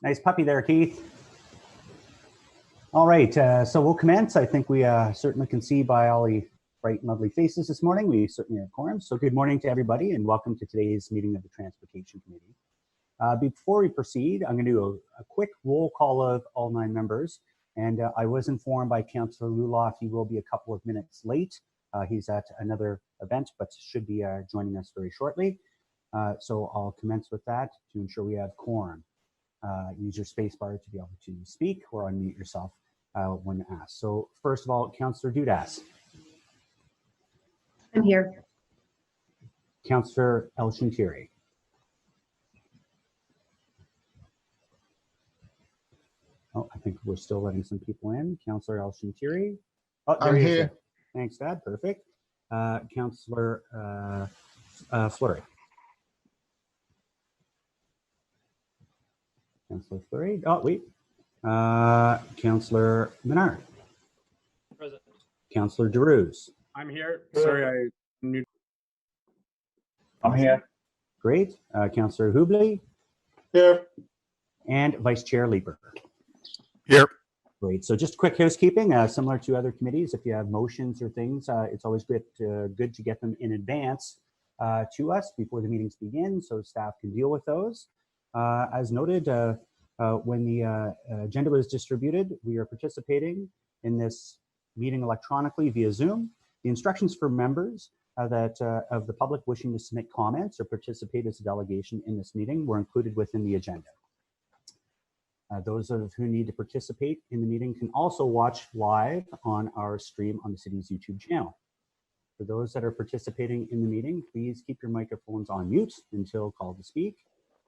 Nice puppy there, Keith. All right, so we'll commence. I think we certainly can see by all the bright and lovely faces this morning, we certainly have quorum. So good morning to everybody and welcome to today's meeting of the Transportation Committee. Before we proceed, I'm going to do a quick roll call of all 9 members. And I was informed by Councillor Luloff he will be a couple of minutes late. He's at another event, but should be joining us very shortly. So I'll commence with that to ensure we have quorum. Use your space bar to be able to speak or unmute yourself when asked. So first of all, Councillor Dudas. I'm here. Councillor El Shintiri. Oh, I think we're still letting some people in. Councillor El Shintiri. Oh, there he is. Here. Thanks, Dad. Perfect. Councillor Fleury. Councillor Fleury. Oh, wait. Councillor Menard. Present. Councillor DeRuse. I'm here. Sorry, I'm here. Great. Councillor Hubley. Here. And Vice Chair Leeper. Here. Great. So just quick housekeeping, similar to other committees, if you have motions or things, it's always good to get them in advance to us before the meetings begin so staff can deal with those. As noted, when the agenda was distributed, we are participating in this meeting electronically via Zoom. The instructions for members of the public wishing to submit comments or participate as a delegation in this meeting were included within the agenda. Those of who need to participate in the meeting can also watch live on our stream on the city's YouTube channel. For those that are participating in the meeting, please keep your microphones on mute until called to speak.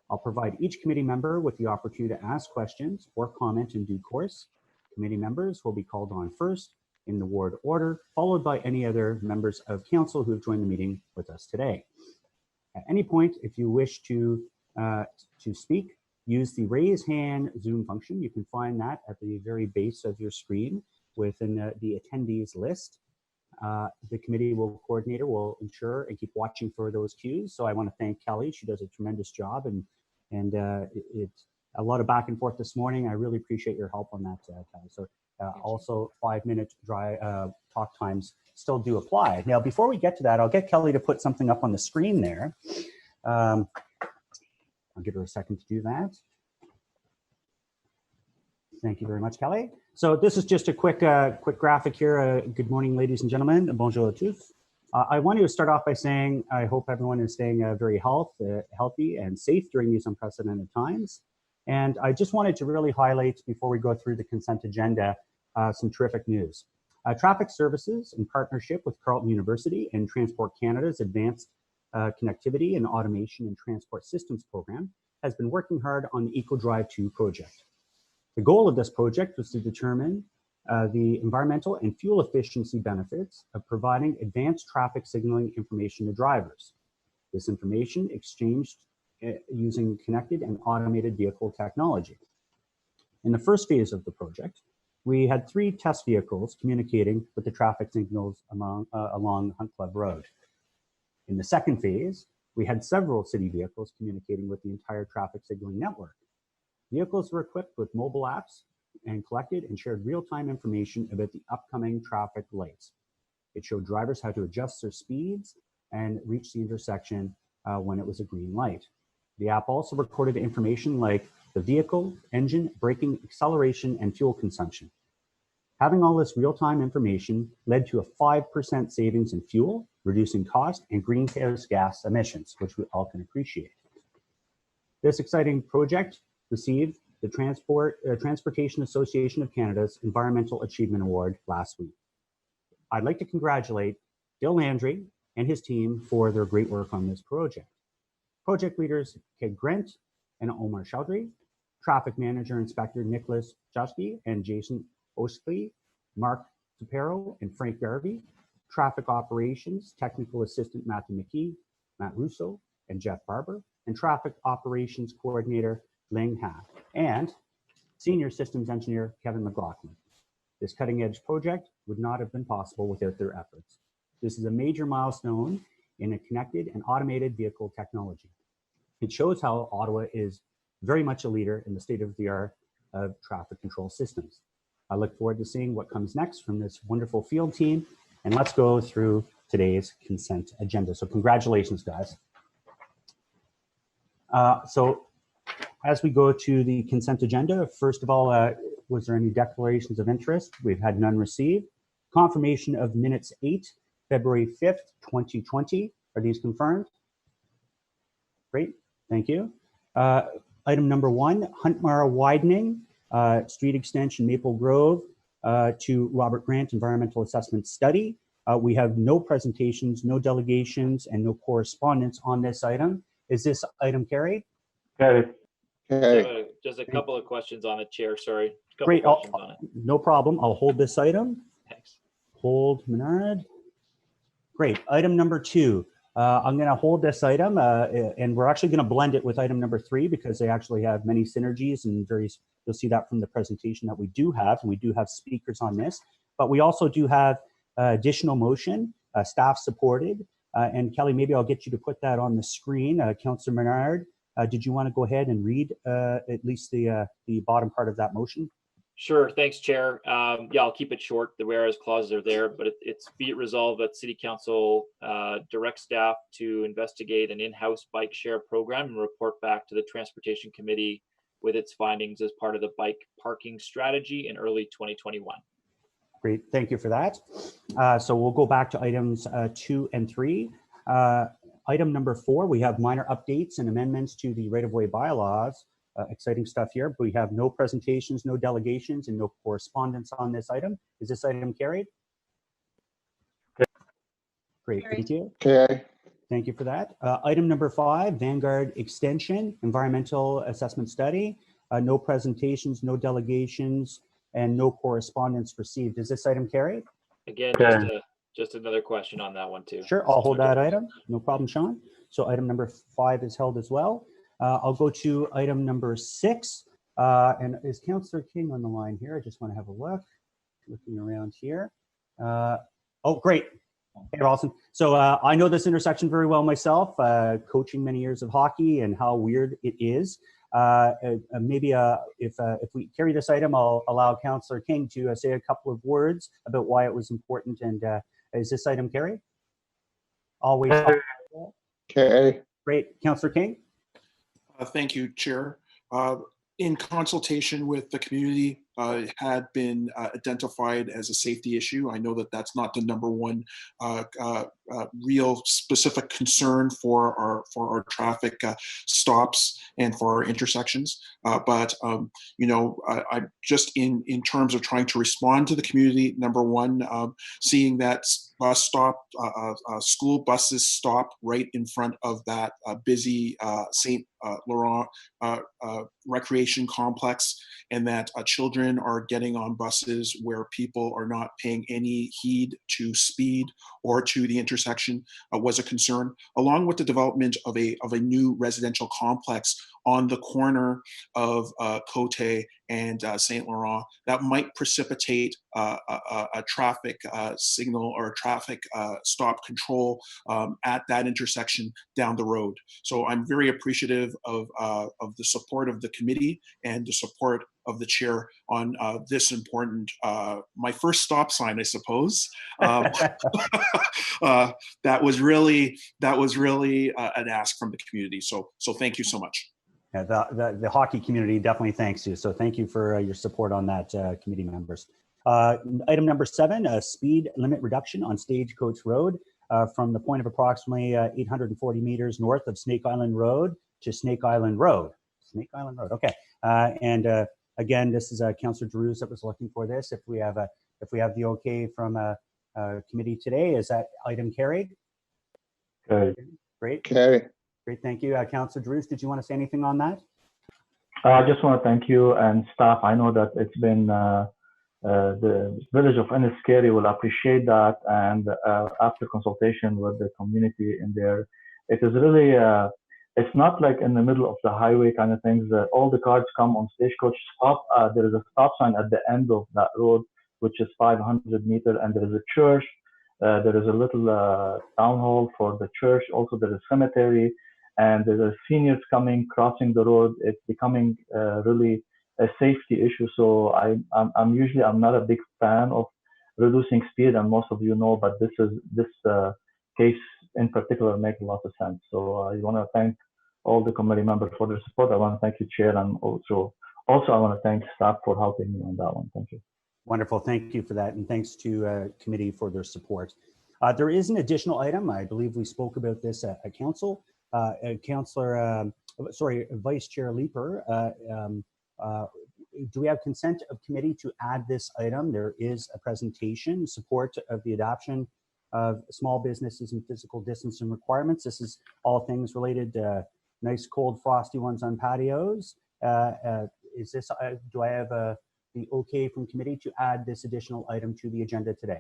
I'll provide each committee member with the opportunity to ask questions or comment in due course. Committee members will be called on first in the ward order, followed by any other members of council who have joined the meeting with us today. At any point, if you wish to speak, use the raise hand Zoom function. You can find that at the very base of your screen within the attendees list. The committee coordinator will ensure and keep watching for those cues. So I want to thank Kelly. She does a tremendous job, and it's a lot of back and forth this morning. I really appreciate your help on that, Kelly. So also 5-minute talk times still do apply. Now, before we get to that, I'll get Kelly to put something up on the screen there. I'll give her a second to do that. Thank you very much, Kelly. So this is just a quick graphic here. Good morning, ladies and gentlemen. Bonjour à tous. I want to start off by saying I hope everyone is staying very healthy and safe during these unprecedented times. And I just wanted to really highlight, before we go through the consent agenda, some terrific news. Traffic Services, in partnership with Carleton University and Transport Canada's Advanced Connectivity and Automation and Transport Systems program, has been working hard on the EcoDrive 2 project. The goal of this project was to determine the environmental and fuel efficiency benefits of providing advanced traffic signaling information to drivers. This information exchanged using connected and automated vehicle technology. In the first phase of the project, we had 3 test vehicles communicating with the traffic signals along Hunt Club Road. In the second phase, we had several city vehicles communicating with the entire traffic signaling network. Vehicles were equipped with mobile apps and collected and shared real-time information about the upcoming traffic lights. It showed drivers how to adjust their speeds and reach the intersection when it was a green light. The app also recorded information like the vehicle, engine, braking, acceleration, and fuel consumption. Having all this real-time information led to a 5% savings in fuel, reducing cost and greenhouse gas emissions, which we all can appreciate. This exciting project received the Transportation Association of Canada's Environmental Achievement Award last week. I'd like to congratulate Bill Landry and his team for their great work on this project. Project leaders Kate Grant and Omar Chaudhry, Traffic Manager Inspector Nicholas Joski and Jason Ostley, Mark Tapero and Frank Garvey, Traffic Operations Technical Assistant Matthew McKee, Matt Russo and Jeff Barber, and Traffic Operations Coordinator Ling Ha, and Senior Systems Engineer Kevin McLaughlin. This cutting-edge project would not have been possible without their efforts. This is a major milestone in a connected and automated vehicle technology. It shows how Ottawa is very much a leader in the state of the art of traffic control systems. I look forward to seeing what comes next from this wonderful field team. And let's go through today's consent agenda. So congratulations, guys. So as we go to the consent agenda, first of all, was there any declarations of interest? We've had none received. Confirmation of minutes 8, February 5th, 2020. Are these confirmed? Great, thank you. Item number 1, Huntmar widening, street extension Maple Grove to Robert Grant Environmental Assessment Study. We have no presentations, no delegations, and no correspondence on this item. Is this item carried? Carried. So, just a couple of questions on it, Chair. Sorry. Great. No problem. I'll hold this item. Thanks. Hold Menard. Great. Item number 2. I'm going to hold this item, and we're actually going to blend it with item number 3 because they actually have many synergies and you'll see that from the presentation that we do have, and we do have speakers on this. But we also do have additional motion, staff supported. And Kelly, maybe I'll get you to put that on the screen. Councillor Menard, did you want to go ahead and read at least the bottom part of that motion? Sure. Thanks, Chair. Yeah, I'll keep it short. The whereas clauses are there, but it's be it resolved that City Council direct staff to investigate an in-house bike share program and report back to the Transportation Committee with its findings as part of the bike parking strategy in early 2021. Great, thank you for that. So we'll go back to items 2 and 3. Item number 4, we have minor updates and amendments to the right-of-way bylaws. Exciting stuff here. But we have no presentations, no delegations, and no correspondence on this item. Is this item carried? Great, thank you. Okay. Thank you for that. Item number 5, Vanguard Extension, Environmental Assessment Study. No presentations, no delegations, and no correspondence received. Is this item carried? Again, just another question on that one too. Sure, I'll hold that item. No problem, Sean. So item number 5 is held as well. I'll go to item number 6. And is Councillor King on the line here? I just want to have a look. Looking around here. Oh, great. Hey, Ralston. So I know this intersection very well myself, coaching many years of hockey and how weird it is. Maybe if we carry this item, I'll allow Councillor King to say a couple of words about why it was important. And is this item carried? Always. Okay. Great. Councillor King? Thank you, Chair. In consultation with the community, it had been identified as a safety issue. I know that that's not the number one real specific concern for our traffic stops and for our intersections. But you know, I just in terms of trying to respond to the community, number one, seeing that bus stop, school buses stop right in front of that busy St. Laurent recreation complex, and that children are getting on buses where people are not paying any heed to speed or to the intersection was a concern, along with the development of a new residential complex on the corner of Cote and St. Laurent that might precipitate a traffic signal or a traffic stop control at that intersection down the road. So I'm very appreciative of the support of the committee and the support of the chair on this important, my first stop sign, I suppose. That was really an ask from the community. So thank you so much. Yeah, the hockey community definitely thanks you. So thank you for your support on that, committee members. Item number 7, speed limit reduction on Stagecoach Road from the point of approximately 840 meters north of Snake Island Road to Snake Island Road. Snake Island Road, okay. And again, this is Councillor Drews that was looking for this. If we have the okay from committee today, is that item carried? Carried. Great. Carried. Great, thank you. Councillor Drews, did you want to say anything on that? I just want to thank you and staff. I know that it's been the village of Enniskerry will appreciate that, and after consultation with the community in there, it is really it's not like in the middle of the highway kind of things that all the cars come on Stagecoach stop. There is a stop sign at the end of that road, which is 500 meters, and there is a church. There is a little town hall for the church. Also, there is a cemetery. and there's seniors coming, crossing the road. It's becoming really a safety issue. So I'm not a big fan of reducing speed, and most of you know, but this case in particular makes a lot of sense. So I want to thank all the committee members for their support. I want to thank you, Chair, and also I want to thank staff for helping me on that one. Thank you. Wonderful. Thank you for that. And thanks to committee for their support. There is an additional item. I believe we spoke about this at council. Vice Chair Leeper, do we have consent of committee to add this item? There is a presentation, support of the adoption of small businesses and physical distancing requirements. This is all things related to nice cold frosty ones on patios. Is this, do I have the okay from committee to add this additional item to the agenda today?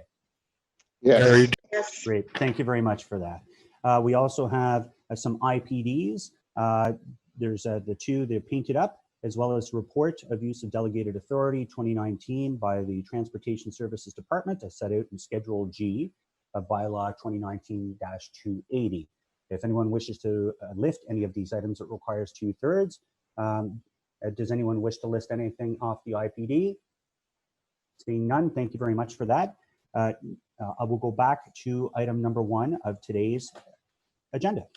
Yes. Great, thank you very much for that. We also have some IPDs. There's the two, they're painted up, as well as report of use of delegated authority 2019 by the Transportation Services Department as set out in Schedule G of Bylaw 2019-280. If anyone wishes to lift any of these items, it requires 2/3. Does anyone wish to list anything off the IPD? Seeing none, thank you very much for that. I will go back to item number 1 of today's agenda.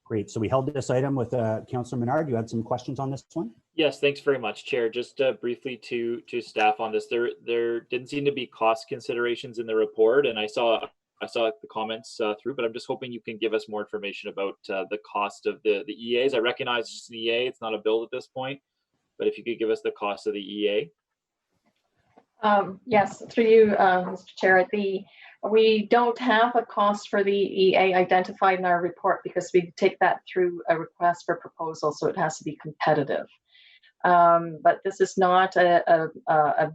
Great. So we held this item with Councillor Menard. You had some questions on this one? Yes, thanks very much, Chair. Just briefly to staff on this, there didn't seem to be cost considerations in the report, and I saw the comments through, but I'm just hoping you can give us more information about the cost of the EAs. I recognize it's an EA, it's not a build at this point, but if you could give us the cost of the EA. Yes, through you, Mr. Chair. We don't have a cost for the EA identified in our report because we take that through a request for proposal, so it has to be competitive. But this is not a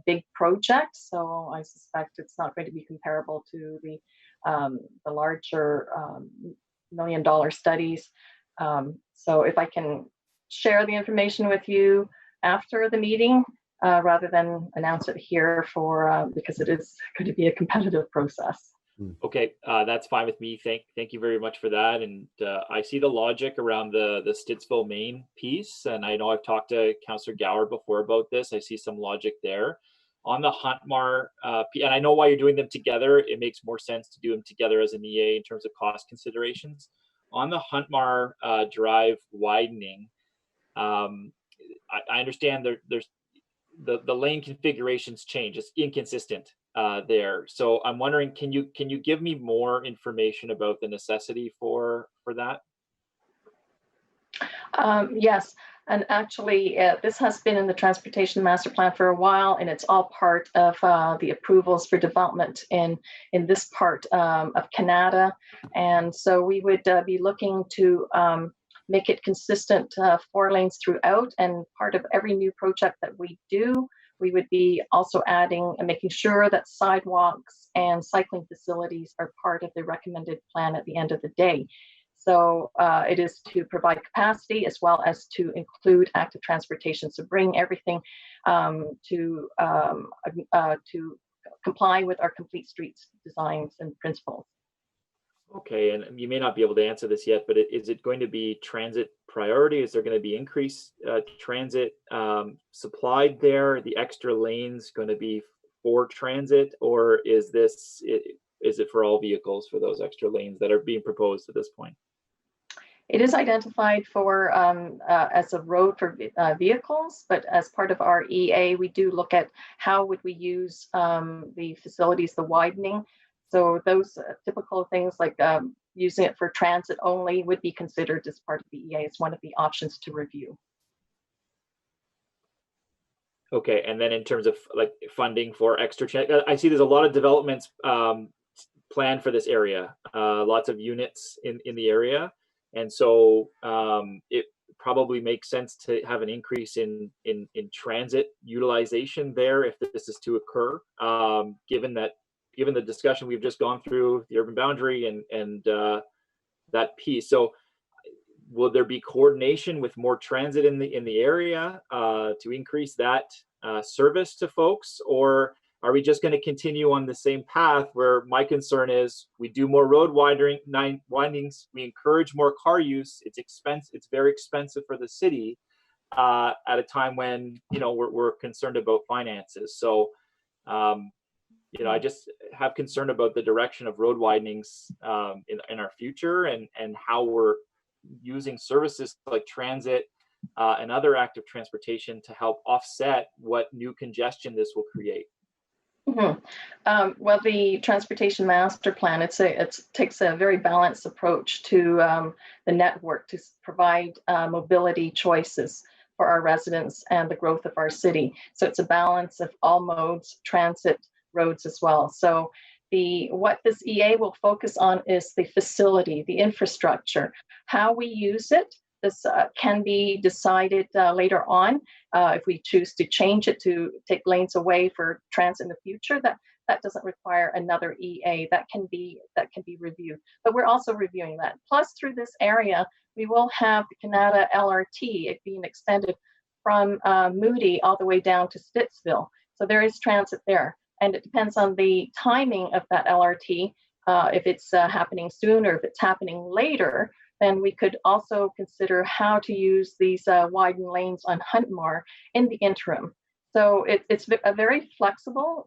big project, so I suspect it's not going to be comparable to the larger $1 million studies. So if I can share the information with you after the meeting, rather than announce it here because it is going to be a competitive process. Okay, that's fine with me. Thank you very much for that. And I see the logic around the Stittsville, Maine piece, and I know I've talked to Councillor Gower before about this. I see some logic there. On the Huntmar, and I know why you're doing them together. It makes more sense to do them together as an EA in terms of cost considerations. On the Huntmar Drive widening, I understand there's the lane configurations change. It's inconsistent there. So I'm wondering, can you give me more information about the necessity for that? Yes, and actually this has been in the Transportation Master Plan for a while, and it's all part of the approvals for development in this part of Canada. And so we would be looking to make it consistent 4 lanes throughout, and part of every new project that we do, we would be also adding and making sure that sidewalks and cycling facilities are part of the recommended plan at the end of the day. So it is to provide capacity as well as to include active transportation. So bring everything to comply with our complete streets designs and principles. Okay, and you may not be able to answer this yet, but is it going to be transit priority? Is there going to be increased transit supplied there? The extra lanes going to be for transit, or is it for all vehicles for those extra lanes that are being proposed at this point? It is identified for as a road for vehicles, but as part of our EA, we do look at how would we use the facilities, the widening. So those typical things like using it for transit only would be considered as part of the EA. It's one of the options to review. Okay, and then in terms of like funding for extra, I see there's a lot of developments planned for this area, lots of units in the area. And so it probably makes sense to have an increase in transit utilization there if this is to occur, given the discussion we've just gone through, the urban boundary and that piece. So will there be coordination with more transit in the area to increase that service to folks, or are we just going to continue on the same path where my concern is we do more road windings, we encourage more car use, it's expensive, it's very expensive for the city at a time when, you know, we're concerned about finances. So, you know, I just have concern about the direction of road widenings in our future, and how we're using services like transit and other active transportation to help offset what new congestion this will create. Well, the transportation master plan, it takes a very balanced approach to the network to provide mobility choices for our residents and the growth of our city. So it's a balance of all modes, transit, roads as well. So what this EA will focus on is the facility, the infrastructure, how we use it. This can be decided later on if we choose to change it to take lanes away for transit in the future. That doesn't require another EA. That can be reviewed. But we're also reviewing that. Plus, through this area, we will have the Canada LRT it being extended from Moody all the way down to Stittsville. So there is transit there, and it depends on the timing of that LRT. If it's happening soon or if it's happening later, then we could also consider how to use these widened lanes on Huntmore in the interim. So it's a very flexible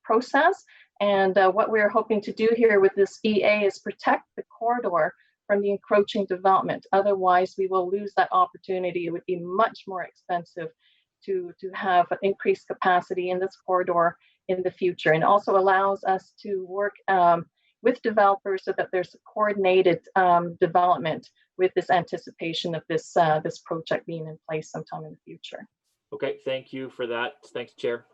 process. And what we're hoping to do here with this EA is protect the corridor from the encroaching development. Otherwise, we will lose that opportunity. It would be much more expensive to have increased capacity in this corridor in the future, and also allows us to work with developers so that there's a coordinated development with this anticipation of this project being in place sometime in the future. Okay, thank you for that. Thanks, Chair.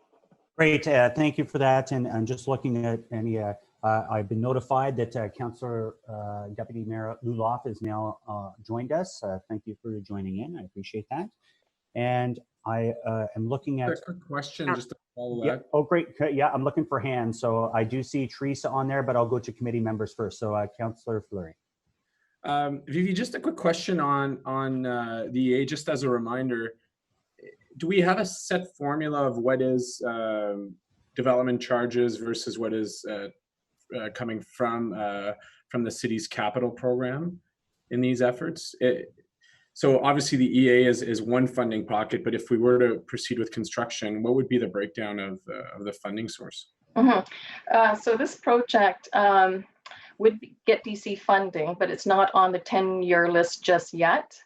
Great, thank you for that. And I'm just looking at any, I've been notified that Councillor Deputy Mayor Luloff has now joined us. Thank you for joining in, I appreciate that. And I am looking at— A quick question, just to follow yeah. that. Oh, great. Yeah, I'm looking for hands. So I do see Teresa on there, but I'll go to committee members first. So Councillor Fleury. Vivi, just a quick question on the EA, just as a reminder. Do we have a set formula of what is development charges versus what is coming from the city's capital program in these efforts? So obviously the EA is one funding pocket, but if we were to proceed with construction, what would be the breakdown of the funding source? So this project would get DC funding, but it's not on the 10-year list just yet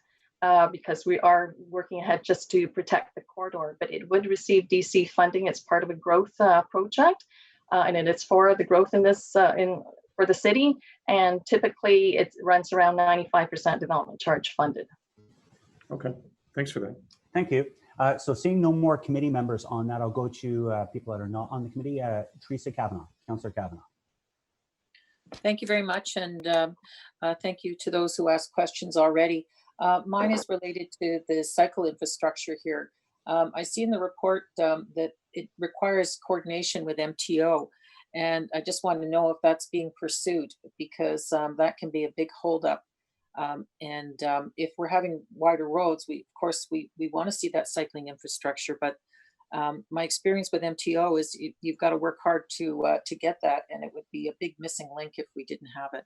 because we are working ahead just to protect the corridor, but it would receive DC funding. It's part of a growth project, and it's for the growth in this for the city, and typically it runs around 95% development charge funded. Okay, thanks for that. Thank you. So seeing no more committee members on that, I'll go to people that are not on the committee. Teresa Kavanagh, Councillor Kavanagh. Thank you very much, and thank you to those who asked questions already. Mine is related to the cycle infrastructure here. I see in the report that it requires coordination with MTO, and I just want to know if that's being pursued, because that can be a big holdup. And if we're having wider roads, of course we want to see that cycling infrastructure, but my experience with MTO is you've got to work hard to get that, and it would be a big missing link if we didn't have it.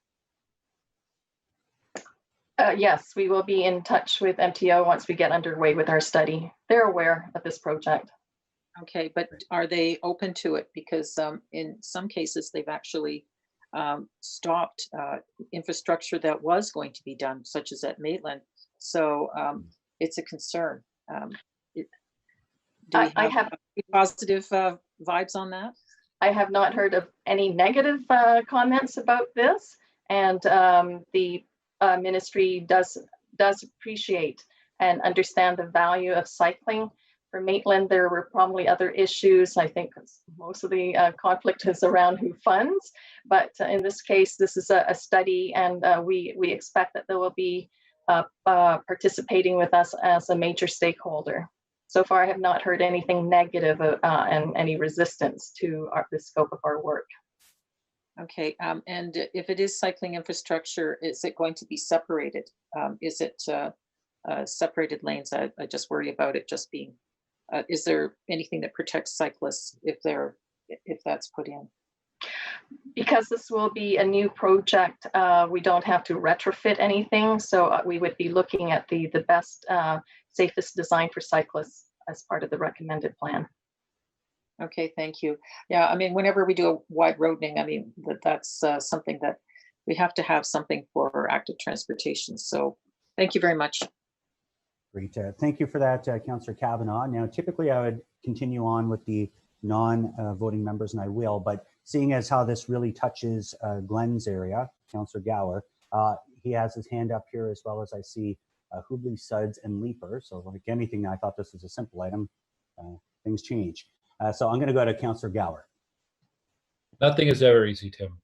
Yes, we will be in touch with MTO once we get underway with our study. They're aware of this project. Okay, but are they open to it? Because in some cases they've actually stopped infrastructure that was going to be done, such as at Maitland. So it's a concern. Do we have positive vibes on that? I have not heard of any negative comments about this, and the ministry does appreciate and understand the value of cycling. For Maitland, there were probably other issues. I think most of the conflict is around who funds, but in this case, this is a study, and we expect that they will be participating with us as a major stakeholder. So far, I have not heard anything negative and any resistance to the scope of our work. Okay, and if it is cycling infrastructure, is it going to be separated? Is it separated lanes? I just worry about it just being. Is there anything that protects cyclists if if that's put in? Because this will be a new project, we don't have to retrofit anything. So we would be looking at the best, safest design for cyclists as part of the recommended plan. Okay, thank you. Yeah, I mean, whenever we do a wide roadening, I mean, that's something that we have to have something for active transportation. So thank you very much. Great. Thank you for that, Councillor Kavanaugh. Now, typically I would continue on with the non-voting members, and I will, but seeing as how this really touches Glenn's area, Councillor Gower, he has his hand up here, as well as I see Hubley, Suds, and Leaper. So like anything, I thought this was a simple item. Things change. So I'm going to go to Councillor Gower. Nothing is ever easy, Tim.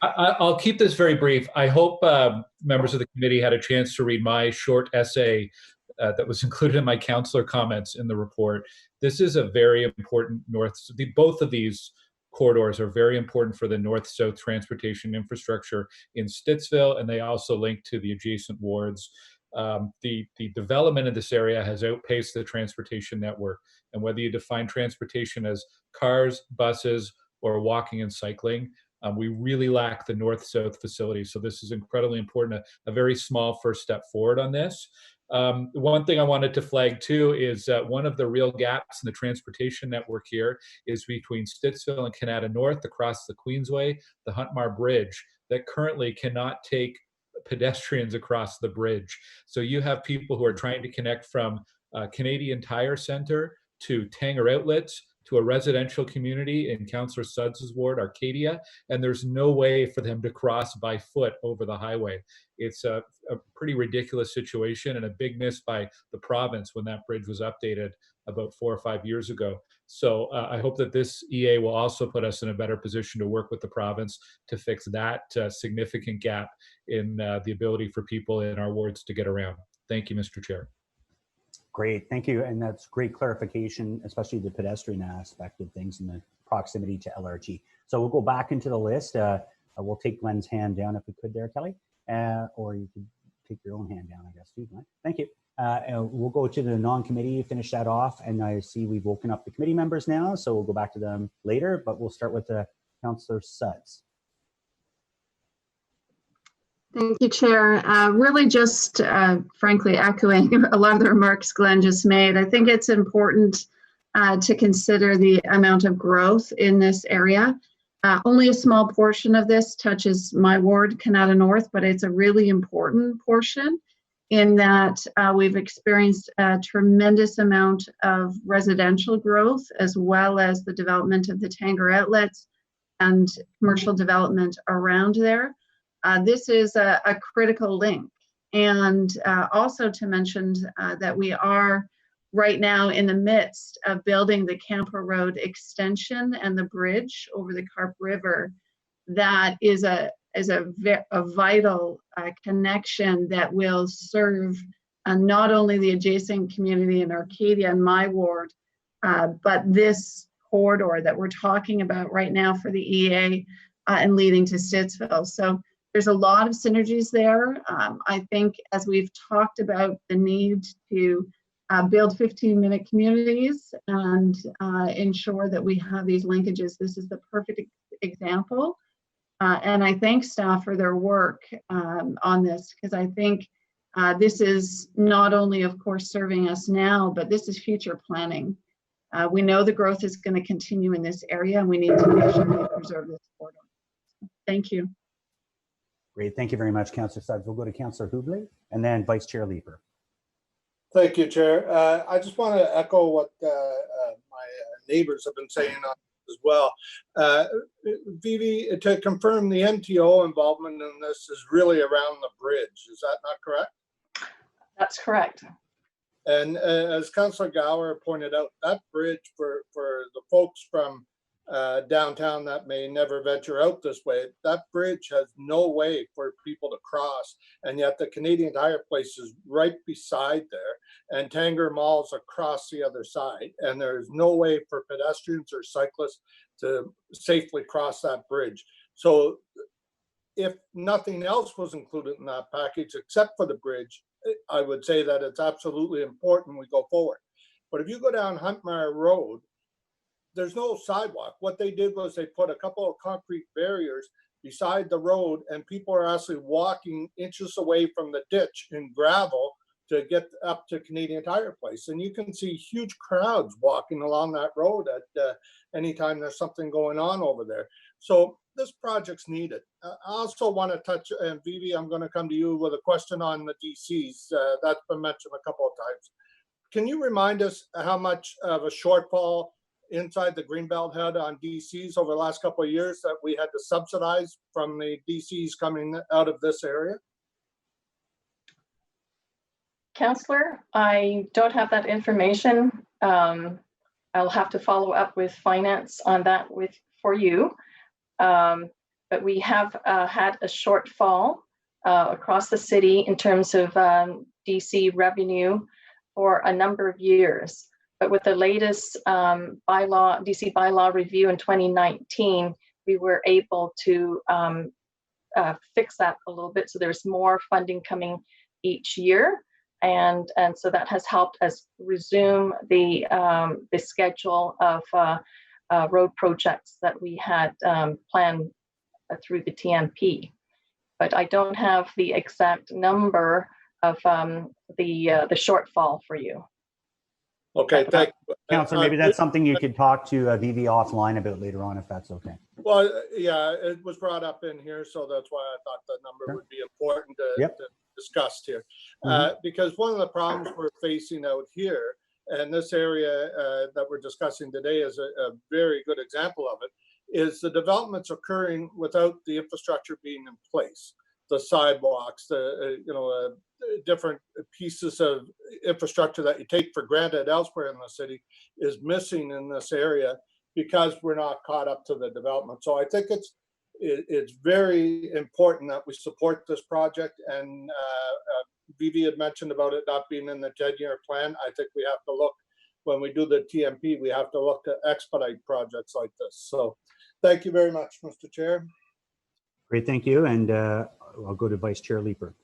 I'll keep this very brief. I hope members of the committee had a chance to read my short essay that was included in my councillor comments in the report. This is a very important both of these corridors are very important for the north-south transportation infrastructure in Stittsville, and they also link to the adjacent wards. The development of this area has outpaced the transportation network. And whether you define transportation as cars, buses, or walking and cycling, we really lack the north-south facilities. So this is incredibly important, a very small first step forward on this. One thing I wanted to flag too is one of the real gaps in the transportation network here is between Stittsville and Canada North across the Queensway, the Huntmar Bridge, that currently cannot take pedestrians across the bridge. So you have people who are trying to connect from Canadian Tire Centre to Tanger Outlets to a residential community in Councillor Suds' ward, Arcadia, and there's no way for them to cross by foot over the highway. It's a pretty ridiculous situation and a big miss by the province when that bridge was updated about 4 or 5 years ago. So I hope that this EA will also put us in a better position to work with the province to fix that significant gap in the ability for people in our wards to get around. Thank you, Mr. Chair. Great, thank you. And that's great clarification, especially the pedestrian aspect of things and the proximity to LRT. So we'll go back into the list. We'll take Glenn's hand down if we could there, Kelly, or you could take your own hand down, I guess, too, Glenn. Thank you. And we'll go to the non-committee, finish that off. And I see we've woken up the committee members now, so we'll go back to them later, but we'll start with Councillor Suds. Thank you, Chair. Really just frankly echoing a lot of the remarks Glenn just made. I think it's important to consider the amount of growth in this area. Only a small portion of this touches my ward, Canada North, but it's a really important portion in that we've experienced a tremendous amount of residential growth, as well as the development of the Tanger Outlets and commercial development around there. This is a critical link. And also to mention that we are right now in the midst of building the Campo Road extension and the bridge over the Carp River. That is a vital connection that will serve not only the adjacent community in Arcadia and my ward, but this corridor that we're talking about right now for the EA and leading to Stittsville. So there's a lot of synergies there. I think as we've talked about the need to build 15-minute communities and ensure that we have these linkages, this is the perfect example. And I thank staff for their work on this, because I think this is not only, of course, serving us now, but this is future planning. We know the growth is going to continue in this area, and we need to make sure we preserve this corridor. Thank you. Great, thank you very much, Councillor Suds. We'll go to Councillor Hubley and then Vice Chair Leaper. Thank you, Chair. I just want to echo what my neighbors have been saying as well. Vivi, to confirm, the MTO involvement in this is really around the bridge. Is that not correct? That's correct. And as Councillor Gower pointed out, that bridge for the folks from downtown that may never venture out this way, that bridge has no way for people to cross, and yet the Canadian Tire place is right beside there, and Tanger Mall's across the other side, and there's no way for pedestrians or cyclists to safely cross that bridge. So if nothing else was included in that package except for the bridge, I would say that it's absolutely important we go forward. But if you go down Huntmar Road, there's no sidewalk. What they did was they put a couple of concrete barriers beside the road, and people are actually walking inches away from the ditch in gravel to get up to Canadian Tire Place. And you can see huge crowds walking along that road at any time there's something going on over there. So this project's needed. I also want to touch, and Vivi, I'm going to come to you with a question on the DCs. That's been mentioned a couple of times. Can you remind us how much of a shortfall inside the Greenbelt had on DCs over the last couple of years that we had to subsidize from the DCs coming out of this area? Councillor, I don't have that information. I'll have to follow up with finance on that for you. But we have had a shortfall across the city in terms of DC revenue for a number of years. But with the latest DC bylaw review in 2019, we were able to fix that a little bit. So there's more funding coming each year. And so that has helped us resume the schedule of road projects that we had planned through the TMP. But I don't have the exact number of the shortfall for you. Okay, thank you. Councillor, maybe that's something you could talk to Vivi offline about later on, if that's okay. Well, yeah, it was brought up in here, so that's why I thought the number would be important to discuss here. Because one of the problems we're facing out here, and this area that we're discussing today is a very good example of it, is the developments occurring without the infrastructure being in place. The sidewalks, the different pieces of infrastructure that you take for granted elsewhere in the city is missing in this area because we're not caught up to the development. So I think it's very important that we support this project. And Vivi had mentioned about it not being in the 10-year plan. I think we have to look, when we do the TMP, we have to look to expedite projects like this. So thank you very much, Mr. Chair. Great, thank you. And I'll go to Vice Chair Leeper.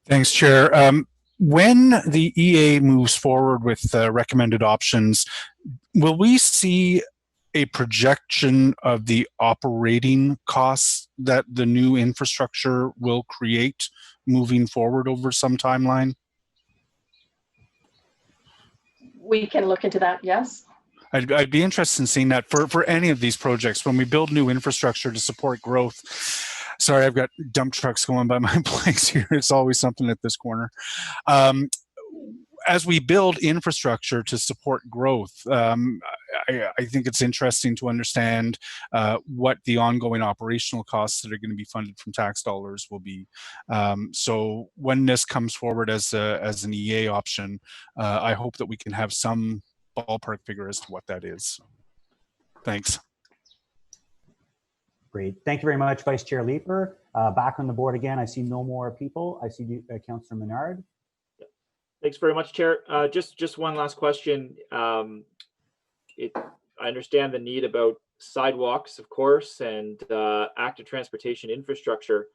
Thanks, Chair. When the EA moves forward with recommended options, will we see a projection of the operating costs that the new infrastructure will create moving forward over some timeline? We can look into that, yes. I'd be interested in seeing that for any of these projects. When we build new infrastructure to support growth, sorry, I've got dump trucks going by my place here. It's always something at this corner. As we build infrastructure to support growth, I think it's interesting to understand what the ongoing operational costs that are going to be funded from tax dollars will be. So when this comes forward as an EA option, I hope that we can have some ballpark figure as to what that is. Thanks. Great. Thank you very much, Vice Chair Leeper. Back on the board again. I see no more people. I see Councillor Menard. Thanks very much, Chair. Just one last question. I understand the need about sidewalks, of course, and active transportation infrastructure.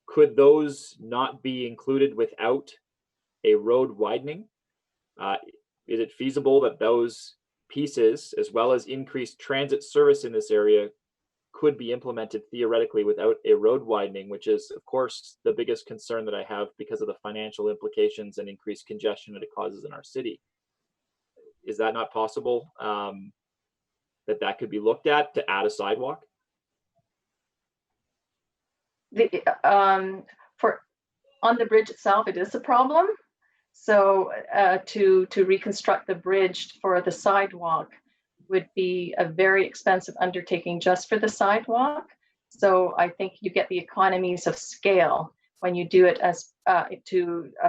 Could those not be included without a road widening? Is it feasible that those pieces, as well as increased transit service in this area, could be implemented theoretically without a road widening, which is, of course, the biggest concern that I have because of the financial implications and increased congestion that it causes in our city? Is that not possible, that could be looked at to add a sidewalk? On the bridge itself, it is a problem. So to reconstruct the bridge for the sidewalk would be a very expensive undertaking just for the sidewalk. So I think you get the economies of scale when you do it as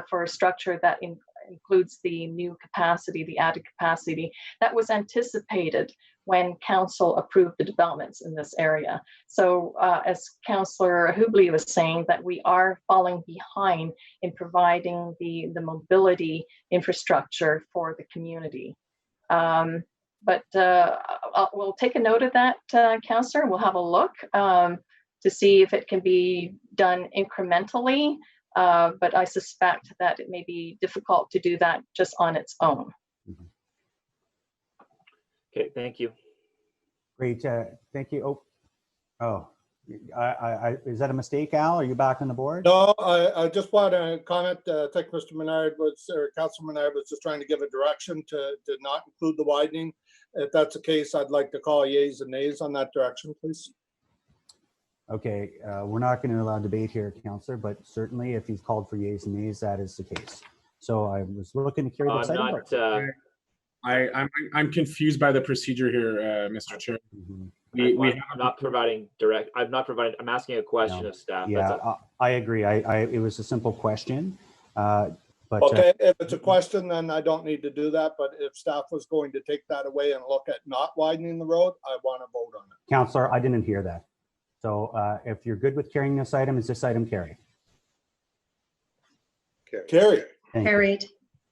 for a structure that includes the new capacity, the added capacity that was anticipated when council approved the developments in this area. So as Councillor Hubley was saying, that we are falling behind in providing the mobility infrastructure for the community. But we'll take a note of that, Councillor. We'll have a look to see if it can be done incrementally. But I suspect that it may be difficult to do that just on its own. Okay, thank you. Great, thank you. Is that a mistake, Al? Are you back on the board? No, I just want to comment. I think Mr. Menard or Councilor Menard was just trying to give a direction to not include the widening. If that's the case, I'd like to call yeas and nays on that direction, please. Okay, we're not going to allow debate here, Councillor, but certainly if he's called for yeas and nays, that is the case. So I was looking to carry this item. I'm confused by the procedure here, Mr. Chair. I'm not providing direct. I'm asking a question of staff. Yeah, I agree. It was a simple question. But okay, if it's a question, then I don't need to do that. But if staff was going to take that away and look at not widening the road, I want to vote on it. Councillor, I didn't hear that. So if you're good with carrying this item, is this item carried? Carried. Carried.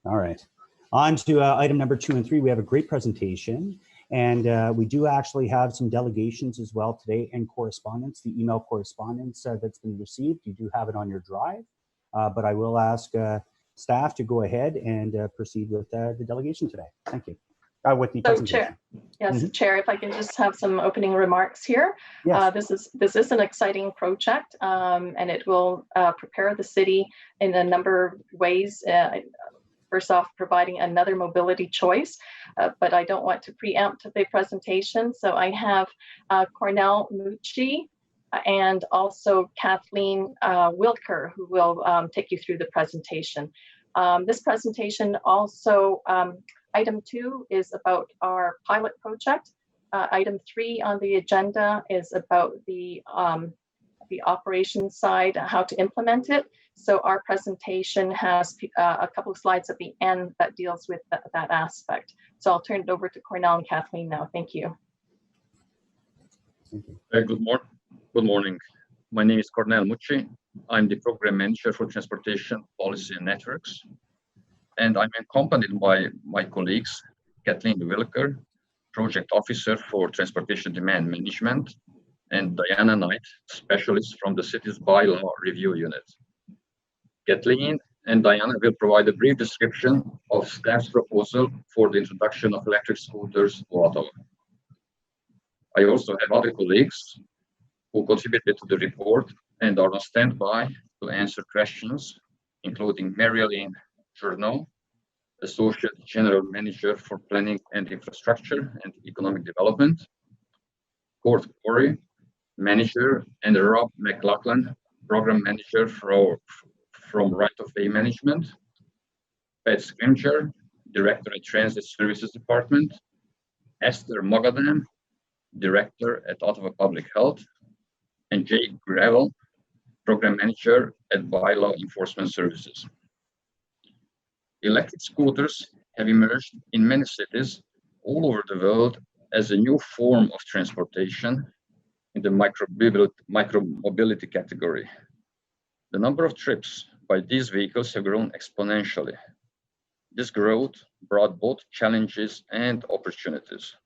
All right. On to item number 2 and 3. We have a great presentation, and we do actually have some delegations as well today and correspondence, the email correspondence that's been received. You do have it on your drive, but I will ask staff to go ahead and proceed with the delegation today. Thank you. With the presentation. Chair, Chair, if I can just have some opening remarks here. Yes. This is an exciting project, and it will prepare the city in a number of ways. First off, providing another mobility choice, but I don't want to preempt the presentation. So I have Cornell Mucci and also Kathleen Wilker, who will take you through the presentation. This presentation also, item 2 is about our pilot project. Item 3 on the agenda is about the operations side, how to implement it. So our presentation has a couple of slides at the end that deals with that aspect. So I'll turn it over to Cornell and Kathleen now. Thank you. Good morning. My name is Cornell Mucci. I'm the Program Manager for Transportation Policy and Networks. And I'm accompanied by my colleagues, Kathleen Wilker, Project Officer for Transportation Demand Management, and Diana Knight, Specialist from the City's Bylaw Review Unit. Kathleen and Diana will provide a brief description of staff's proposal for the introduction of electric scooters to Ottawa. I also have other colleagues who contributed to the report and are on standby to answer questions, including Marilyn Journeau, Associate General Manager for Planning and Infrastructure and Economic Development, Court Corey, Manager, and Rob McLaughlin, Program Manager from Right of Way Management, Pat Scrimger, Director at Transit Services Department, Esther Mogadam, Director at Ottawa Public Health, and Jay Gravel, Program Manager at Bylaw Enforcement Services. Electric scooters have emerged in many cities all over the world as a new form of transportation in the micromobility category. The number of trips by these vehicles have grown exponentially. This growth brought both challenges and opportunities.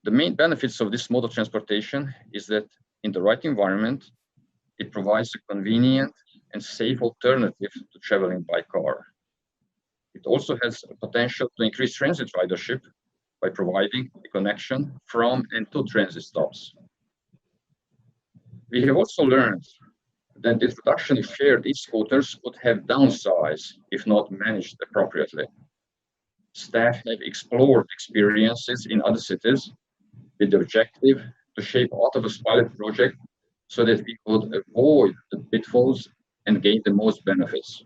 The main benefits of this mode of transportation is that in the right environment, it provides a convenient and safe alternative to traveling by car. It also has a potential to increase transit ridership by providing a connection from and to transit stops. We have also learned that the introduction of shared e-scooters would have downsides if not managed appropriately. Staff have explored experiences in other cities with the objective to shape Ottawa's pilot project so that we could avoid the pitfalls and gain the most benefits.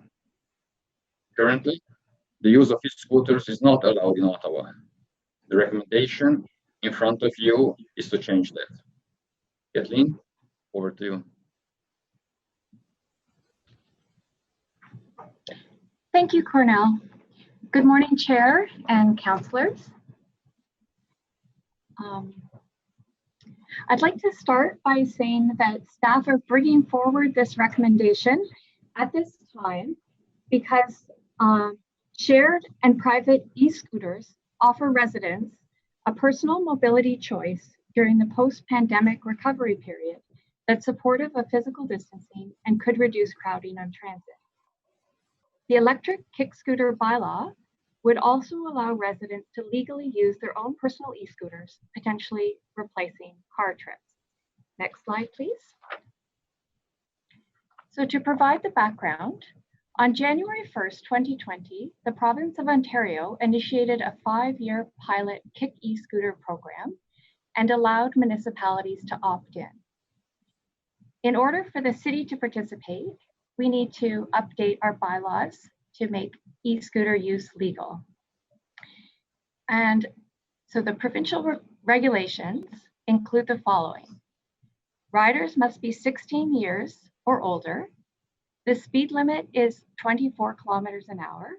Currently, the use of e-scooters is not allowed in Ottawa. The recommendation in front of you is to change that. Kathleen, over to you. Thank you, Cornell. Good morning, Chair and councillors. I'd like to start by saying that staff are bringing forward this recommendation at this time because shared and private e-scooters offer residents a personal mobility choice during the post-pandemic recovery period that's supportive of physical distancing and could reduce crowding on transit. The electric kick scooter bylaw would also allow residents to legally use their own personal e-scooters, potentially replacing car trips. Next slide, please. So to provide the background, on January 1st, 2020, the province of Ontario initiated a 5-year pilot Kick e-scooter program and allowed municipalities to opt in. In order for the city to participate, we need to update our bylaws to make e-scooter use legal. And so the provincial regulations include the following. Riders must be 16 years or older. The speed limit is 24 kilometers an hour.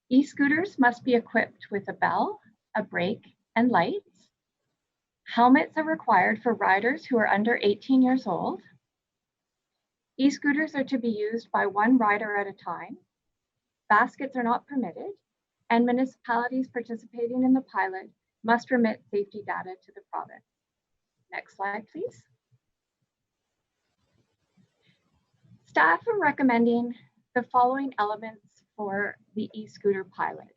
E-scooters must be equipped with a bell, a brake, and lights. Helmets are required for riders who are under 18 years old. E-scooters are to be used by one rider at a time. Baskets are not permitted, and municipalities participating in the pilot must remit safety data to the province. Next slide, please. Staff are recommending the following elements for the e-scooter pilot.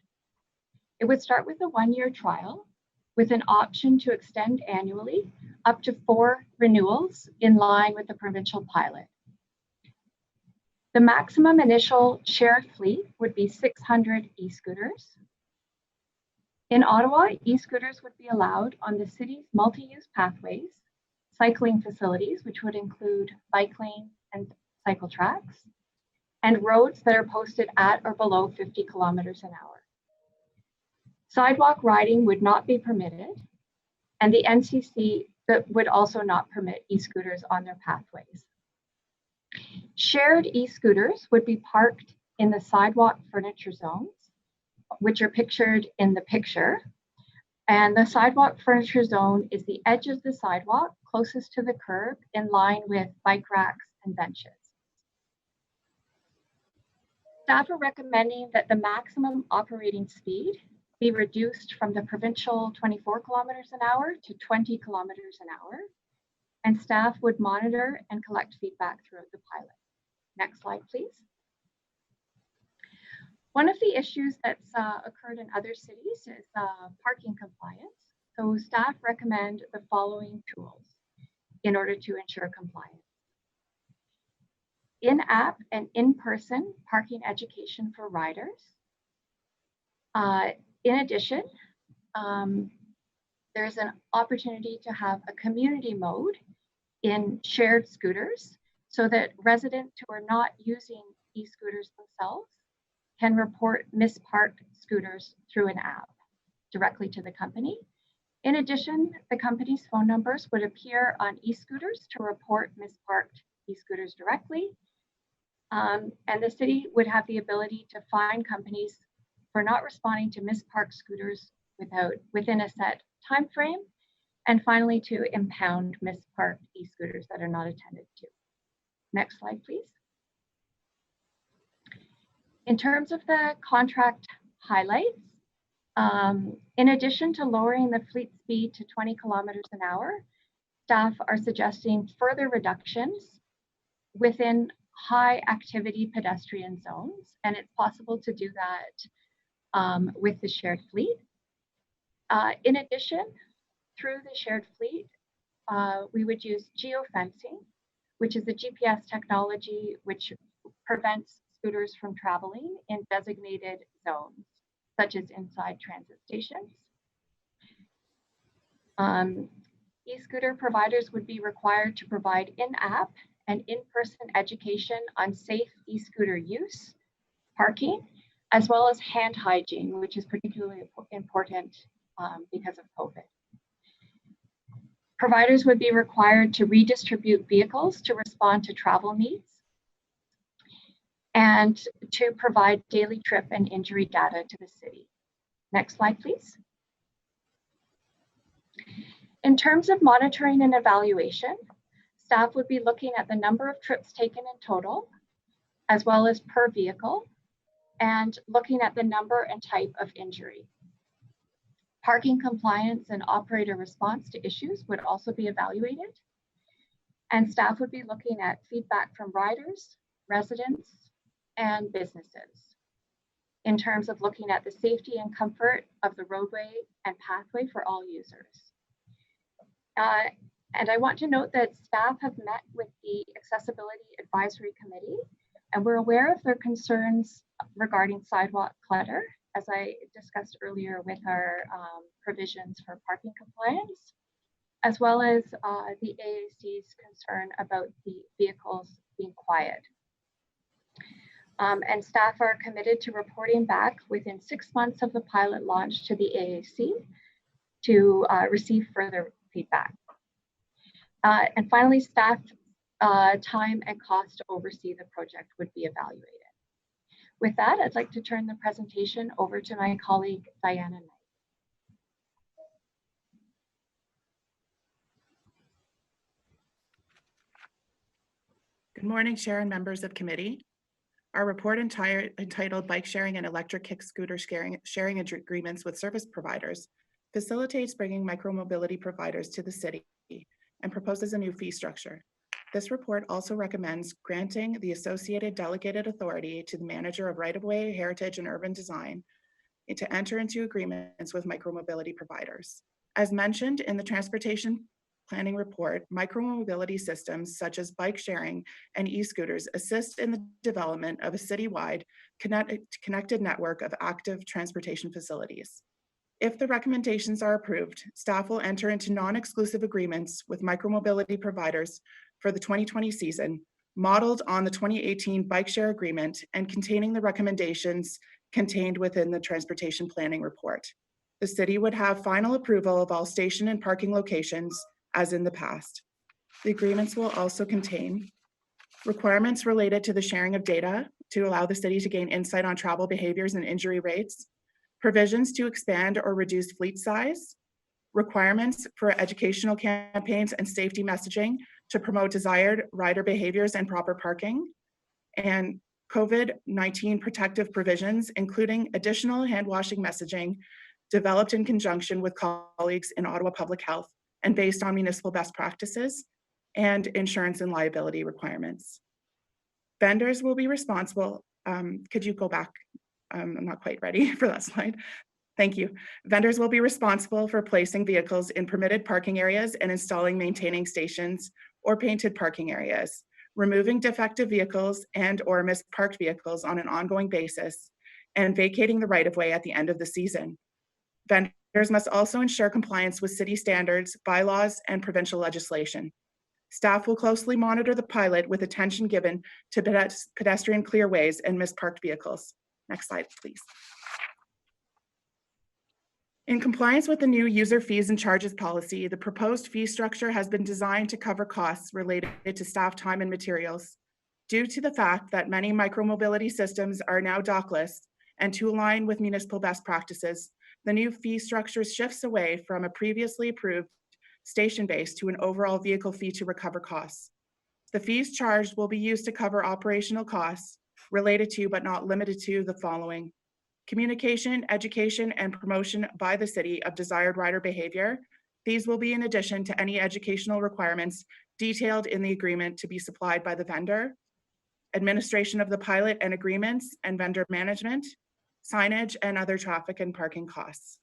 It would start with a 1-year trial with an option to extend annually up to 4 renewals in line with the provincial pilot. The maximum initial shared fleet would be 600 e-scooters. In Ottawa, e-scooters would be allowed on the city's multi-use pathways, cycling facilities, which would include bike lanes and cycle tracks, and roads that are posted at or below 50 kilometers an hour. Sidewalk riding would not be permitted, and the NCC would also not permit e-scooters on their pathways. Shared e-scooters would be parked in the sidewalk furniture zones, which are pictured in the picture. And the sidewalk furniture zone is the edge of the sidewalk closest to the curb in line with bike racks and benches. Staff are recommending that the maximum operating speed be reduced from the provincial 24 kilometers an hour to 20 kilometers an hour, and staff would monitor and collect feedback throughout the pilot. Next slide, please. One of the issues that's occurred in other cities is parking compliance. So staff recommend the following tools in order to ensure compliance. In-app and in-person parking education for riders. In addition, there's an opportunity to have a community mode in shared scooters so that residents who are not using e-scooters themselves can report misparked scooters through an app directly to the company. In addition, the company's phone numbers would appear on e-scooters to report misparked e-scooters directly. And the city would have the ability to fine companies for not responding to misparked scooters within a set time frame, and finally to impound misparked e-scooters that are not attended to. Next slide, please. In terms of the contract highlights, in addition to lowering the fleet speed to 20 kilometers an hour, staff are suggesting further reductions within high activity pedestrian zones, and it's possible to do that with the shared fleet. In addition, through the shared fleet, we would use geofencing, which is a GPS technology which prevents scooters from traveling in designated zones, such as inside transit stations. E-scooter providers would be required to provide in-app and in-person education on safe e-scooter use, parking, as well as hand hygiene, which is particularly important because of COVID. Providers would be required to redistribute vehicles to respond to travel needs and to provide daily trip and injury data to the city. Next slide, please. In terms of monitoring and evaluation, staff would be looking at the number of trips taken in total, as well as per vehicle, and looking at the number and type of injury. Parking compliance and operator response to issues would also be evaluated. And staff would be looking at feedback from riders, residents, and businesses. in terms of looking at the safety and comfort of the roadway and pathway for all users. And I want to note that staff have met with the Accessibility Advisory Committee, and we're aware of their concerns regarding sidewalk clutter, as I discussed earlier with our provisions for parking compliance, as well as the AAC's concern about the vehicles being quiet. And staff are committed to reporting back within 6 months of the pilot launch to the AAC to receive further feedback. And finally, staff time and cost to oversee the project would be evaluated. With that, I'd like to turn the presentation over to my colleague, Diana Knight. Good morning, Chair and members of committee. Our report entitled Bike Sharing and Electric Kick Scooter Sharing Agreements with Service Providers facilitates bringing micromobility providers to the city and proposes a new fee structure. This report also recommends granting the associated delegated authority to the manager of right-of-way, heritage, and urban design to enter into agreements with micromobility providers. As mentioned in the transportation planning report, micromobility systems such as bike sharing and e-scooters assist in the development of a citywide connected network of active transportation facilities. If the recommendations are approved, staff will enter into non-exclusive agreements with micromobility providers for the 2020 season, modeled on the 2018 bike share agreement and containing the recommendations contained within the transportation planning report. The city would have final approval of all station and parking locations as in the past. The agreements will also contain requirements related to the sharing of data to allow the city to gain insight on travel behaviors and injury rates, provisions to expand or reduce fleet size, requirements for educational campaigns and safety messaging to promote desired rider behaviors and proper parking, and COVID-19 protective provisions, including additional hand washing messaging developed in conjunction with colleagues in Ottawa Public Health and based on municipal best practices and insurance and liability requirements. Vendors will be responsible. Could you go back? I'm not quite ready for that slide. Thank you. Vendors will be responsible for placing vehicles in permitted parking areas and installing maintaining stations or painted parking areas, removing defective vehicles and or misparked vehicles on an ongoing basis, and vacating the right-of-way at the end of the season. Vendors must also ensure compliance with city standards, bylaws, and provincial legislation. Staff will closely monitor the pilot with attention given to pedestrian clearways and misparked vehicles. Next slide, please. In compliance with the new user fees and charges policy, the proposed fee structure has been designed to cover costs related to staff time and materials. Due to the fact that many micromobility systems are now dockless and to align with municipal best practices, the new fee structure shifts away from a previously approved station base to an overall vehicle fee to recover costs. The fees charged will be used to cover operational costs related to, but not limited to, the following: communication, education, and promotion by the city of desired rider behavior. These will be in addition to any educational requirements detailed in the agreement to be supplied by the vendor, administration of the pilot and agreements and vendor management, signage, and other traffic and parking costs.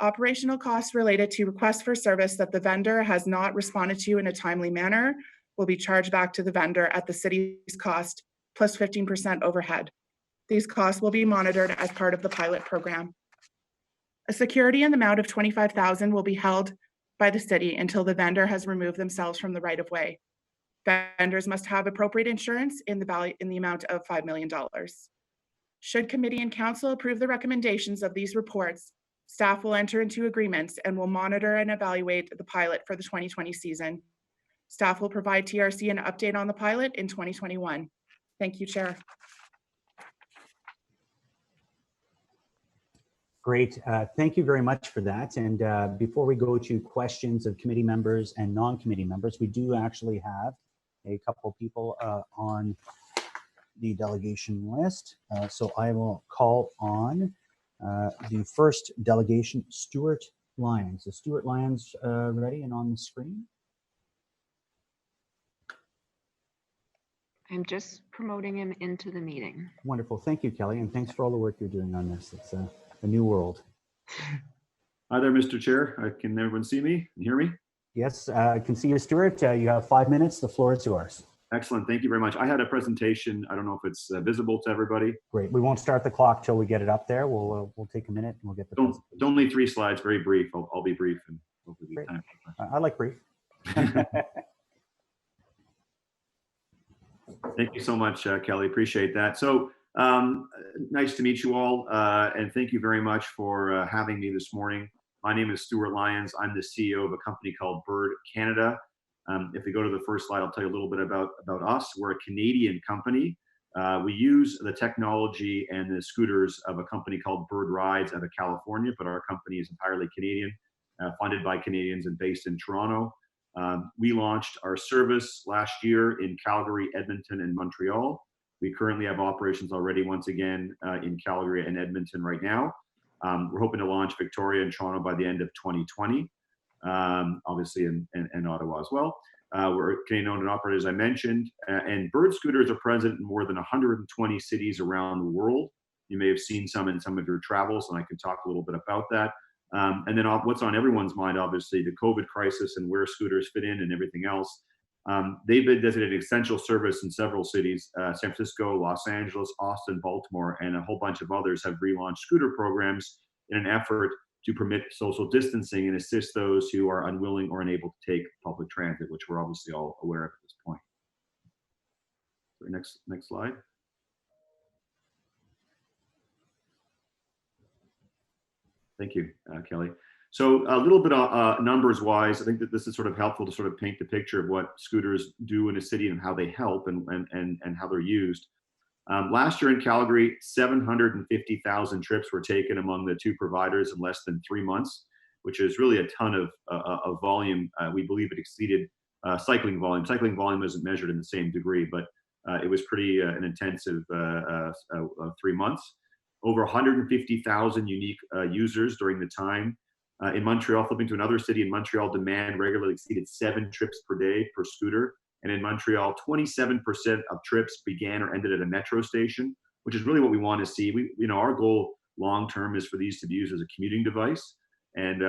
Operational costs related to requests for service that the vendor has not responded to in a timely manner will be charged back to the vendor at the city's cost plus 15% overhead. These costs will be monitored as part of the pilot program. A security in the amount of $25,000 will be held by the city until the vendor has removed themselves from the right-of-way. Vendors must have appropriate insurance in the amount of $5 million. Should committee and council approve the recommendations of these reports, staff will enter into agreements and will monitor and evaluate the pilot for the 2020 season. Staff will provide TRC an update on the pilot in 2021. Thank you, Chair. Great. Thank you very much for that. And before we go to questions of committee members and non-committee members, we do actually have a couple people on the delegation list. So I will call on the first delegation, Stuart Lyons. Is Stuart Lyons ready and on the screen? I'm just promoting him into the meeting. Wonderful. Thank you, Kelly. And thanks for all the work you're doing on this. It's a new world. Hi there, Mr. Chair. Can everyone see me and hear me? Yes, I can see you, Stuart. You have 5 minutes. The floor is yours. Excellent. Thank you very much. I had a presentation. I don't know if it's visible to everybody. Great. We won't start the clock till we get it up there. We'll take a minute and we'll get the Don't leave 3 slides. Very brief. I'll be brief and hopefully be time. I like brief. Thank you so much, Kelly. Appreciate that. So nice to meet you all. And thank you very much for having me this morning. My name is Stuart Lyons. I'm the CEO of a company called Bird Canada. If we go to the first slide, I'll tell you a little bit about us. We're a Canadian company. We use the technology and the scooters of a company called Bird Rides out of California, but our company is entirely Canadian, funded by Canadians and based in Toronto. We launched our service last year in Calgary, Edmonton, and Montreal. We currently have operations already, once again, in Calgary and Edmonton right now. We're hoping to launch Victoria and Toronto by the end of 2020, obviously in Ottawa as well. We're Canadian owned and operated, as I mentioned, and Bird scooters are present in more than 120 cities around the world. You may have seen some in some of your travels, and I can talk a little bit about that. And then what's on everyone's mind, obviously, the COVID crisis and where scooters fit in and everything else. They've been designated essential service in several cities. San Francisco, Los Angeles, Austin, Baltimore, and a whole bunch of others have relaunched scooter programs in an effort to permit social distancing and assist those who are unwilling or unable to take public transit, which we're obviously all aware of at this point. So next slide. Thank you, Kelly. So a little bit numbers wise, I think that this is sort of helpful to sort of paint the picture of what scooters do in a city and how they help and how they're used. Last year in Calgary, 750,000 trips were taken among the 2 providers in less than 3 months, which is really a ton of volume. We believe it exceeded cycling volume. Cycling volume isn't measured in the same degree, but it was pretty an intensive 3 months. Over 150,000 unique users during the time. In Montreal, flipping to another city, in Montreal, demand regularly exceeded 7 trips per day per scooter. And in Montreal, 27% of trips began or ended at a metro station, which is really what we want to see. Our goal long-term is for these to be used as a commuting device. And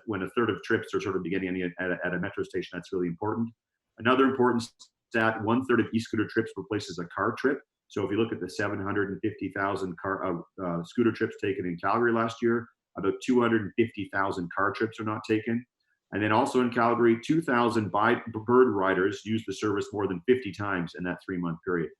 when a third of trips are sort of beginning at a metro station, that's really important. Another important stat, 1/3 of e-scooter trips replaces a car trip. So if you look at the 750,000 scooter trips taken in Calgary last year, about 250,000 car trips are not taken. And then also in Calgary, 2,000 Bird riders used the service more than 50 times in that 3-month period.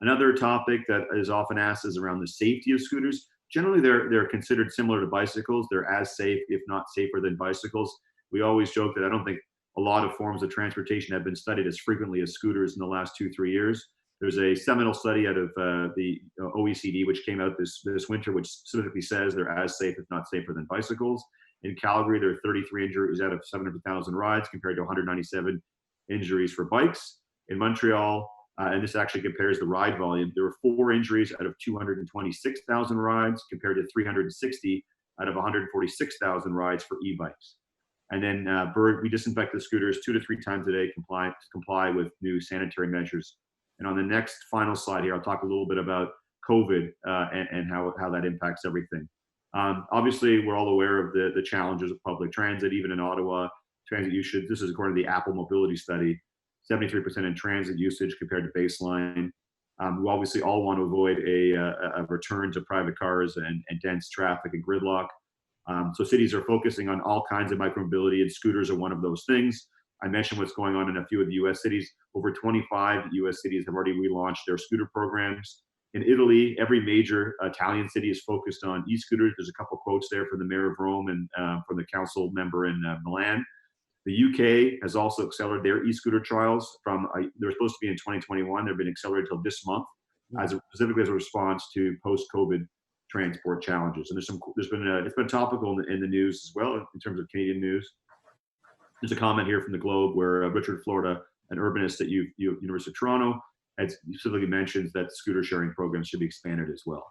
Another topic that is often asked is around the safety of scooters. Generally, they're considered similar to bicycles. They're as safe, if not safer than bicycles. We always joke that I don't think a lot of forms of transportation have been studied as frequently as scooters in the last 2-3 years. There's a seminal study out of the OECD, which came out this winter, which specifically says they're as safe, if not safer than bicycles. In Calgary, there are 33 injuries out of 700,000 rides compared to 197 injuries for bikes. In Montreal, and this actually compares the ride volume, there were 4 injuries out of 226,000 rides compared to 360 out of 146,000 rides for e-bikes. And then Bird, we disinfect the scooters 2 to 3 times a day, comply with new sanitary measures. And on the next final slide here, I'll talk a little bit about COVID and how that impacts everything. Obviously, we're all aware of the challenges of public transit, even in Ottawa. Transit usage, this is according to the Apple Mobility Study, 73% in transit usage compared to baseline. We obviously all want to avoid a return to private cars and dense traffic and gridlock. So cities are focusing on all kinds of micromobility, and scooters are one of those things. I mentioned what's going on in a few of the US cities. Over 25 US cities have already relaunched their scooter programs. In Italy, every major Italian city is focused on e-scooters. There's a couple quotes there from the mayor of Rome and from the council member in Milan. The UK has also accelerated their e-scooter trials from, they're supposed to be in 2021. They've been accelerated until this month, specifically as a response to post-COVID transport challenges. And it's been topical in the news as well in terms of Canadian news. There's a comment here from the Globe where Richard Florida, an urbanist at University of Toronto, specifically mentions that scooter sharing programs should be expanded as well.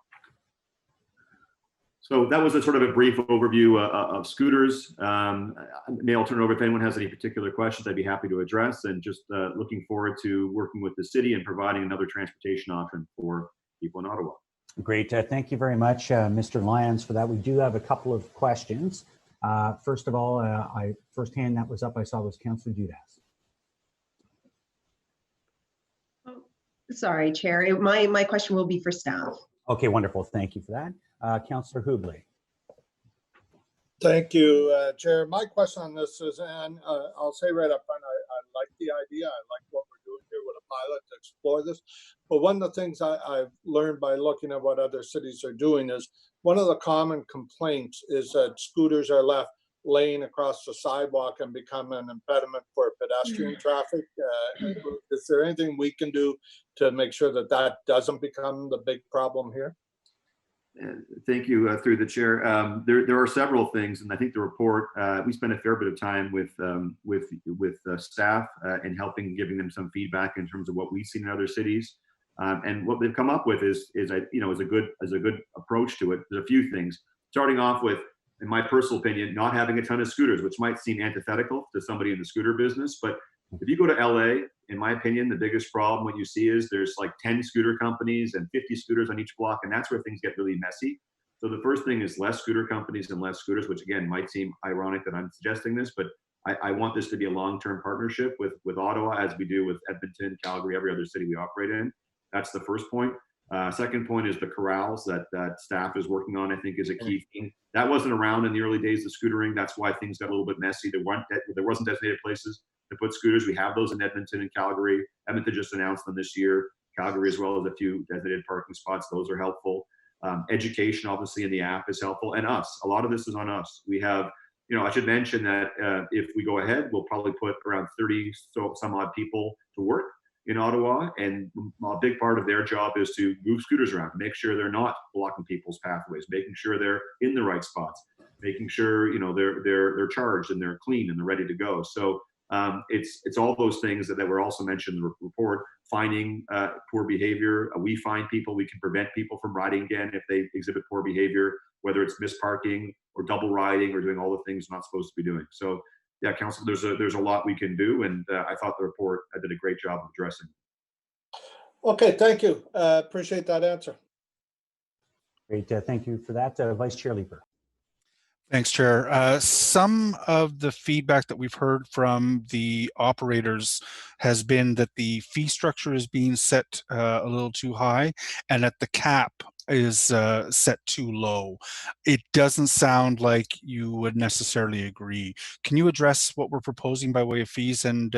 So that was a sort of a brief overview of scooters. May I'll turn it over if anyone has any particular questions, I'd be happy to address, and just looking forward to working with the city and providing another transportation option for people in Ottawa. Great. Thank you very much, Mr. Lyons, for that. We do have a couple of questions. First of all, first hand that was up I saw was Councillor Dudas. Sorry, Chair. My question will be for staff. Okay, wonderful. Thank you for that. Councillor Hubley. Thank you, Chair. My question on this is, and I'll say right up front, I like the idea. I like what we're doing here with a pilot to explore this. But one of the things I've learned by looking at what other cities are doing is one of the common complaints is that scooters are left laying across the sidewalk and become an impediment for pedestrian traffic. Is there anything we can do to make sure that that doesn't become the big problem here? Thank you, through the chair. There are several things, and I think the report, we spent a fair bit of time with staff and helping, giving them some feedback in terms of what we've seen in other cities, and what they've come up with is a good approach to it. There's a few things, starting off with, in my personal opinion, not having a ton of scooters, which might seem antithetical to somebody in the scooter business, but if you go to LA, in my opinion, the biggest problem what you see is there's like 10 scooter companies and 50 scooters on each block, and that's where things get really messy. So the first thing is less scooter companies and less scooters, which again might seem ironic that I'm suggesting this, but I want this to be a long-term partnership with Ottawa, as we do with Edmonton, Calgary, every other city we operate in. That's the first point. Second point is the corrals that staff is working on, I think, is a key thing. That wasn't around in the early days of scootering. That's why things got a little bit messy. There wasn't designated places to put scooters. We have those in Edmonton and Calgary. Edmonton just announced them this year. Calgary, as well as a few designated parking spots. Those are helpful. Education, obviously, in the app is helpful. And us. A lot of this is on us. We have, I should mention that if we go ahead, we'll probably put around 30 some odd people to work in Ottawa, and a big part of their job is to move scooters around, make sure they're not blocking people's pathways, making sure they're in the right spots, making sure they're charged and they're clean and they're ready to go. So it's all those things that were also mentioned in the report. Finding poor behavior, we find people, we can prevent people from riding again if they exhibit poor behavior, whether it's misparking or double riding or doing all the things not supposed to be doing. So yeah, Council, there's a lot we can do, and I thought the report did a great job of addressing. Okay, thank you. Appreciate that answer. Great, thank you for that, Vice Chair Leeper. Thanks, Chair. Some of the feedback that we've heard from the operators has been that the fee structure is being set a little too high, and that the cap is set too low. It doesn't sound like you would necessarily agree. Can you address what we're proposing by way of fees and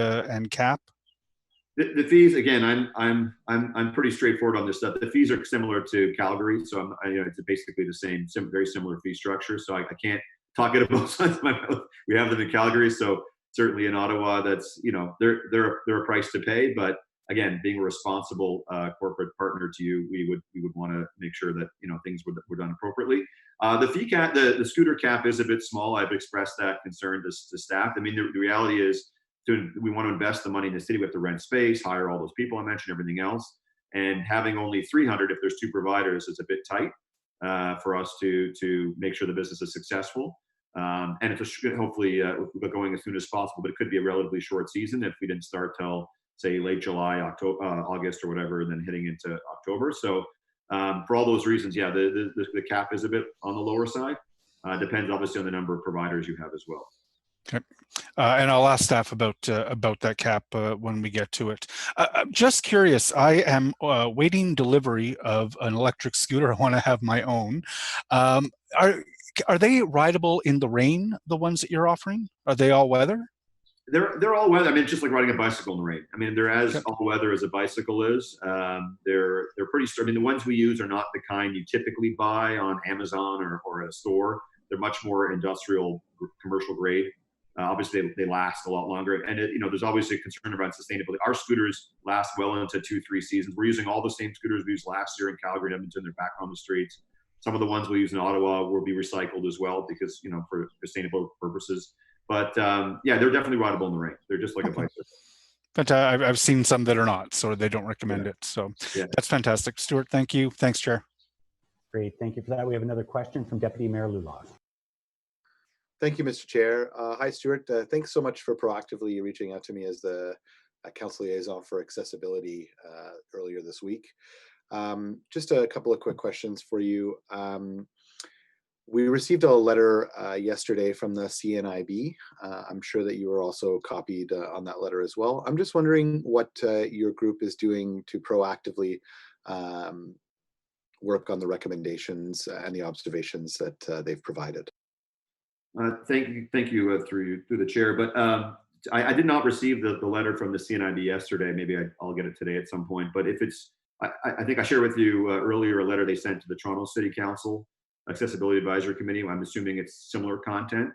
cap? The fees, again, I'm pretty straightforward on this stuff. The fees are similar to Calgary, so it's basically the same, very similar fee structure. So I can't talk it both sides of my mouth. We have them in Calgary, so certainly in Ottawa, that's they're a price to pay. But again, being a responsible corporate partner to you, we would want to make sure that things were done appropriately. The fee cap, the scooter cap is a bit small. I've expressed that concern to staff. I mean, the reality is, we want to invest the money in the city. We have to rent space, hire all those people I mentioned, everything else. And having only 300, if there's two providers, is a bit tight for us to make sure the business is successful. And it's hopefully going as soon as possible, but it could be a relatively short season if we didn't start till, say, late July, October, August or whatever, and then heading into October. So for all those reasons, yeah, the cap is a bit on the lower side. Depends obviously on the number of providers you have as well. Okay, and I'll ask staff about that cap when we get to it. I'm just curious. I am waiting delivery of an electric scooter. I want to have my own. Are they rideable in the rain? The ones that you're offering, are they all weather? They're all weather. I mean, it's just like riding a bicycle in the rain. I mean, they're as all weather as a bicycle is. They're pretty. I mean, the ones we use are not the kind you typically buy on Amazon or at a store. They're much more industrial, commercial grade. Obviously, they last a lot longer, and there's obviously a concern around sustainability. Our scooters last well into 2-3 seasons. We're using all the same scooters we used last year in Calgary and Edmonton. They're back on the streets. Some of the ones we use in Ottawa will be recycled as well because for sustainable purposes. But yeah, they're definitely rideable in the rain. They're just like a bicycle. But I've seen some that are not, so they don't recommend it. So that's fantastic, Stuart. Thank you. Thanks, Chair. Great, thank you for that. We have another question from Deputy Mayor Luloff. Thank you, Mr. Chair. Hi, Stuart. Thanks so much for proactively reaching out to me as the Council Liaison for Accessibility earlier this week. Just a couple of quick questions for you. We received a letter yesterday from the CNIB. I'm sure that you were also copied on that letter as well. I'm just wondering what your group is doing to proactively work on the recommendations and the observations that they've provided. Thank you through the chair. But I did not receive the letter from the CNIB yesterday. Maybe I'll get it today at some point. But if it's, I think I shared with you earlier a letter they sent to the Toronto City Council Accessibility Advisory Committee. I'm assuming it's similar content.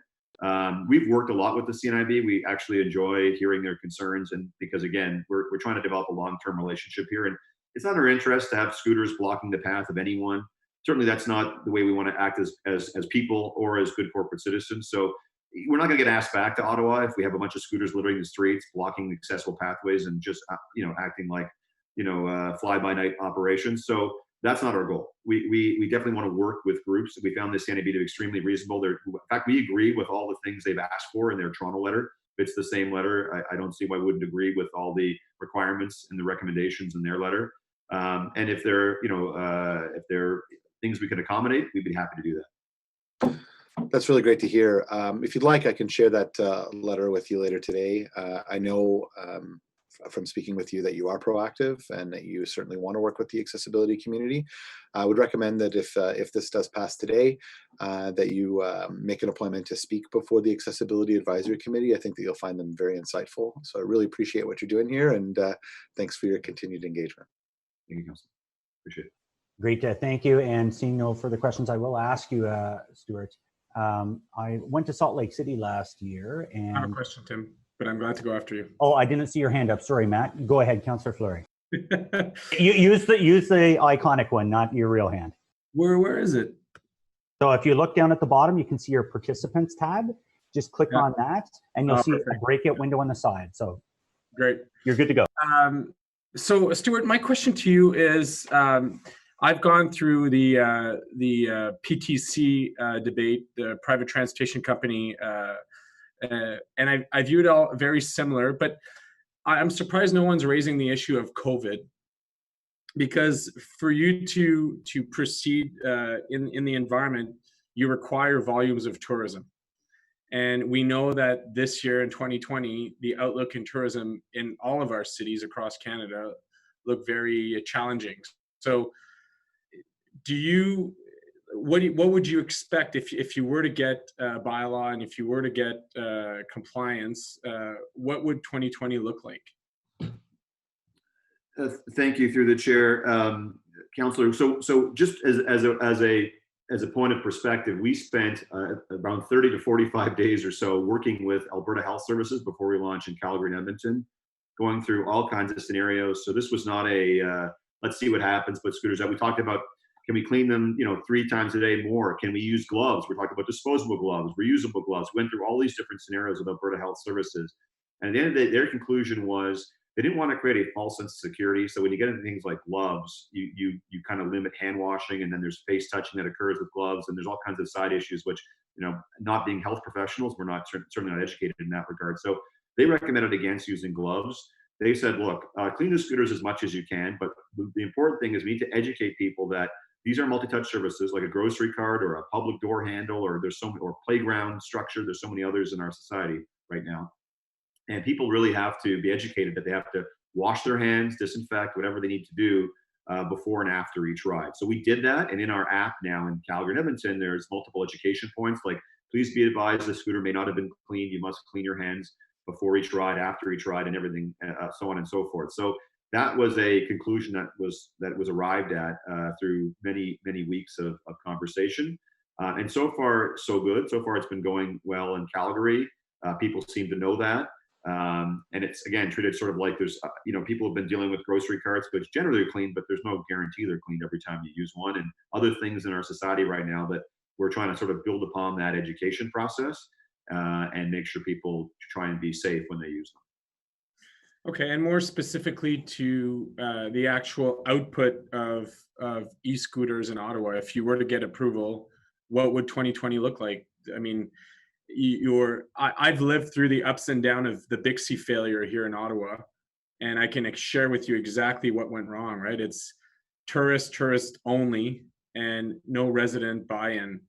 We've worked a lot with the CNIB. We actually enjoy hearing their concerns, and because again, we're trying to develop a long-term relationship here, and it's not our interest to have scooters blocking the path of anyone. Certainly, that's not the way we want to act as people or as good corporate citizens. So we're not going to get asked back to Ottawa if we have a bunch of scooters littering the streets, blocking accessible pathways, and just acting like fly-by-night operations. So that's not our goal. We definitely want to work with groups. We found the CNIB to be extremely reasonable. In fact, we agree with all the things they've asked for in their Toronto letter. If it's the same letter, I don't see why I wouldn't agree with all the requirements and the recommendations in their letter. And if there are things we can accommodate, we'd be happy to do that. That's really great to hear. If you'd like, I can share that letter with you later today. I know from speaking with you that you are proactive and that you certainly want to work with the accessibility community. I would recommend that if this does pass today, that you make an appointment to speak before the Accessibility Advisory Committee. I think that you'll find them very insightful. So I really appreciate what you're doing here, and thanks for your continued engagement. Thank you, Councilor. Appreciate it. Great, thank you. And seeing no further questions, I will ask you, Stuart. I went to Salt Lake City last year, and I have a question, Tim, but I'm glad to go after you. Oh, I didn't see your hand up. Sorry, Matt. Go ahead, Councillor Fleury. use the iconic one, not your real hand. Where is it? So if you look down at the bottom, you can see your participants tab. Just click on that, and you'll see a breakout window on the side. So great, you're good to go. So Stuart, my question to you is, I've gone through the PTC debate, the private transportation company, and I view it all very similar, but I'm surprised no one's raising the issue of COVID, because for you to proceed in the environment, you require volumes of tourism. And we know that this year in 2020, the outlook in tourism in all of our cities across Canada look very challenging. So what would you expect if you were to get bylaw and if you were to get compliance? What would 2020 look like? Thank you through the chair, Councillor. So just as a point of perspective, we spent around 30 to 45 days or so working with Alberta Health Services before we launched in Calgary and Edmonton, going through all kinds of scenarios. So this was not a let's see what happens, put scooters out. We talked about, can we clean them 3 times a day more? Can we use gloves? We're talking about disposable gloves, reusable gloves. We went through all these different scenarios with Alberta Health Services. And at the end of the day, their conclusion was they didn't want to create a false sense of security. So when you get into things like gloves, you kind of limit hand washing, and then there's face touching that occurs with gloves, and there's all kinds of side issues, which, not being health professionals, we're not certainly not educated in that regard. So they recommended against using gloves. They said, look, clean the scooters as much as you can, but the important thing is we need to educate people that these are multi-touch services like a grocery cart or a public door handle, or playground structure. There's so many others in our society right now. And people really have to be educated that they have to wash their hands, disinfect, whatever they need to do before and after each ride. So we did that. And in our app now in Calgary and Edmonton, there's multiple education points like, please be advised the scooter may not have been cleaned. You must clean your hands before each ride, after each ride, and everything, so on and so forth. So that was a conclusion that was arrived at through many weeks of conversation. And so far, so good. So far, it's been going well in Calgary. People seem to know that. And it's, again, treated sort of like there's, people have been dealing with grocery carts, which generally are clean, but there's no guarantee they're cleaned every time you use one, and other things in our society right now that we're trying to sort of build upon that education process and make sure people try and be safe when they use them. Okay, and more specifically to the actual output of e-scooters in Ottawa, if you were to get approval, what would 2020 look like? I mean, I've lived through the ups and downs of the Bixie failure here in Ottawa, and I can share with you exactly what went wrong, right? It's tourist only, and no resident buy-in,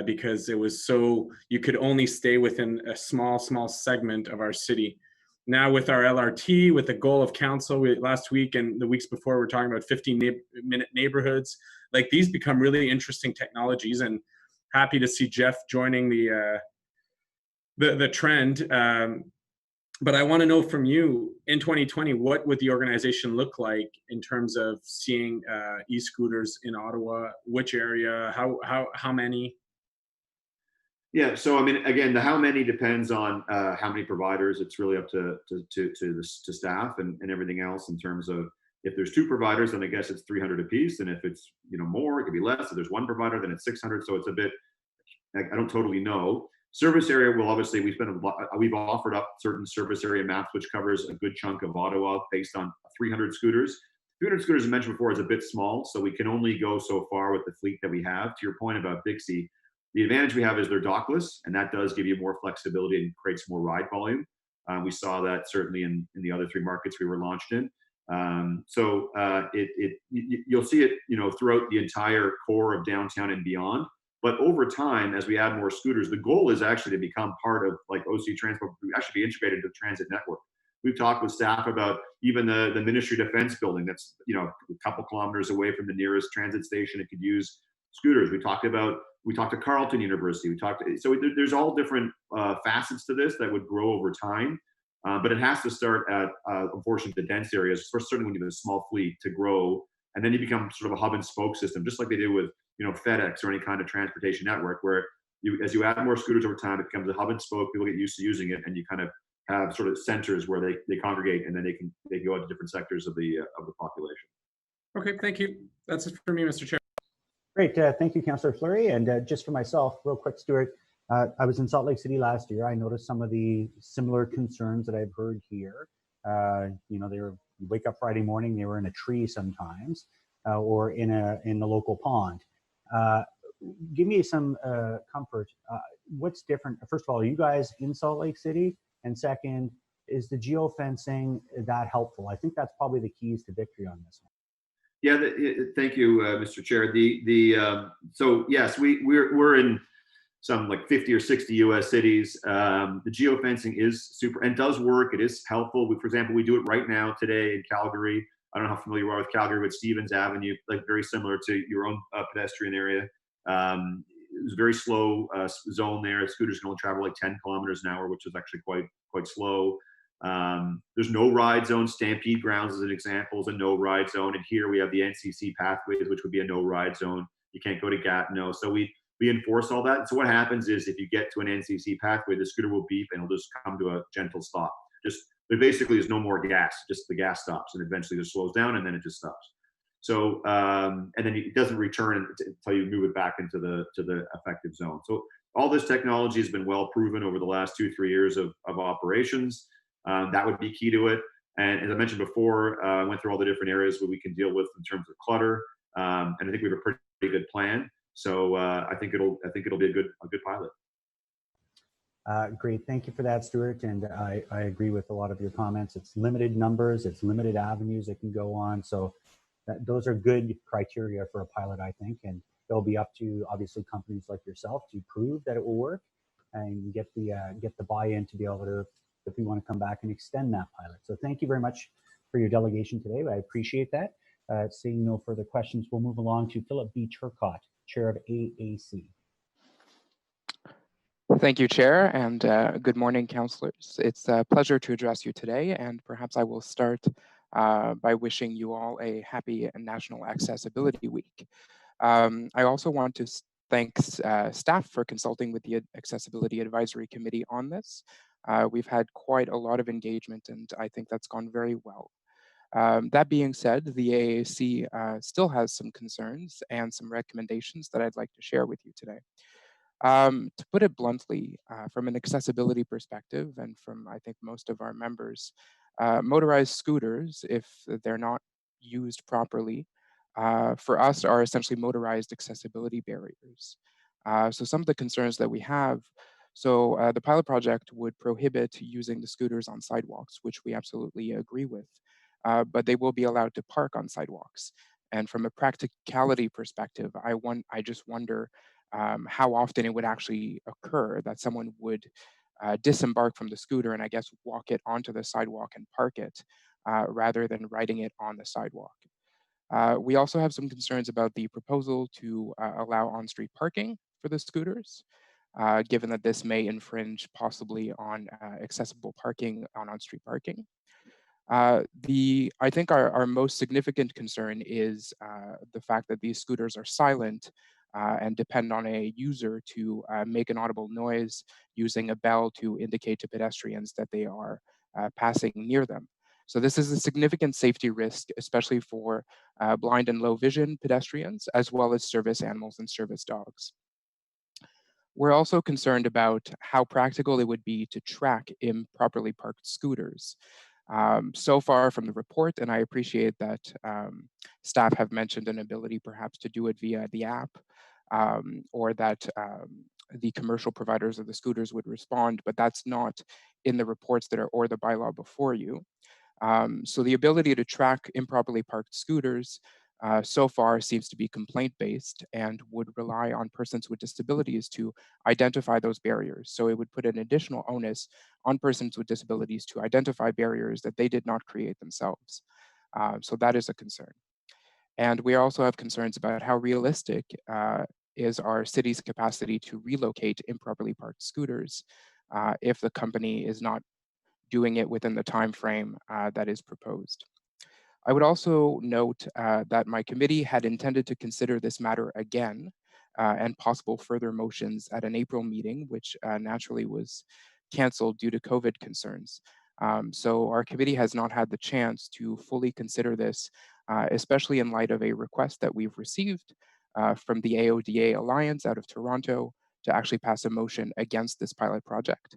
because it was so, you could only stay within a small segment of our city. Now with our LRT, with the goal of council, last week and the weeks before, we're talking about 15-minute neighborhoods. Like, these become really interesting technologies, and happy to see Jeff joining the trend. But I want to know from you, in 2020, what would the organization look like in terms of seeing e-scooters in Ottawa? Which area? How many? Yeah, so I mean, again, the how many depends on how many providers. It's really up to staff and everything else in terms of, if there's 2 providers, then I guess it's 300 apiece, and if it's more, it could be less. If there's 1 provider, then it's 600. So it's a bit, I don't totally know. Service area will obviously, we've offered up certain service area maps, which covers a good chunk of Ottawa based on 300 scooters. 300 scooters, as I mentioned before, is a bit small, so we can only go so far with the fleet that we have. To your point about Bixie, the advantage we have is they're dockless, and that does give you more flexibility and creates more ride volume. We saw that certainly in the other 3 markets we were launched in. You'll see it, throughout the entire core of downtown and beyond. But over time, as we add more scooters, the goal is actually to become part of, like, OC Transport, actually be integrated into the transit network. We've talked with staff about even the Ministry of Defense building that's a couple kilometers away from the nearest transit station. It could use scooters. We talked to Carleton University. So there's all different facets to this that would grow over time. But it has to start at, unfortunately, the dense areas, certainly when you have a small fleet, to grow. And then you become sort of a hub and spoke system, just like they did with FedEx or any kind of transportation network, where as you add more scooters over time, it becomes a hub and spoke. People get used to using it, and you kind of have sort of centers where they congregate, and then they go into different sectors of the population. Okay, thank you. That's it for me, Mr. Chair. Great, thank you, Councillor Fleury. And just for myself, real quick, Stuart, I was in Salt Lake City last year. I noticed some of the similar concerns that I've heard here. You wake up Friday morning, they were in a tree sometimes, or in the local pond. Give me some comfort. What's different? First of all, are you guys in Salt Lake City? And second, is the geofencing that helpful? I think that's probably the keys to victory on this one. Yeah, thank you, Mr. Chair. So yes, we're in some like 50 or 60 U.S. cities. The geofencing is super and does work. It is helpful. For example, we do it right now today in Calgary. I don't know how familiar you are with Calgary, but Stevens Avenue, like very similar to your own pedestrian area. It was a very slow zone there. Scooters can only travel like 10 kilometers an hour, which is actually quite slow. There's no ride zone. Stampede Grounds, as an example, is a no ride zone. And here we have the NCC pathways, which would be a no ride zone. You can't go to Gatineau. So we enforce all that. So what happens is, if you get to an NCC pathway, the scooter will beep and it'll just come to a gentle stop. There basically is no more gas. Just the gas stops, and eventually just slows down, and then it just stops. So and then it doesn't return until you move it back into the effective zone. So all this technology has been well proven over the last 2-3 years of operations. That would be key to it. And as I mentioned before, I went through all the different areas where we can deal with in terms of clutter. And I think we have a pretty good plan. So I think it'll be a good pilot. Great, thank you for that, Stuart. And I agree with a lot of your comments. It's limited numbers, it's limited avenues it can go on. So those are good criteria for a pilot, I think. And it'll be up to, obviously, companies like yourself to prove that it will work and get the buy-in to be able to, if we want to come back and extend that pilot. So thank you very much for your delegation today. I appreciate that. Seeing no further questions, we'll move along to Philip B. Turcott, Chair of AAC. Thank you, Chair, and good morning, councillors. It's a pleasure to address you today, and perhaps I will start by wishing you all a happy National Accessibility Week. I also want to thank staff for consulting with the Accessibility Advisory Committee on this. We've had quite a lot of engagement, and I think that's gone very well. That being said, the AAC still has some concerns and some recommendations that I'd like to share with you today. To put it bluntly, from an accessibility perspective, and from I think most of our members, Motorized scooters, if they're not used properly, for us are essentially motorized accessibility barriers. So some of the concerns that we have, the pilot project would prohibit using the scooters on sidewalks, which we absolutely agree with, but they will be allowed to park on sidewalks. And from a practicality perspective, I just wonder how often it would actually occur that someone would disembark from the scooter and I guess walk it onto the sidewalk and park it rather than riding it on the sidewalk. We also have some concerns about the proposal to allow on-street parking for the scooters, given that this may infringe possibly on accessible parking on-street parking. I think our most significant concern is the fact that these scooters are silent and depend on a user to make an audible noise using a bell to indicate to pedestrians that they are passing near them. So this is a significant safety risk, especially for blind and low vision pedestrians, as well as service animals and service dogs. We're also concerned about how practical it would be to track improperly parked scooters. So far from the report, and I appreciate that staff have mentioned an ability perhaps to do it via the app, or that the commercial providers of the scooters would respond, but that's not in the reports that are or the bylaw before you. So the ability to track improperly parked scooters so far seems to be complaint-based and would rely on persons with disabilities to identify those barriers. So it would put an additional onus on persons with disabilities to identify barriers that they did not create themselves. So that is a concern. And we also have concerns about how realistic is our city's capacity to relocate improperly parked scooters if the company is not doing it within the time frame that is proposed. I would also note that my committee had intended to consider this matter again and possible further motions at an April meeting, which naturally was canceled due to COVID concerns. So our committee has not had the chance to fully consider this, especially in light of a request that we've received from the AODA Alliance out of Toronto to actually pass a motion against this pilot project,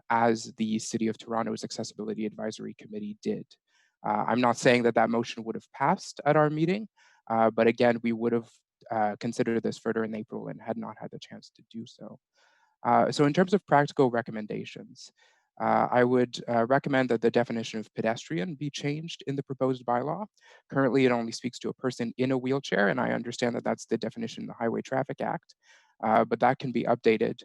as the City of Toronto's Accessibility Advisory Committee did. I'm not saying that that motion would have passed at our meeting, but again, we would have considered this further in April and had not had the chance to do so. So in terms of practical recommendations, I would recommend that the definition of pedestrian be changed in the proposed bylaw. Currently, it only speaks to a person in a wheelchair, and I understand that that's the definition in the Highway Traffic Act, but that can be updated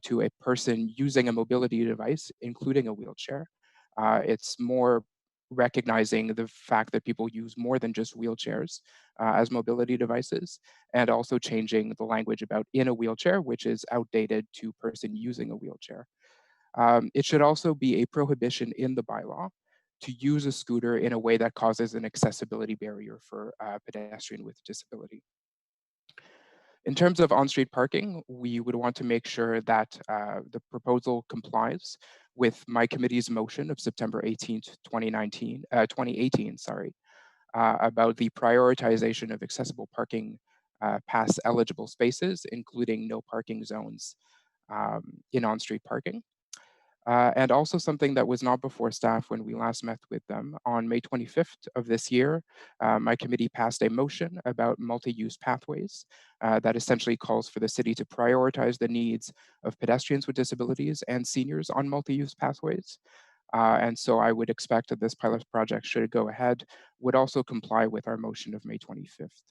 to a person using a mobility device, including a wheelchair. It's more recognizing the fact that people use more than just wheelchairs as mobility devices, and also changing the language about in a wheelchair, which is outdated to person using a wheelchair. It should also be a prohibition in the bylaw to use a scooter in a way that causes an accessibility barrier for a pedestrian with disability. In terms of on-street parking, we would want to make sure that the proposal complies with my committee's motion of September 18th, 2018, about the prioritization of accessible parking pass eligible spaces, including no parking zones in on-street parking. And also something that was not before staff when we last met with them. On May 25th of this year, my committee passed a motion about multi-use pathways that essentially calls for the city to prioritize the needs of pedestrians with disabilities and seniors on multi-use pathways. And so I would expect that this pilot project, should it go ahead, would also comply with our motion of May 25th.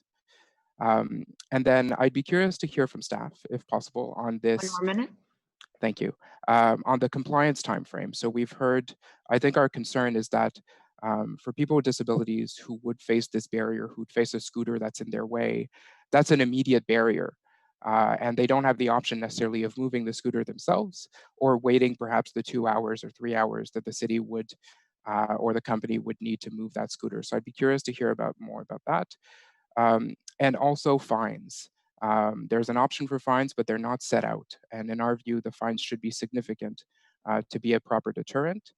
And then I'd be curious to hear from staff, if possible, on this. 1 more minute. Thank you. On the compliance timeframe. So we've heard, I think our concern is that for people with disabilities who would face this barrier, who'd face a scooter that's in their way, that's an immediate barrier. And they don't have the option necessarily of moving the scooter themselves or waiting perhaps the 2 hours or 3 hours that the city would or the company would need to move that scooter. So I'd be curious to hear more about that. And also fines. There's an option for fines, but they're not set out. And in our view, the fines should be significant to be a proper deterrent.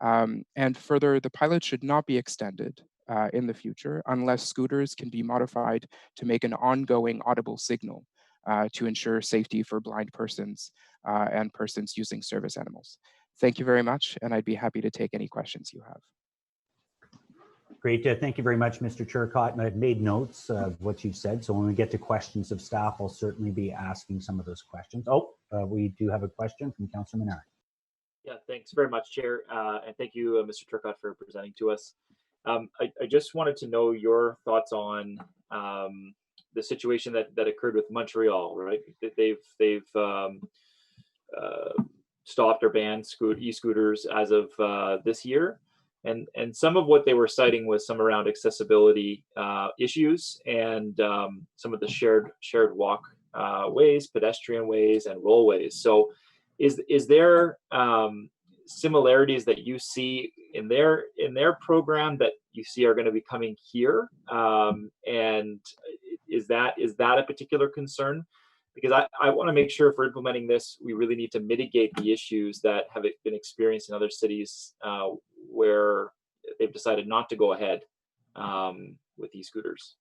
And further, the pilot should not be extended in the future unless scooters can be modified to make an ongoing audible signal to ensure safety for blind persons and persons using service animals. Thank you very much, and I'd be happy to take any questions you have. Great. Thank you very much, Mr. Churcott. And I've made notes of what you've said. So when we get to questions of staff, I'll certainly be asking some of those questions. We do have a question from Councillor Menard. Yeah, thanks very much, Chair. And thank you, Mr. Turcott, for presenting to us. I just wanted to know your thoughts on the situation that occurred with Montreal, right? They've stopped or banned e-scooters as of this year. And some of what they were citing was some around accessibility issues and some of the shared walk ways, pedestrian ways, and rollways. So is there similarities that you see in their program that you see are going to be coming here? And is that a particular concern? Because I want to make sure for implementing this, we really need to mitigate the issues that have been experienced in other cities where they've decided not to go ahead with e-scooters.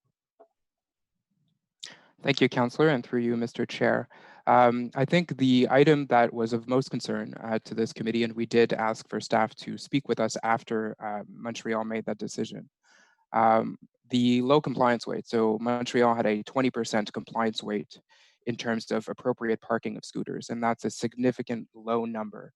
Thank you, Councillor, and through you, Mr. Chair. I think the item that was of most concern to this committee, and we did ask for staff to speak with us after Montreal made that decision, the low compliance rate. So Montreal had a 20% compliance rate in terms of appropriate parking of scooters, and that's a significant low number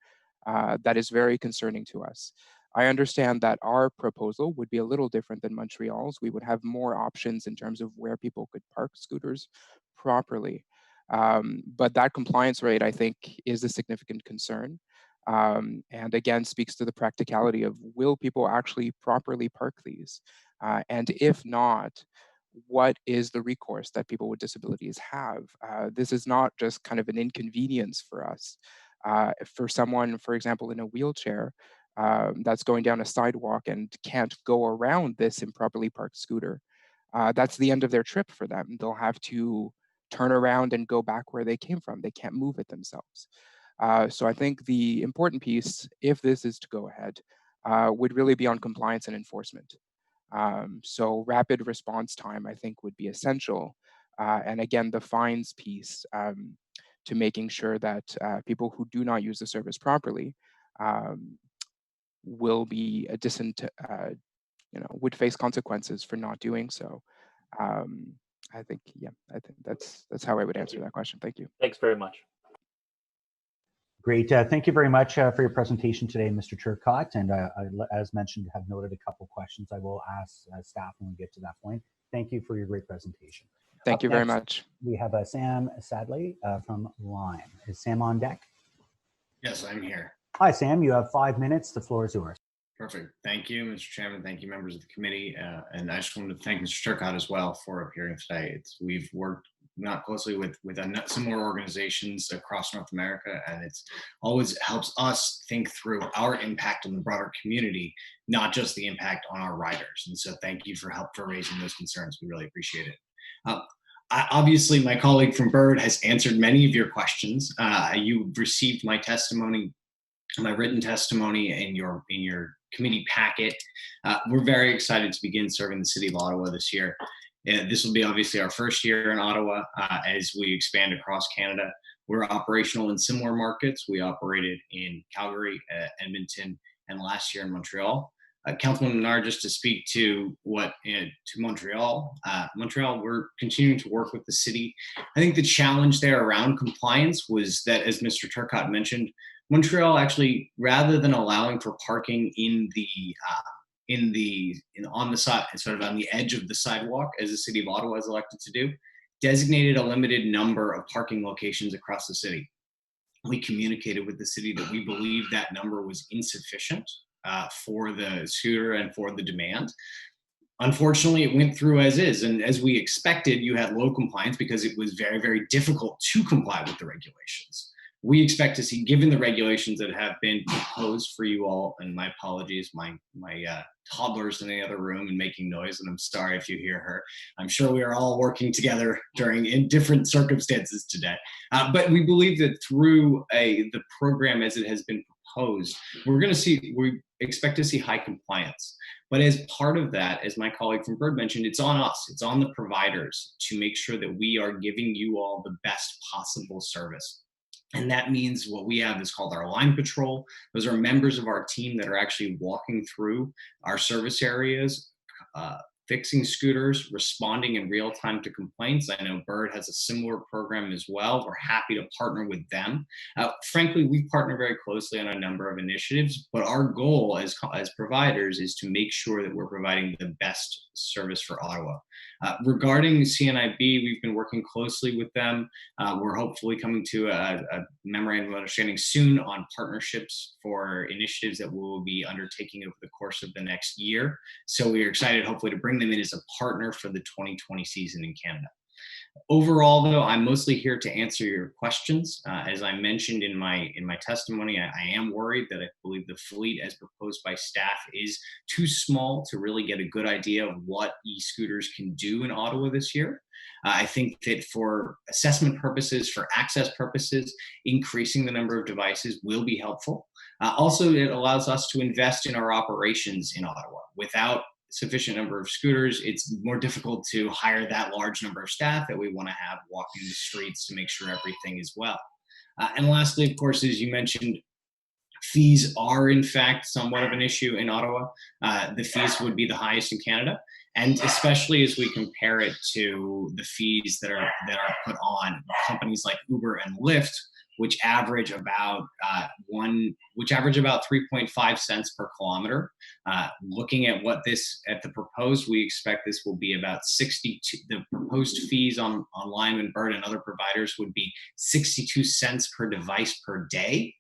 that is very concerning to us. I understand that our proposal would be a little different than Montreal's. We would have more options in terms of where people could park scooters properly. But that compliance rate, I think, is a significant concern. And again, speaks to the practicality of, will people actually properly park these? And if not, what is the recourse that people with disabilities have? This is not just kind of an inconvenience for us. For someone, for example, in a wheelchair, that's going down a sidewalk and can't go around this improperly parked scooter, that's the end of their trip for them. They'll have to turn around and go back where they came from. They can't move it themselves. So I think the important piece, if this is to go ahead, would really be on compliance and enforcement. So rapid response time, I think, would be essential. And again, the fines piece to making sure that people who do not use the service properly will be would face consequences for not doing so. I think that's how I would answer that question. Thank you. Thanks very much. Great. Thank you very much for your presentation today, Mr. Churcott. And I, as mentioned, have noted a couple questions I will ask staff when we get to that point. Thank you for your great presentation. Thank you very much. We have Sam Sadley from Lime. Is Sam on deck? Yes, I'm here. Hi, Sam. You have 5 minutes. The floor is yours. Perfect. Thank you, Mr. Chairman. Thank you, members of the committee. And I just wanted to thank Mr. Turcott as well for appearing today. We've worked not closely with similar organizations across North America, and it's always helps us think through our impact on the broader community, not just the impact on our riders. And so thank you for raising those concerns. We really appreciate it. Obviously, my colleague from Bird has answered many of your questions. You received my testimony, my written testimony in your committee packet. We're very excited to begin serving the city of Ottawa this year. This will be obviously our first year in Ottawa as we expand across Canada. We're operational in similar markets. We operated in Calgary, Edmonton, and last year in Montreal. Councilman Menard, just to speak to Montreal. Montreal, we're continuing to work with the city. I think the challenge there around compliance was that, as Mr. Turcott mentioned, Montreal actually, rather than allowing for parking on the side, sort of on the edge of the sidewalk, as the city of Ottawa has elected to do, designated a limited number of parking locations across the city. We communicated with the city that we believed that number was insufficient for the scooter and for the demand. Unfortunately, it went through as is, and as we expected, you had low compliance because it was very, very difficult to comply with the regulations. We expect to see, given the regulations that have been proposed for you all, and my apologies, my toddler's in the other room and making noise, and I'm sorry if you hear her. I'm sure we are all working together in different circumstances today. But we believe that through the program as it has been proposed, we expect to see high compliance. But as part of that, as my colleague from Bird mentioned, it's on us, it's on the providers to make sure that we are giving you all the best possible service. And that means what we have is called our line patrol. Those are members of our team that are actually walking through our service areas, fixing scooters, responding in real time to complaints. I know Bird has a similar program as well. We're happy to partner with them. Frankly, we partner very closely on a number of initiatives, but our goal as providers is to make sure that we're providing the best service for Ottawa. Regarding CNIB, we've been working closely with them. We're hopefully coming to a memorandum of understanding soon on partnerships for initiatives that we will be undertaking over the course of the next year. So we are excited, hopefully, to bring them in as a partner for the 2020 season in Canada. Overall, though, I'm mostly here to answer your questions. As I mentioned in my testimony, I am worried that I believe the fleet as proposed by staff is too small to really get a good idea of what e-scooters can do in Ottawa this year. I think that for assessment purposes, for access purposes, increasing the number of devices will be helpful. Also, it allows us to invest in our operations in Ottawa. Without sufficient number of scooters, it's more difficult to hire that large number of staff that we want to have walking the streets to make sure everything is well. And lastly, of course, as you mentioned, fees are in fact somewhat of an issue in Ottawa. The fees would be the highest in Canada, and especially as we compare it to the fees that are put on companies like Uber and Lyft, which average about 3.5 cents per kilometer. Looking at the proposed, we expect this will be about 62. The proposed fees on Lime and Bird and other providers would be 62 cents per device per day,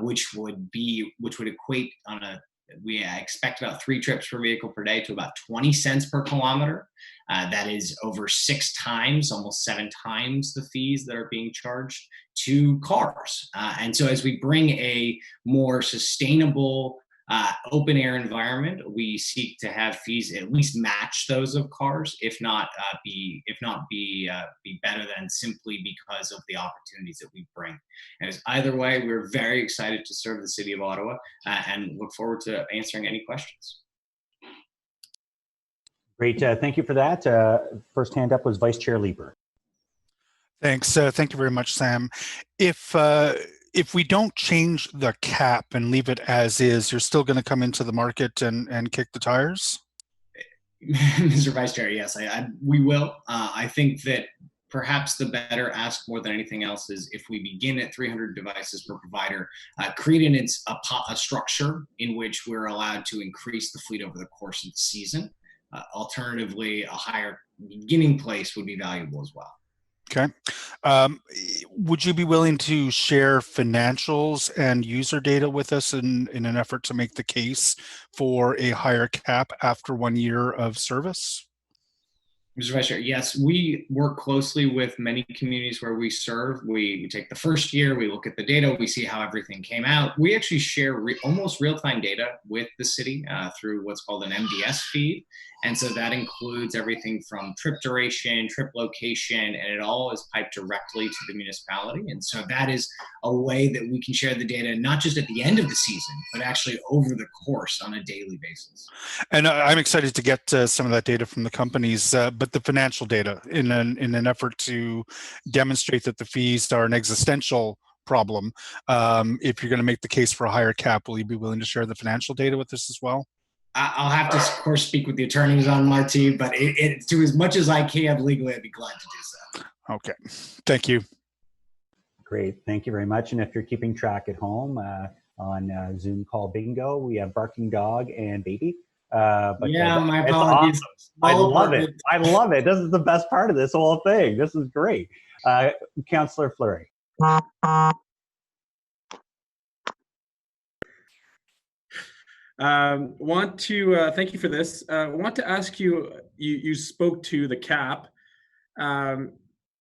which would equate on we expect about 3 trips per vehicle per day to about 20 cents per kilometer. That is over 6 times, almost 7 times the fees that are being charged to cars. And so as we bring a more sustainable open air environment, we seek to have fees at least match those of cars, if not be better than, simply because of the opportunities that we bring. And either way, we're very excited to serve the city of Ottawa and look forward to answering any questions. Great, thank you for that. First hand up was Vice Chair Lieber. Thanks. Thank you very much, Sam. If we don't change the cap and leave it as is, you're still going to come into the market and kick the tires? Mr. Vice Chair, yes, we will. I think that perhaps the better ask more than anything else is if we begin at 300 devices per provider, creating a structure in which we're allowed to increase the fleet over the course of the season. Alternatively, a higher beginning place would be valuable as well. Okay. Would you be willing to share financials and user data with us in an effort to make the case for a higher cap after 1 year of service? Mr. Vice Chair, yes, we work closely with many communities where we serve. We take the first year, we look at the data, we see how everything came out. We actually share almost real-time data with the city through what's called an MDS feed. And so that includes everything from trip duration, trip location, and it all is piped directly to the municipality. And so that is a way that we can share the data, not just at the end of the season, but actually over the course on a daily basis. And I'm excited to get some of that data from the companies, but the financial data in an effort to demonstrate that the fees are an existential problem. If you're going to make the case for a higher cap, will you be willing to share the financial data with us as well? I'll have to, of course, speak with the attorneys on my team, but to as much as I can legally, I'd be glad to do so. Okay, thank you. Great, thank you very much. And if you're keeping track at home on Zoom call bingo, we have barking dog and baby. But yeah, my apologies. Awesome. I love it. I love it. This is the best part of this whole thing. This is great. Councillor Fleury. Want to thank you for this. Want to ask you, you spoke to the cap.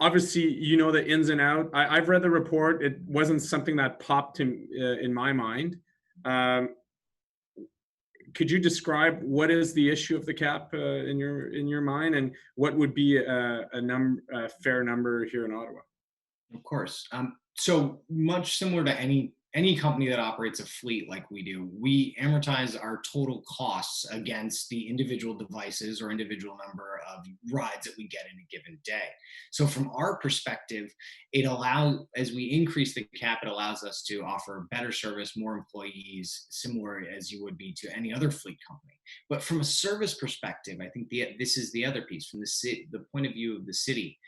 Obviously, you know the ins and out. I've read the report. It wasn't something that popped in my mind. Could you describe what is the issue of the cap in your mind, and what would be a fair number here in Ottawa? Of course. So much similar to any any company that operates a fleet like we do, we amortize our total costs against the individual devices or individual number of rides that we get in a given day. So from our perspective, it allows, as we increase the cap, it allows us to offer better service, more employees, similar as you would be to any other fleet company. But from a service perspective, I think this is the other piece from the point of view of the city.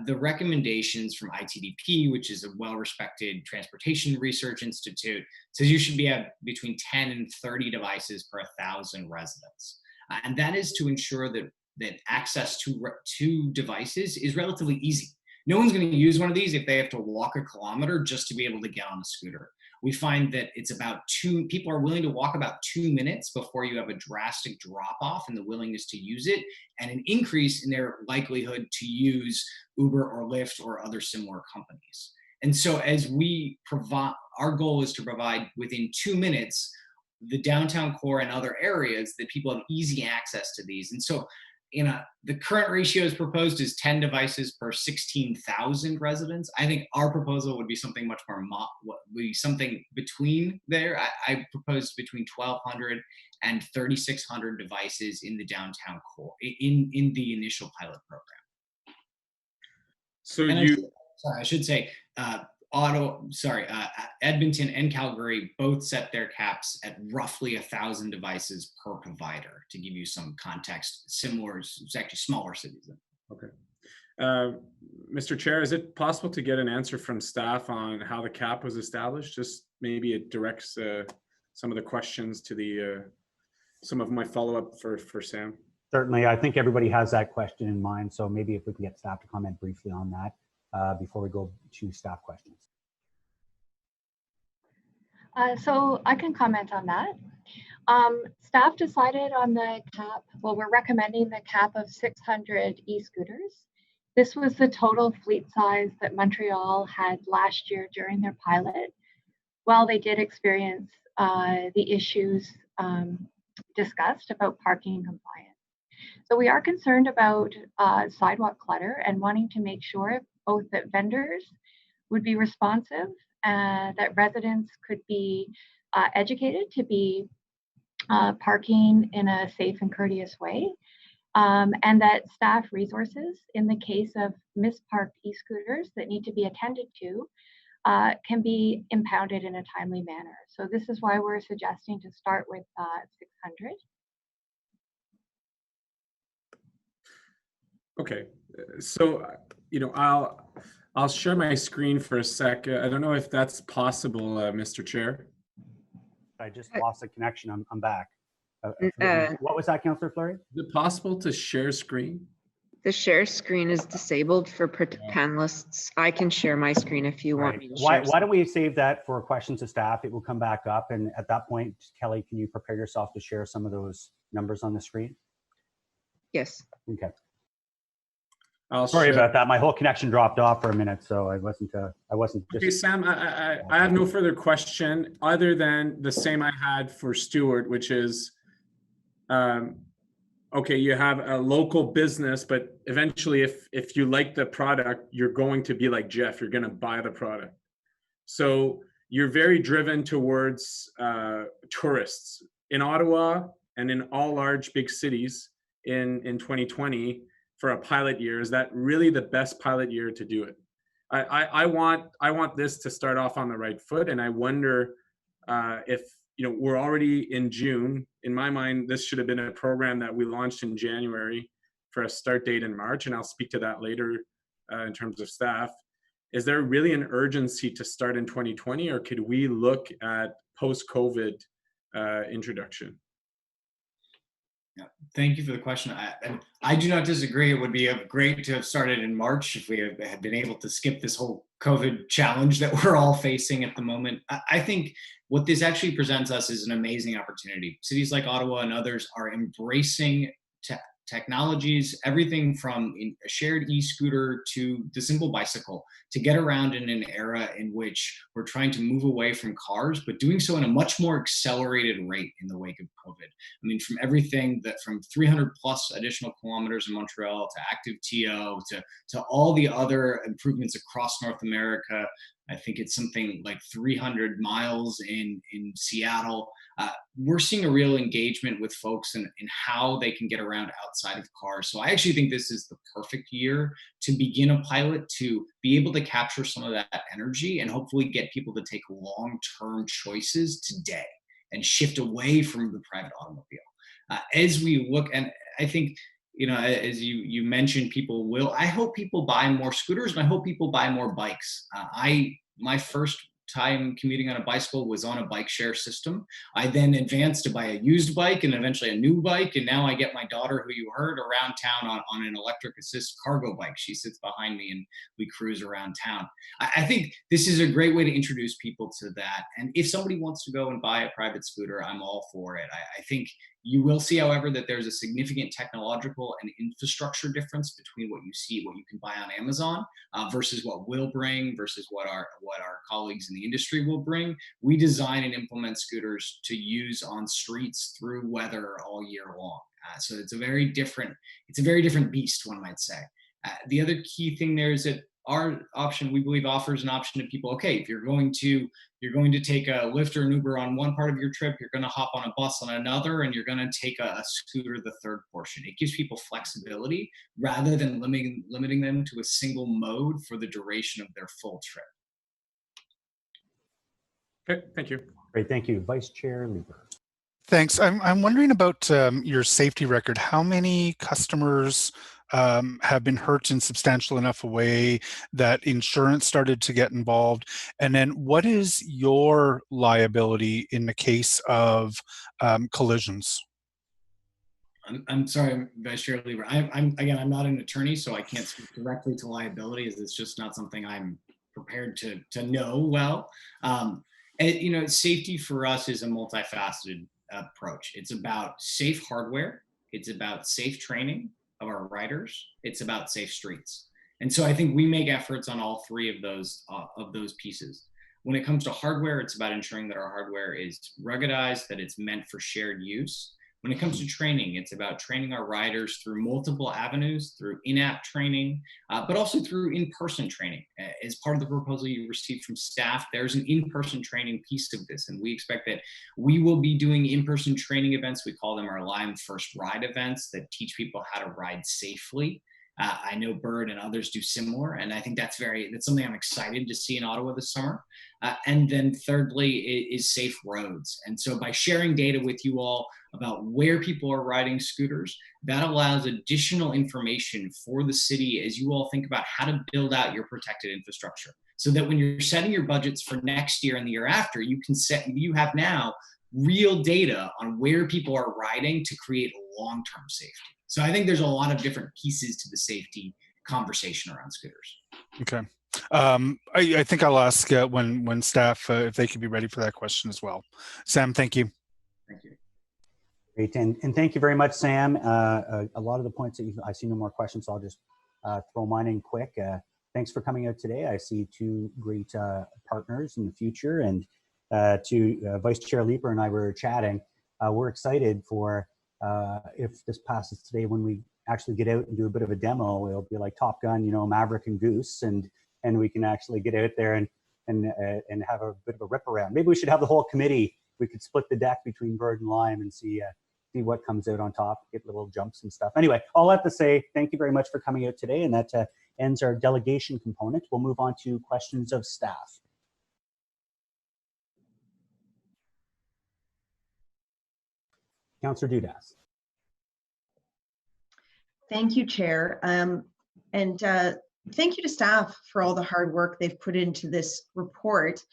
The recommendations from ITDP, which is a well-respected transportation research institute, says you should be at between 10 and 30 devices per 1,000 residents. And that is to ensure that access to devices is relatively easy. No one's going to use one of these if they have to walk a kilometer just to be able to get on a scooter. We find that it's about people are willing to walk about 2 minutes before you have a drastic drop off in the willingness to use it, and an increase in their likelihood to use Uber or Lyft or other similar companies. And so as we provide, our goal is to provide within 2 minutes the downtown core and other areas that people have easy access to these. And so the current ratio is proposed is 10 devices per 16,000 residents. I think our proposal would be something much more, something between there. I proposed between 1,200 and 3,600 devices in the downtown core, in the initial pilot program. So I should say, Edmonton and Calgary both set their caps at roughly 1,000 devices per provider, to give you some context. Similar, it's actually smaller cities. Okay. Mr. Chair, is it possible to get an answer from staff on how the cap was established? Just maybe it directs some of the questions to some of my follow-up for Sam. Certainly, I think everybody has that question in mind. So maybe if we can get staff to comment briefly on that before we go to staff questions. So I can comment on that. Staff decided on the cap, well, we're recommending the cap of 600 e-scooters. This was the total fleet size that Montreal had last year during their pilot. While they did experience the issues discussed about parking compliance. So we are concerned about sidewalk clutter and wanting to make sure both that vendors would be responsive, that residents could be educated to be parking in a safe and courteous way, and that staff resources, in the case of misparked e-scooters that need to be attended to, can be impounded in a timely manner. So this is why we're suggesting to start with 600. Okay, so I'll share my screen for a sec. I don't know if that's possible, Mr. Chair. I just lost the connection. I'm back. What was that, Councillor Fleury? Is it possible to share screen? The share screen is disabled for panelists. I can share my screen if you want me to share. Why don't we save that for questions to staff? It will come back up. And at that point, Kelly, can you prepare yourself to share some of those numbers on the screen? Yes. Okay. Sorry about that. My whole connection dropped off for a minute, so I wasn't just. Okay, Sam, I have no further question other than the same I had for Stuart, which is, okay, you have a local business, but eventually if you like the product, you're going to be like Jeff, you're going to buy the product. So you're very driven towards tourists in Ottawa and in all large big cities in 2020 for a pilot year. Is that really the best pilot year to do it? I want this to start off on the right foot, and I wonder if we're already in June. In my mind, this should have been a program that we launched in January for a start date in March, and I'll speak to that later in terms of staff. Is there really an urgency to start in 2020, or could we look at post-COVID introduction? Yeah, thank you for the question. I do not disagree. It would be great to have started in March if we had been able to skip this whole COVID challenge that we're all facing at the moment. I think what this actually presents us is an amazing opportunity. Cities like Ottawa and others are embracing technologies, everything from a shared e-scooter to the simple bicycle, to get around in an era in which we're trying to move away from cars, but doing so in a much more accelerated rate in the wake of COVID. I mean, from everything from 300 plus additional kilometers in Montreal to active TO to all the other improvements across North America, I think it's something like 300 miles in Seattle. We're seeing a real engagement with folks in how they can get around outside of cars. So I actually think this is the perfect year to begin a pilot to be able to capture some of that energy and hopefully get people to take long-term choices today and shift away from the private automobile. As we look, and I think, you know, as you mentioned, I hope people buy more scooters, and I hope people buy more bikes. My first time commuting on a bicycle was on a bike share system. I then advanced to buy a used bike and eventually a new bike. And now I get my daughter, who you heard, around town on an electric assist cargo bike. She sits behind me and we cruise around town. I think this is a great way to introduce people to that. And if somebody wants to go and buy a private scooter, I'm all for it. I think you will see, however, that there's a significant technological and infrastructure difference between what you can buy on Amazon versus what we'll bring versus what our colleagues in the industry will bring. We design and implement scooters to use on streets through weather all year long. So it's a very different beast, one might say. The other key thing there is that our option, we believe, offers an option to people. Okay, if you're going to take a Lyft or an Uber on one part of your trip, you're going to hop on a bus on another, and you're going to take a scooter the third portion. It gives people flexibility rather than limiting them to a single mode for the duration of their full trip. Okay, thank you. Great, thank you. Vice Chair Lieber. Thanks. I'm wondering about your safety record. How many customers have been hurt in substantial enough a way that insurance started to get involved? And then what is your liability in the case of collisions? I'm sorry, Vice Chair Lieber. I'm not an attorney, so I can't speak directly to liability, as it's just not something I'm prepared to know well. And, you know, safety for us is a multifaceted approach. It's about safe hardware. It's about safe training of our riders. It's about safe streets. And so I think we make efforts on all three of those pieces. When it comes to hardware, it's about ensuring that our hardware is ruggedized, that it's meant for shared use. When it comes to training, it's about training our riders through multiple avenues, through in-app training, but also through in-person training. As part of the proposal you received from staff, there's an in-person training piece of this, and we expect that we will be doing in-person training events. We call them our Lime First Ride events that teach people how to ride safely. I know Bird and others do similar, and I think that's something I'm excited to see in Ottawa this summer. And then thirdly is safe roads. And so by sharing data with you all about where people are riding scooters, that allows additional information for the city as you all think about how to build out your protected infrastructure. So that when you're setting your budgets for next year and the year after, you have now real data on where people are riding to create long-term safety. So I think there's a lot of different pieces to the safety conversation around scooters. Okay. I think I'll ask when staff, if they could be ready for that question as well. Sam, thank you. Thank you. Great, and thank you very much, Sam. A lot of the points that I see no more questions, so I'll just throw mine in quick. Thanks for coming out today. I see two great partners in the future, and Vice Chair Lieber and I were chatting. We're excited for if this passes today, when we actually get out and do a bit of a demo. It'll be like Top Gun, you know, Maverick and Goose, and we can actually get out there and have a bit of a rip around. Maybe we should have the whole committee. We could split the deck between Bird and Lime and see what comes out on top, get little jumps and stuff. Anyway, all that to say, thank you very much for coming out today, and that ends our delegation component. We'll move on to questions of staff. Councillor Dudas. Thank you, Chair. And thank you to staff for all the hard work they've put into this report.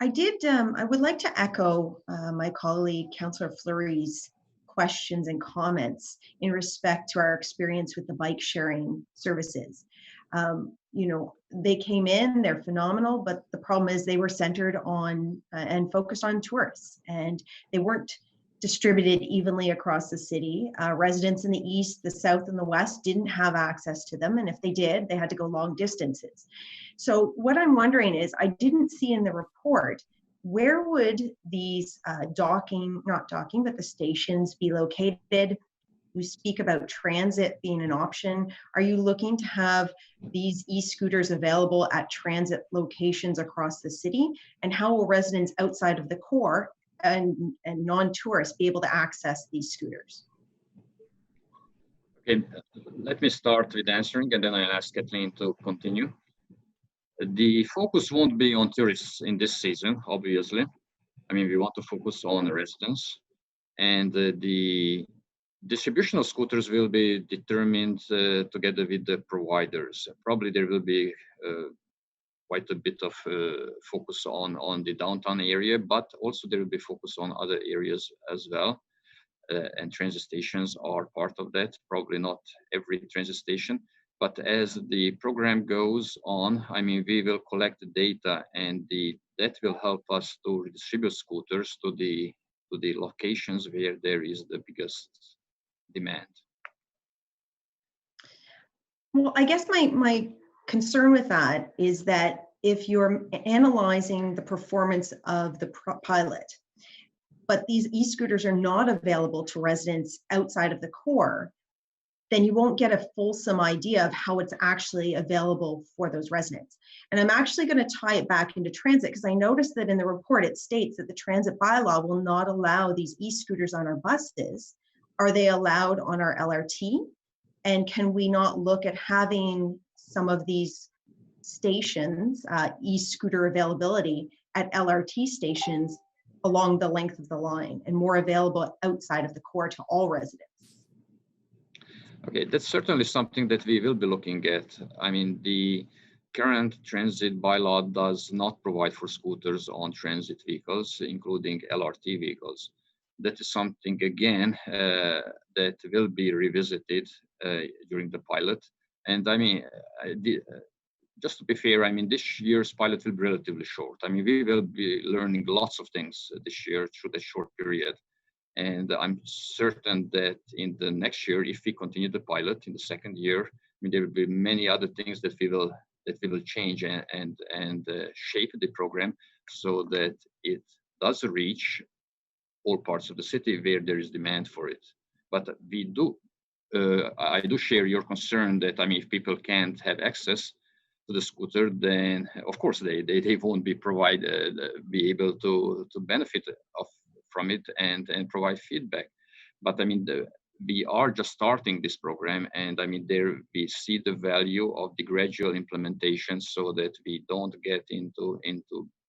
I would like to echo my colleague, Councillor Fleury's questions and comments in respect to our experience with the bike sharing services. You know, they came in, they're phenomenal, but the problem is they were centered on and focused on tourists, and they weren't distributed evenly across the city. Residents in the east, the south, and the west didn't have access to them, and if they did, they had to go long distances. So what I'm wondering is, I didn't see in the report, where would these the stations be located? we speak about transit being an option, are you looking to have these e-scooters available at transit locations across the city? And how will residents outside of the core and non-tourists be able to access these scooters? Okay, let me start with answering, and then I'll ask Kathleen to continue. The focus won't be on tourists in this season, obviously. I mean, we want to focus on residents, and the distribution of scooters will be determined together with the providers. Probably there will be quite a bit of focus on the downtown area, but also there will be focus on other areas as well. And transit stations are part of that, probably not every transit station. But as the program goes on, I mean, we will collect the data, and that will help us to redistribute scooters to the locations where there is the biggest demand. Well, I guess my concern with that is that if you're analyzing the performance of the pilot, but these e-scooters are not available to residents outside of the core, then you won't get a fulsome idea of how it's actually available for those residents. And I'm actually going to tie it back into transit, because I noticed that in the report it states that the transit bylaw will not allow these e-scooters on our buses. Are they allowed on our LRT? And can we not look at having some of these stations, e-scooter availability at LRT stations along the length of the line, and more available outside of the core to all residents? Okay, that's certainly something that we will be looking at. I mean, the current transit bylaw does not provide for scooters on transit vehicles, including LRT vehicles. That is something, again, that will be revisited during the pilot. And I mean, just to be fair, I mean, this year's pilot will be relatively short. I mean, we will be learning lots of things this year through the short period. And I'm certain that in the next year, if we continue the pilot in the second year, I mean, there will be many other things that we will change and shape the program so that it does reach all parts of the city where there is demand for it. But I do share your concern that, I mean, if people can't have access to the scooter, then of course they won't be able to benefit from it and provide feedback. But I mean, we are just starting this program, and I mean, there we see the value of the gradual implementation so that we don't get into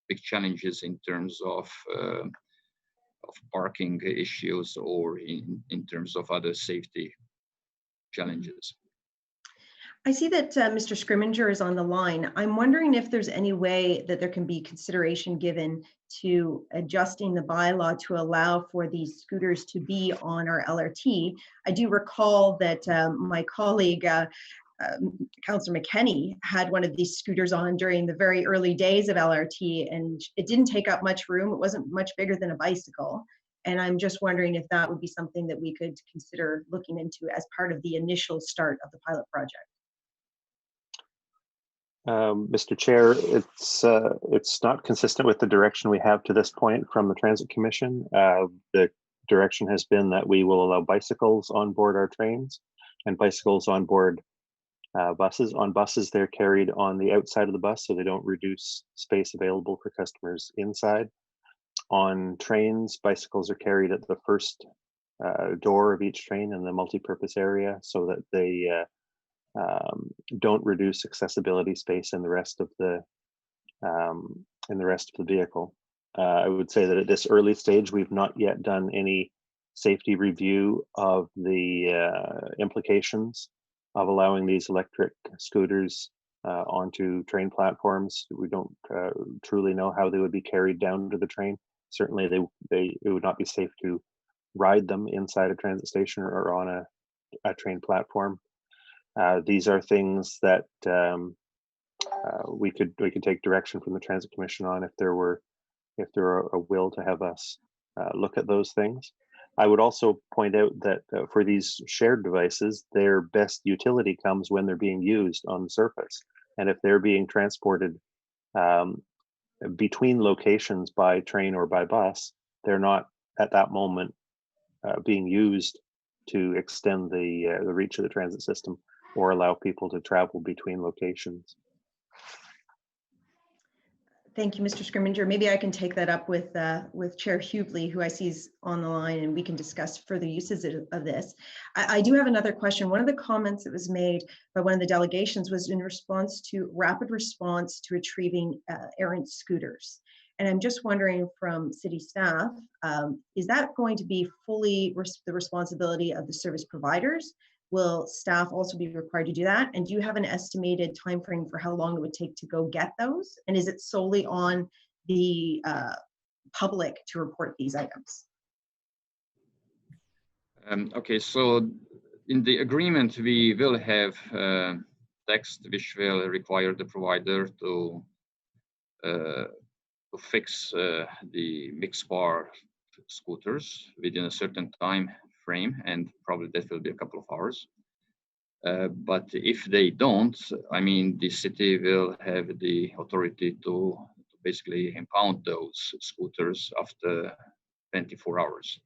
big challenges in terms of parking issues or in terms of other safety challenges. I see that Mr. Scrimminger is on the line. I'm wondering if there's any way that there can be consideration given to adjusting the bylaw to allow for these scooters to be on our LRT. I do recall that my colleague, Councillor McKenney, had one of these scooters on during the very early days of LRT, and it didn't take up much room. It wasn't much bigger than a bicycle. And I'm just wondering if that would be something that we could consider looking into as part of the initial start of the pilot project. Mr. Chair, it's not consistent with the direction we have to this point from the Transit Commission. The direction has been that we will allow bicycles on board our trains and bicycles on board buses. On buses, they're carried on the outside of the bus, so they don't reduce space available for customers inside. On trains, bicycles are carried at the first door of each train in the multi-purpose area, so that they don't reduce accessibility space in the rest of the vehicle. I would say that at this early stage, we've not yet done any safety review of the implications of allowing these electric scooters onto train platforms. We don't truly know how they would be carried down to the train. Certainly, it would not be safe to ride them inside a transit station or on a train platform. These are things that we could take direction from the Transit Commission on if there were a will to have us look at those things. I would also point out that for these shared devices, their best utility comes when they're being used on the surface, and if they're being transported between locations by train or by bus, they're not at that moment being used to extend the reach of the transit system or allow people to travel between locations. Thank you, Mr. Scrimminger. Maybe I can take that up with Chair Hughley, who I see is on the line, and we can discuss further uses of this. I do have another question. One of the comments that was made by one of the delegations was in response to rapid response to retrieving errant scooters. And I'm just wondering from city staff, is that going to be fully the responsibility of the service providers? Will staff also be required to do that? And do you have an estimated time frame for how long it would take to go get those? And is it solely on the public to report these items? Okay, so in the agreement, we will have text which will require the provider to fix the mixed bar scooters within a certain time frame, and probably that will be a couple of hours. But if they don't, I mean, the city will have the authority to basically impound those scooters after 24 hours.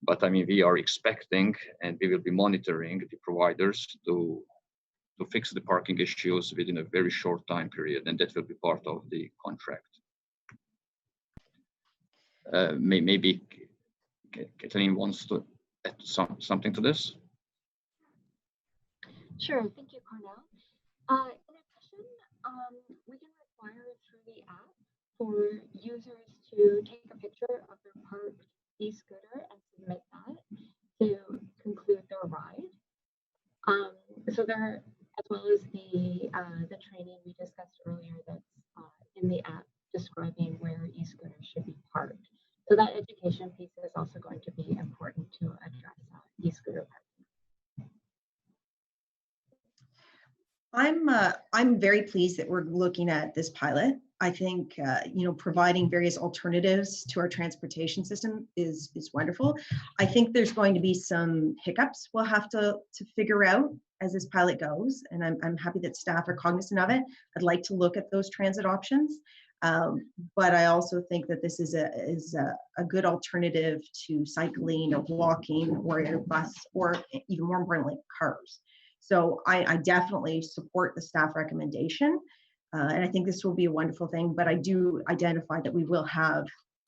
But I mean, we are expecting, and we will be monitoring the providers to fix the parking issues within a very short time period, and that will be part of the contract. Maybe Kathleen wants to add something to this. Sure, thank you, Cornell. In addition, we can require through the app for users to take a picture of their parked e-scooter and submit that to conclude their ride. So there, as well as the training we discussed earlier that's in the app describing where e-scooters should be parked. So that education piece is also going to be important to address e-scooter parking. I'm very pleased that we're looking at this pilot. I think providing various alternatives to our transportation system is wonderful. I think there's going to be some hiccups we'll have to figure out as this pilot goes, and I'm happy that staff are cognizant of it. I'd like to look at those transit options, but I also think that this is a good alternative to cycling or walking or a bus, or even more importantly, cars. So I definitely support the staff recommendation, and I think this will be a wonderful thing, but I do identify that we will have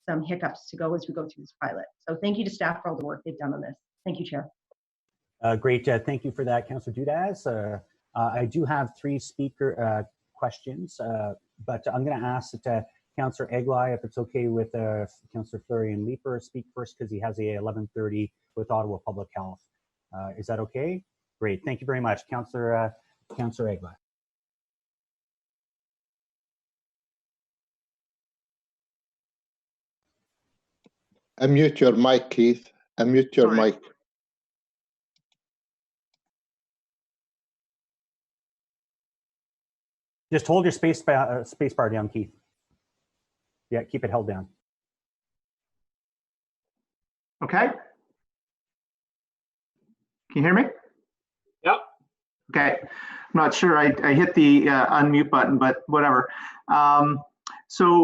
some hiccups to go as we go through this pilot. So thank you to staff for all the work they've done on this. Thank you, Chair. Great, thank you for that, Councillor Dudas. I do have 3 speaker questions, but I'm going to ask that Councillor Eglai, if it's okay with Councillor Fleury Leeper, speak first because he has a 11:30 with Ottawa Public Health. Is that okay? Great, thank you very much, Councillor Eglai. Unmute your mic, Keith. Unmute your mic. Just hold your space bar down, Keith. Yeah, keep it held down. Okay. Can you hear me? Yep. Okay. I'm not sure I hit the unmute button, but whatever. So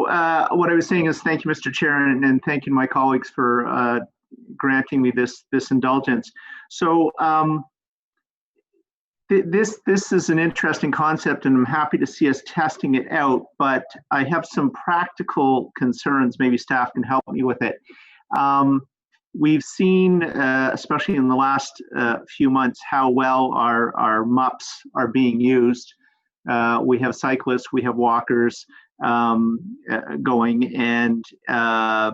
what I was saying is thank you, Mr. Chair, and thank you to my colleagues for granting me this indulgence. So this is an interesting concept, and I'm happy to see us testing it out, but I have some practical concerns. Maybe staff can help me with it. We've seen, especially in the last few months, how well our MUPs are being used. We have cyclists, we have walkers going, and I've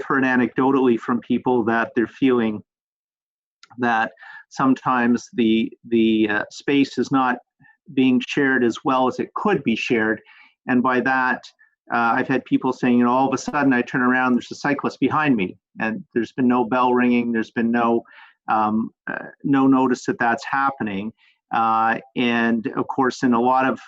heard anecdotally from people that they're feeling that sometimes the space is not being shared as well as it could be shared, and by that I've had people saying, all of a sudden I turn around, there's a cyclist behind me, and there's been no bell ringing, there's been no notice that that's happening, and of course in a lot of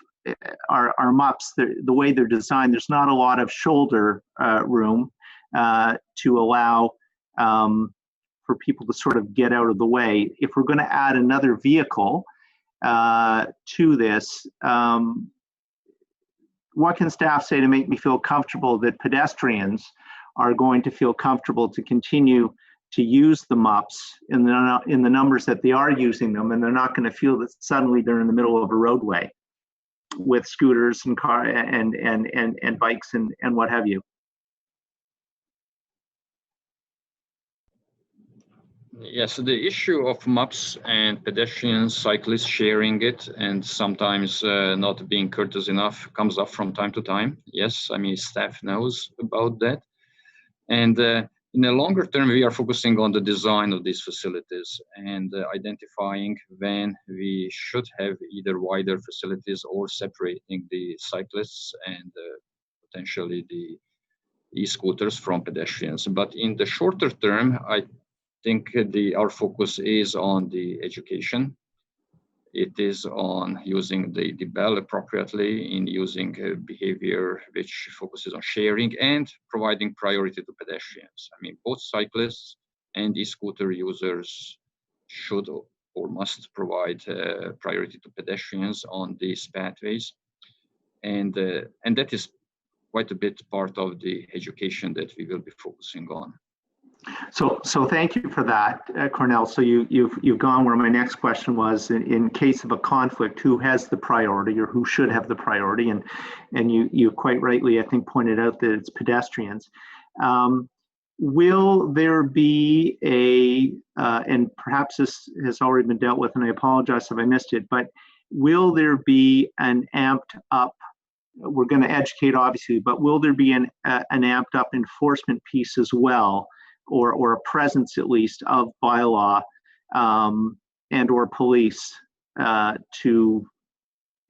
our MUPs, the way they're designed, there's not a lot of shoulder room to allow for people to sort of get out of the way. If we're going to add another vehicle to this, what can staff say to make me feel comfortable that pedestrians are going to feel comfortable to continue to use the MUPs in the numbers that they are using them, and they're not going to feel that suddenly they're in the middle of a roadway with scooters and and bikes and what have you. Yes, the issue of MUPs and pedestrians, cyclists sharing it and sometimes not being courteous enough comes up from time to time. Yes, I mean, staff knows about that. And in the longer term, we are focusing on the design of these facilities and identifying when we should have either wider facilities or separating the cyclists and potentially the e-scooters from pedestrians. But in the shorter term, I think our focus is on the education. It is on using the bell appropriately, in using behavior which focuses on sharing and providing priority to pedestrians. I mean, both cyclists and e-scooter users should or must provide priority to pedestrians on these pathways. And that is quite a bit part of the education that we will be focusing on. So thank you for that, Cornell. So you've gone where my next question was. In case of a conflict, who has the priority or who should have the priority? And you quite rightly, I think, pointed out that it's pedestrians. Will there be and perhaps this has already been dealt with, and I apologize if I missed it, but will there be an amped up, we're going to educate obviously, but will there be an amped up enforcement piece as well? Or a presence at least of bylaw and or police to,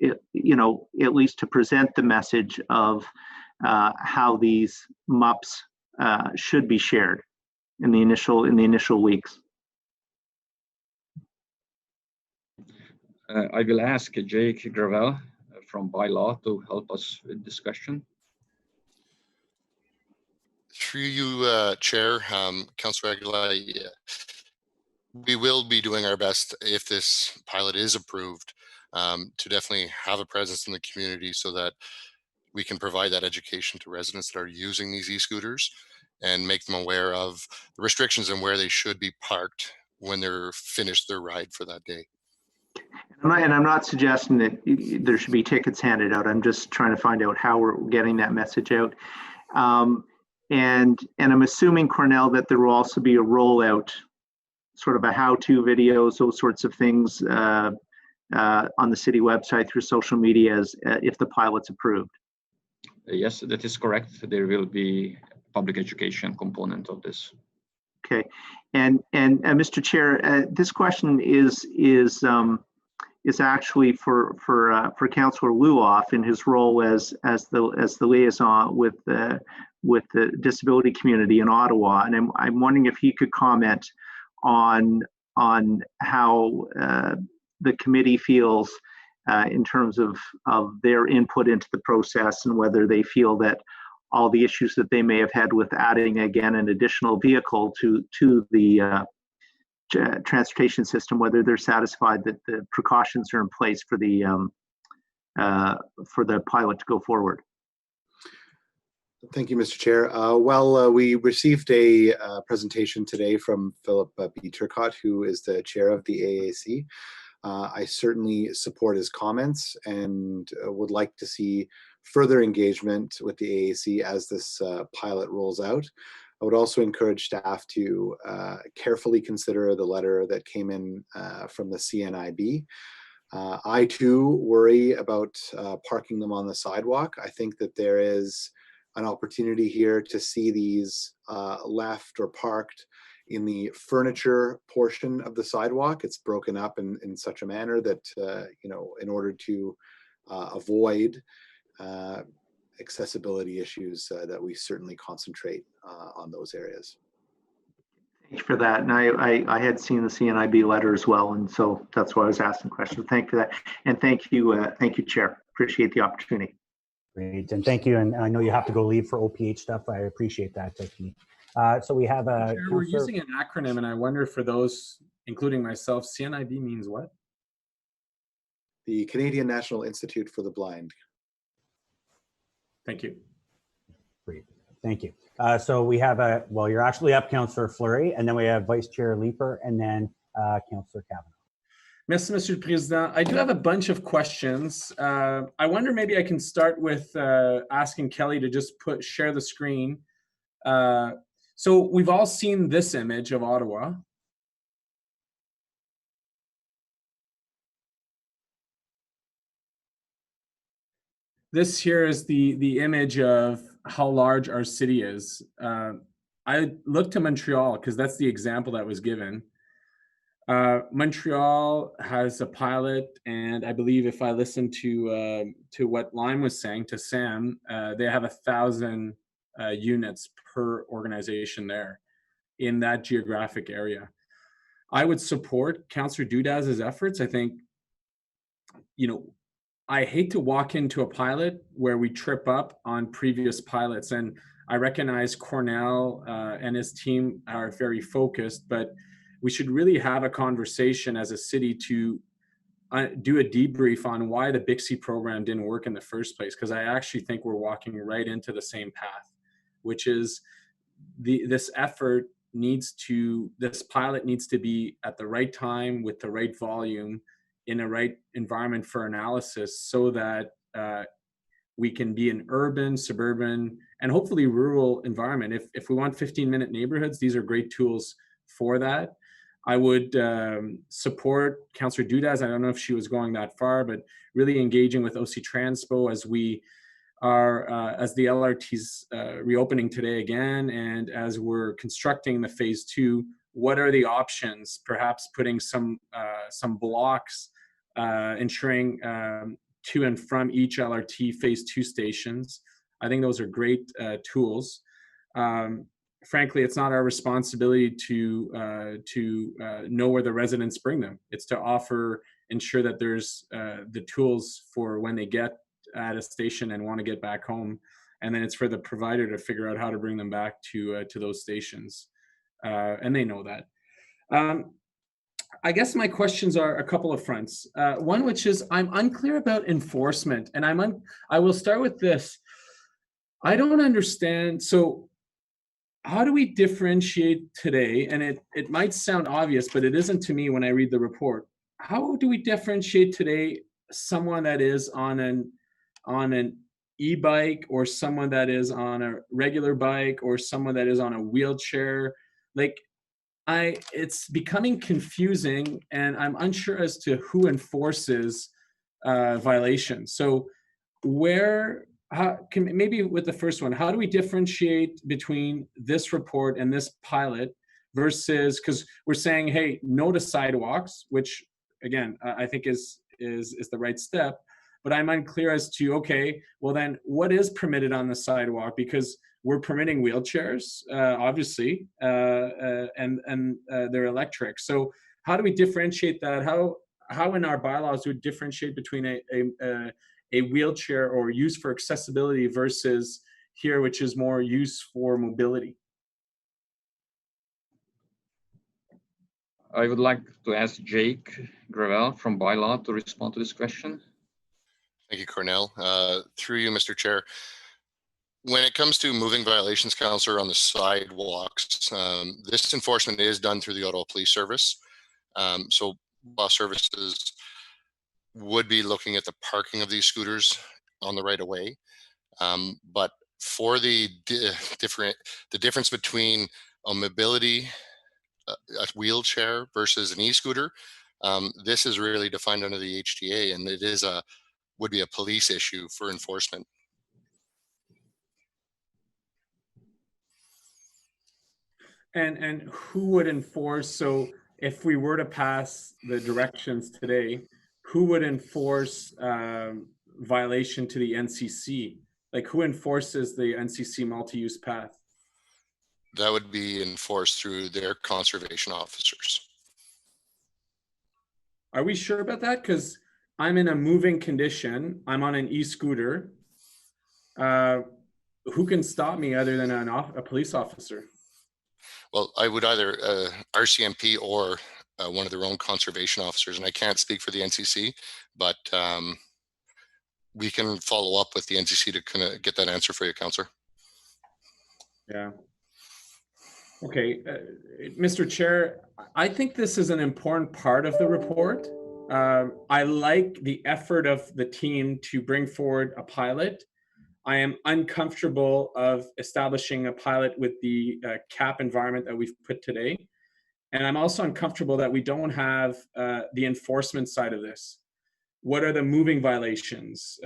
at least to present the message of how these MUPs should be shared in the initial weeks. I will ask Jake Gravel from bylaw to help us with this question. Through you, Chair, Councillor Aguilar, we will be doing our best if this pilot is approved to definitely have a presence in the community so that we can provide that education to residents that are using these e-scooters and make them aware of the restrictions and where they should be parked when they're finished their ride for that day. And I'm not suggesting that there should be tickets handed out. I'm just trying to find out how we're getting that message out. And I'm assuming, Cornell, that there will also be a rollout, sort of a how-to videos, those sorts of things on the city website through social media as if the pilot's approved. Yes, that is correct. There will be a public education component of this. Okay, and Mr. Chair, this question is actually for Councillor Luoff in his role as the liaison with the disability community in Ottawa, and I'm wondering if he could comment on how the committee feels in terms of their input into the process, and whether they feel that all the issues that they may have had with adding again an additional vehicle to the transportation system, whether they're satisfied that the precautions are in place for the pilot to go forward. Thank you, Mr. Chair. We received a presentation today from Philip B. Turcott, who is the chair of the AAC. I certainly support his comments and would like to see further engagement with the AAC as this pilot rolls out. I would also encourage staff to carefully consider the letter that came in from the CNIB. I too worry about parking them on the sidewalk. I think that there is an opportunity here to see these left or parked in the furniture portion of the sidewalk. It's broken up in such a manner that, in order to avoid accessibility issues, that we certainly concentrate on those areas. Thank you for that. And I had seen the CNIB letter as well, and so that's why I was asking questions. Thank you for that, and thank you, Chair. Appreciate the opportunity. Great, and thank you. And I know you have to go leave for OPH stuff. I appreciate that, Keith. So we have a. Chair, we're using an acronym, and I wonder for those, including myself, CNIB means what? The Canadian National Institute for the Blind. Thank you. Great, thank you. So we have well, you're actually up, Councillor Fleury, and then we have Vice Chair Leeper, and then Councillor Kavanaugh. Merci, Monsieur le Président. I do have a bunch of questions. I wonder maybe I can start with asking Kelly to just share the screen. So we've all seen this image of Ottawa. This here is the image of how large our city is. I looked to Montreal because that's the example that was given. Montreal has a pilot, and I believe if I listen to what Lime was saying, to Sam, they have 1,000 units per organization there in that geographic area. I would support Councillor Dudas's efforts. I think, I hate to walk into a pilot where we trip up on previous pilots, and I recognize Cornell and his team are very focused, but we should really have a conversation as a city to do a debrief on why the Bixby program didn't work in the first place, because I actually think we're walking right into the same path, which is this pilot needs to be at the right time with the right volume in a right environment for analysis, so that we can be an urban, suburban, and hopefully rural environment. If we want 15-minute neighborhoods, these are great tools for that. I would support Councillor Dudas. I don't know if she was going that far, but really engaging with OC Transpo as we are, as the LRT's reopening today again, and as we're constructing the phase 2, what are the options? Perhaps putting some blocks, ensuring to and from each LRT phase 2 stations. I think those are great tools. Frankly, it's not our responsibility to know where the residents bring them. It's to ensure that there's the tools for when they get at a station and want to get back home, and then it's for the provider to figure out how to bring them back to those stations, and they know that. I guess my questions are a couple of fronts. One, which is I'm unclear about enforcement, and I will start with this. I don't understand. So how do we differentiate today? And it might sound obvious, but it isn't to me when I read the report. How do we differentiate today someone that is on an e-bike, or someone that is on a regular bike, or someone that is on a wheelchair? It's becoming confusing, and I'm unsure as to who enforces violations. So maybe with the first one, how do we differentiate between this report and this pilot versus, because we're saying, hey, no to sidewalks, which again, I think is the right step, but I'm unclear as to, okay, well then what is permitted on the sidewalk? Because we're permitting wheelchairs, obviously, and they're electric. So how do we differentiate that? How in our bylaws do we differentiate between a wheelchair or use for accessibility versus here, which is more use for mobility? I would like to ask Jake Gravel from Bylaw to respond to this question. Thank you, Cornell. Through you, Mr. Chair. When it comes to moving violations, Councillor, on the sidewalks, this enforcement is done through the Ottawa Police Service. So bus services would be looking at the parking of these scooters on the right of way. But for the difference between a mobility, a wheelchair versus an e-scooter, this is really defined under the HTA, and it would be a police issue for enforcement. And who would enforce? So if we were to pass the directions today, who would enforce violation to the NCC? Like, who enforces the NCC multi-use path? That would be enforced through their conservation officers. Are we sure about that? Because I'm in a moving condition. I'm on an e-scooter. Who can stop me other than a police officer? Well, I would either RCMP or one of their own conservation officers, and I can't speak for the NCC, but we can follow up with the NCC to kind of get that answer for you, Councillor. Yeah. Okay, Mr. Chair, I think this is an important part of the report. I like the effort of the team to bring forward a pilot. I am uncomfortable of establishing a pilot with the cap environment that we've put today. And I'm also uncomfortable that we don't have the enforcement side of this. What are the moving violations?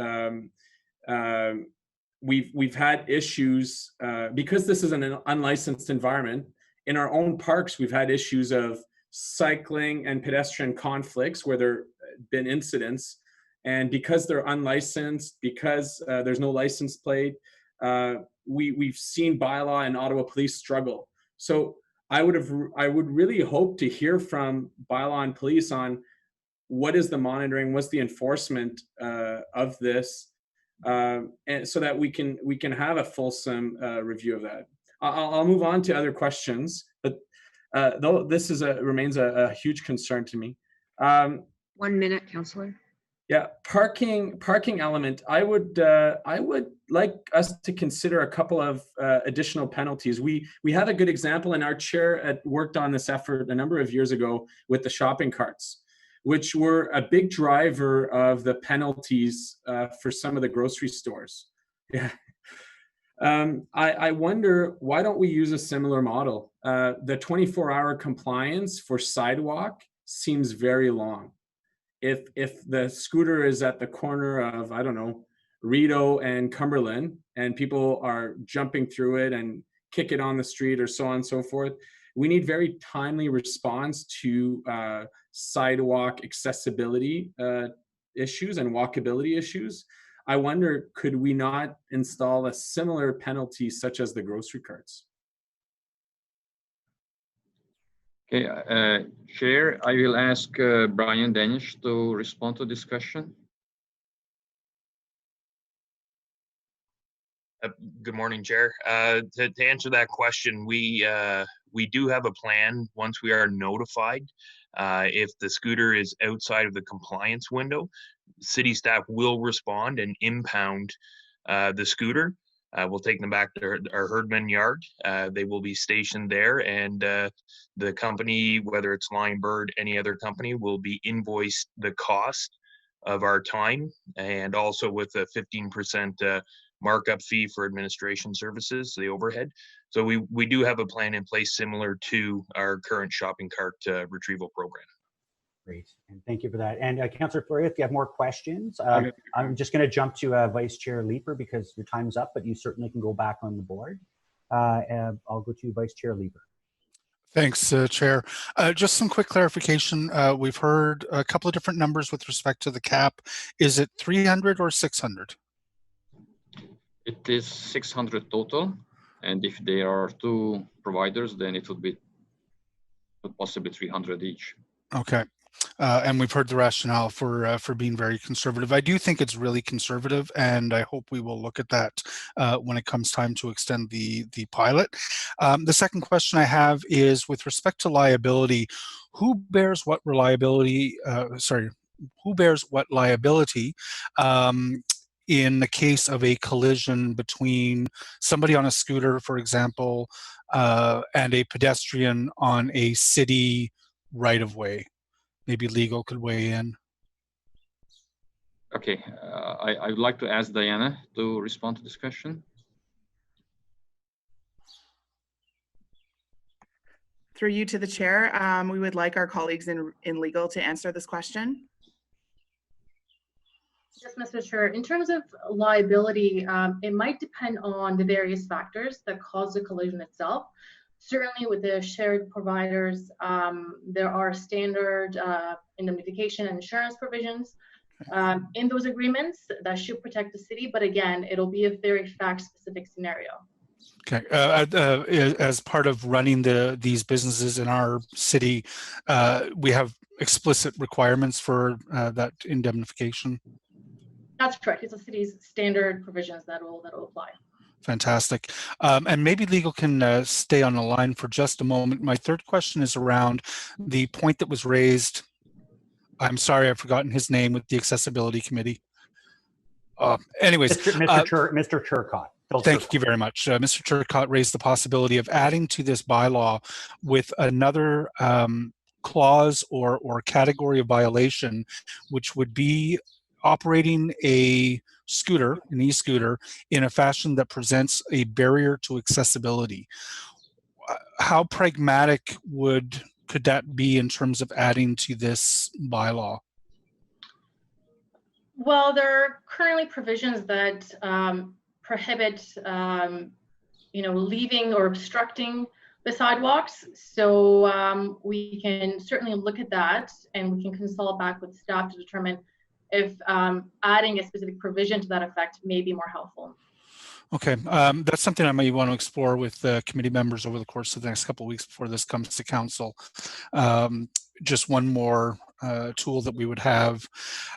We've had issues because this is an unlicensed environment. In our own parks, we've had issues of cycling and pedestrian conflicts where there have been incidents. And because they're unlicensed, because there's no license plate, we've seen bylaw and Ottawa Police struggle. So I would really hope to hear from bylaw and police on what is the monitoring, what's the enforcement of this, and so that we can have a fulsome review of that. I'll move on to other questions, but though this remains a huge concern to me. 1 minute, Councillor. Yeah, parking element. I would like us to consider a couple of additional penalties. We had a good example, and our chair worked on this effort a number of years ago with the shopping carts, which were a big driver of the penalties for some of the grocery stores. Yeah. I wonder, why don't we use a similar model? The 24-hour compliance for sidewalk seems very long. If the scooter is at the corner of, I don't know, Rideau and Cumberland, and people are jumping through it and kick it on the street or so on and so forth, we need very timely response to sidewalk accessibility issues and walkability issues. I wonder, could we not install a similar penalty such as the grocery carts? Okay, Chair, I will ask Brian Danish to respond to this question. Good morning, Chair. To answer that question, we do have a plan once we are notified. If the scooter is outside of the compliance window, city staff will respond and impound the scooter. We'll take them back to our Herdman yard. They will be stationed there, and the company, whether it's Lion Bird, any other company, will be invoiced the cost of our time, and also with a 15% markup fee for administration services, the overhead. So we do have a plan in place similar to our current shopping cart retrieval program. Great, and thank you for that. And Councillor Florea, if you have more questions, I'm just going to jump to Vice Chair Leeper because your time's up, but you certainly can go back on the board. I'll go to Vice Chair Leeper. Thanks, Chair. Just some quick clarification. We've heard a couple of different numbers with respect to the cap. Is it 300 or 600? It is 600 total, and if there are two providers, then it would be possibly 300 each. Okay. And we've heard the rationale for being very conservative. I do think it's really conservative, and I hope we will look at that when it comes time to extend the pilot. The second question I have is with respect to liability. Who bears what liability? Who bears what liability in the case of a collision between somebody on a scooter, for example, and a pedestrian on a city right-of-way? Maybe legal could weigh in. Okay, I would like to ask Diana to respond to this question. Through you to the chair, we would like our colleagues in legal to answer this question. Yes, Mr. Chair. In terms of liability, it might depend on the various factors that cause the collision itself. Certainly with the shared providers, there are standard indemnification and insurance provisions in those agreements that should protect the city. But again, it'll be a very fact-specific scenario. Okay. As part of running these businesses in our city, we have explicit requirements for that indemnification. That's correct. It's the city's standard provisions that will apply. Fantastic. And maybe legal can stay on the line for just a moment. My third question is around the point that was raised. I'm sorry, I've forgotten his name with the Accessibility Committee. Anyways, Mr. Turcott. Thank you very much. Mr. Turcotte raised the possibility of adding to this bylaw with another clause or category of violation, which would be operating a scooter, an e-scooter, in a fashion that presents a barrier to accessibility. How pragmatic could that be in terms of adding to this bylaw? Well, there are currently provisions that prohibit, leaving or obstructing the sidewalks. So we can certainly look at that, and we can consult back with staff to determine if adding a specific provision to that effect may be more helpful. Okay, that's something I may want to explore with committee members over the course of the next couple of weeks before this comes to council. Just one more tool that we would have.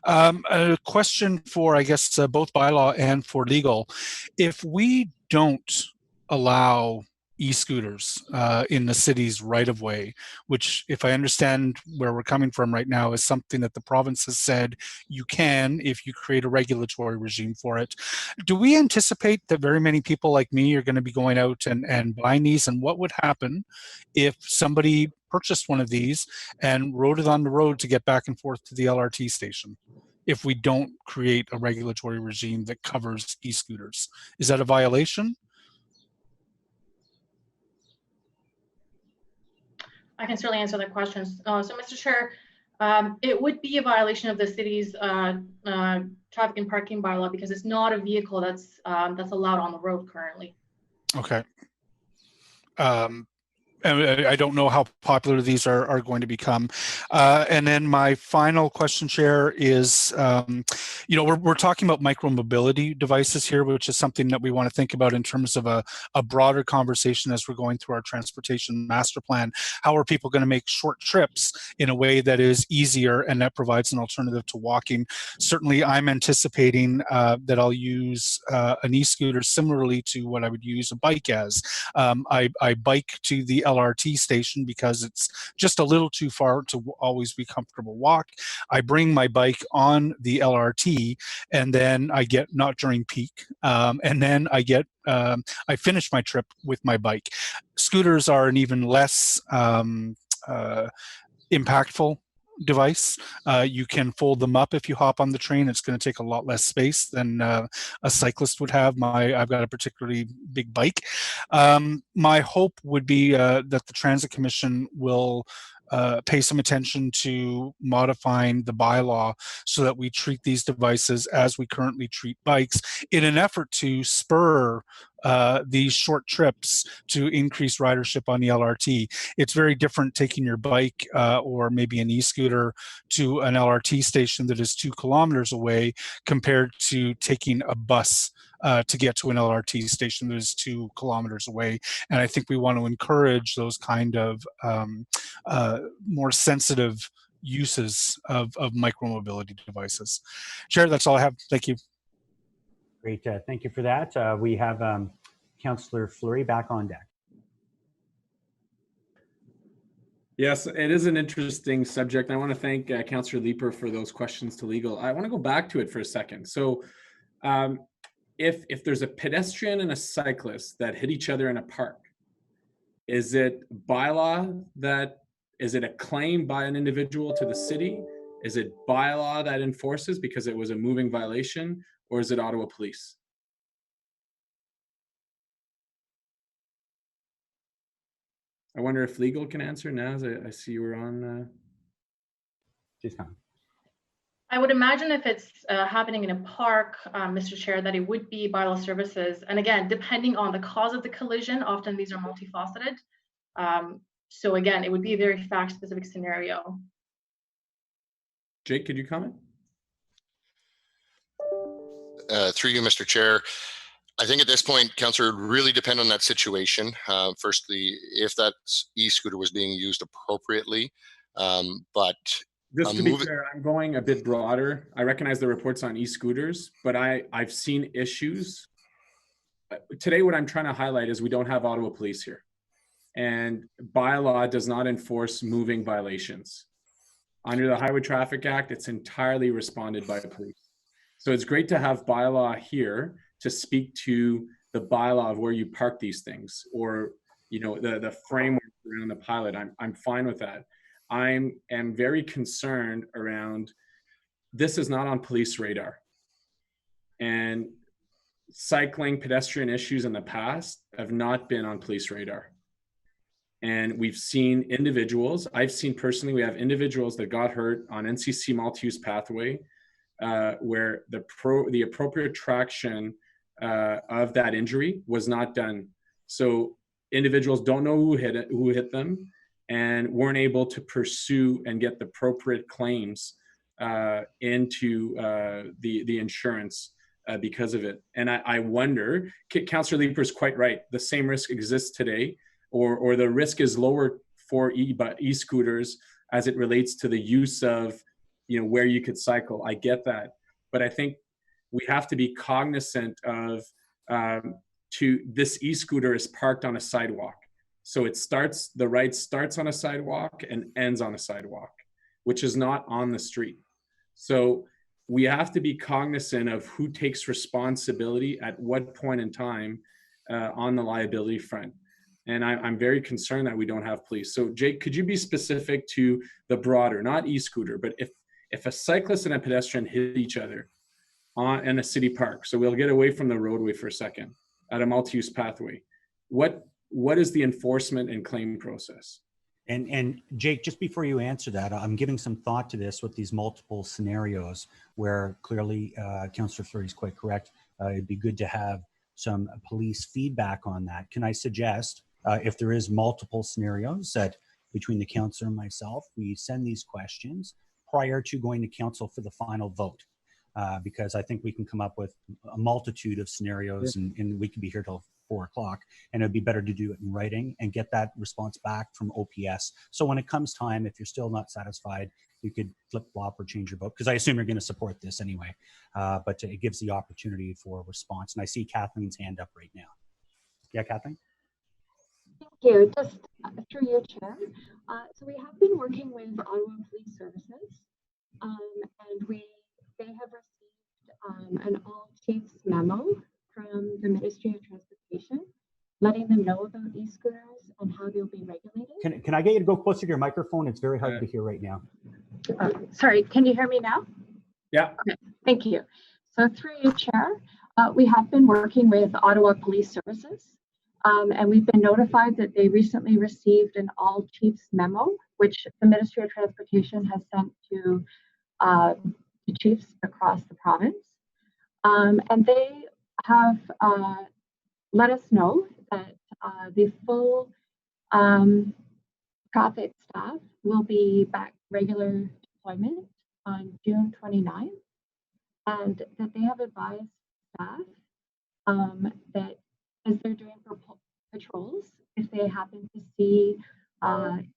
A question for, I guess, both bylaw and for legal. If we don't allow e-scooters in the city's right-of-way, which, if I understand where we're coming from right now, is something that the province has said you can if you create a regulatory regime for it. Do we anticipate that very many people like me are going to be going out and buying these? And what would happen if somebody purchased one of these and rode it on the road to get back and forth to the LRT station if we don't create a regulatory regime that covers e-scooters? Is that a violation? I can certainly answer that question. So, Mr. Chair, it would be a violation of the city's traffic and parking bylaw because it's not a vehicle that's allowed on the road currently. Okay. And I don't know how popular these are going to become. And then my final question, Chair, is, we're talking about micromobility devices here, which is something that we want to think about in terms of a broader conversation as we're going through our transportation master plan. How are people going to make short trips in a way that is easier and that provides an alternative to walking? Certainly, I'm anticipating that I'll use an e-scooter similarly to what I would use a bike as. I bike to the LRT station because it's just a little too far to always be comfortable walk. I bring my bike on the LRT, and then I get, not during peak, and then I get, I finish my trip with my bike. Scooters are an even less impactful device. You can fold them up if you hop on the train. It's going to take a lot less space than a cyclist would have. I've got a particularly big bike. My hope would be that the Transit Commission will pay some attention to modifying the bylaw so that we treat these devices as we currently treat bikes in an effort to spur these short trips to increase ridership on the LRT. It's very different taking your bike or maybe an e-scooter to an LRT station that is 2 kilometers away compared to taking a bus to get to an LRT station that is 2 kilometers away. And I think we want to encourage those kind of more sensitive uses of micromobility devices. Chair, that's all I have. Thank you. Great, thank you for that. We have Councillor Fleury back on deck. Yes, it is an interesting subject. I want to thank Councillor Leeper for those questions to legal. I want to go back to it for a second. So if there's a pedestrian and a cyclist that hit each other in a park, is it bylaw that, is it a claim by an individual to the city? Is it bylaw that enforces because it was a moving violation, or is it Ottawa Police? I wonder if legal can answer now, as I see you were on. She's coming. I would imagine if it's happening in a park, Mr. Chair, that it would be bylaw services. And again, depending on the cause of the collision, often these are multifaceted. So again, it would be a very fact-specific scenario. Jake, could you comment? Through you, Mr. Chair. I think at this point, Councillor, would really depend on that situation. Firstly, if that e-scooter was being used appropriately, but just to be fair, I'm going a bit broader. I recognize the reports on e-scooters, but I've seen issues. Today, what I'm trying to highlight is we don't have Ottawa Police here, and bylaw does not enforce moving violations. Under the Highway Traffic Act, it's entirely responded by the police. So it's great to have bylaw here to speak to the bylaw of where you park these things, or the framework around the pilot. I'm fine with that. I am very concerned around this is not on police radar, and cycling pedestrian issues in the past have not been on police radar. And we've seen individuals, I've seen personally, we have individuals that got hurt on NCC multi-use pathway where the appropriate traction of that injury was not done. So individuals don't know who hit them, and weren't able to pursue and get the appropriate claims into the insurance because of it. And I wonder, Councillor Leeper is quite right. The same risk exists today, or the risk is lower for e-scooters as it relates to the use of, where you could cycle. I get that, but I think we have to be cognizant of this e-scooter is parked on a sidewalk. So the ride starts on a sidewalk and ends on a sidewalk, which is not on the street. So we have to be cognizant of who takes responsibility at what point in time on the liability front. And I'm very concerned that we don't have police. So Jake, could you be specific to the broader, not e-scooter, but if a cyclist and a pedestrian hit each other in a city park, so we'll get away from the roadway for a second, at a multi-use pathway, what is the enforcement and claim process? And Jake, just before you answer that, I'm giving some thought to this with these multiple scenarios where clearly Councillor Fleury is quite correct. It'd be good to have some police feedback on that. Can I suggest, if there is multiple scenarios, that between the councillor and myself, we send these questions prior to going to council for the final vote, because I think we can come up with a multitude of scenarios, and we can be here till 4 o'clock, and it'd be better to do it in writing and get that response back from OPS. So when it comes time, if you're still not satisfied, you could flip-flop or change your vote, because I assume you're going to support this anyway, but it gives the opportunity for a response. And I see Kathleen's hand up right now. Yeah, Kathleen? Thank you. Just through your chair. So we have been working with Ottawa Police Services, and they have received an all chiefs memo from the Ministry of Transportation, letting them know about e-scooters and how they'll be regulated. Can I get you to go closer to your microphone? It's very hard to hear right now. Sorry, can you hear me now? Yeah. Okay, thank you. So through your chair, we have been working with Ottawa Police Services, and we've been notified that they recently received an all chiefs memo, which the Ministry of Transportation has sent to chiefs across the province. And they have let us know that the full traffic staff will be back regular deployment on June 29th, and that they have advised staff that as they're doing patrols, if they happen to see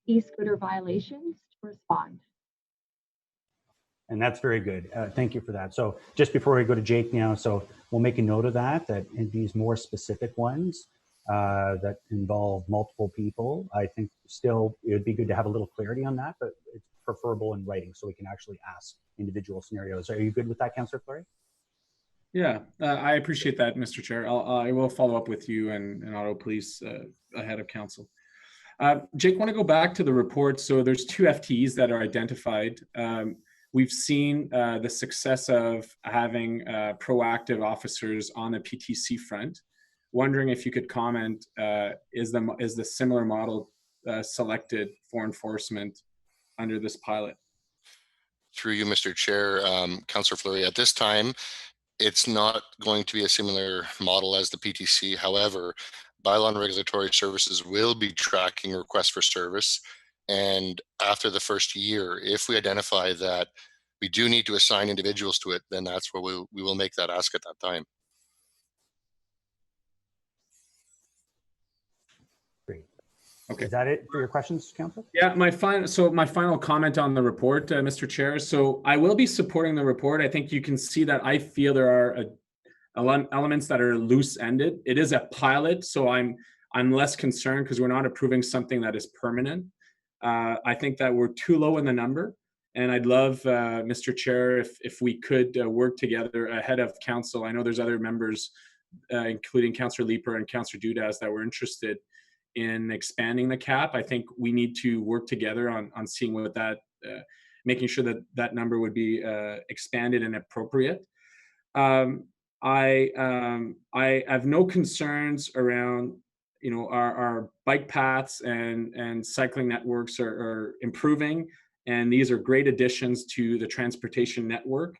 e-scooter violations, to respond. And that's very good. Thank you for that. So just before we go to Jake now, so we'll make a note of that in these more specific ones that involve multiple people, I think still it would be good to have a little clarity on that, but it's preferable in writing so we can actually ask individual scenarios. Are you good with that, Councillor Fleury? Yeah, I appreciate that, Mr. Chair. I will follow up with you and Ottawa Police ahead of council. Jake, want to go back to the report. So there's 2 FTEs that are identified. We've seen the success of having proactive officers on the PTC front. Wondering if you could comment, is the similar model selected for enforcement under this pilot? Through you, Mr. Chair, Councillor Fleury, at this time, it's not going to be a similar model as the PTC. However, Bylaw and Regulatory Services will be tracking requests for service. And after the first year, if we identify that we do need to assign individuals to it, then that's where we will make that ask at that time. Great. Okay. Is that it for your questions, Councillor? Yeah, my final comment on the report, Mr. Chair. So I will be supporting the report. I think you can see that I feel there are elements that are loose-ended. It is a pilot, so I'm less concerned because we're not approving something that is permanent. I think that we're too low in the number, and I'd love, Mr. Chair, if we could work together ahead of council. I know there's other members including Councillor Leeper and Councillor Dudas, that were interested in expanding the cap. I think we need to work together on seeing what that, making sure that that number would be expanded and appropriate. I have no concerns around, you know, our bike paths and cycling networks are improving, and these are great additions to the transportation network.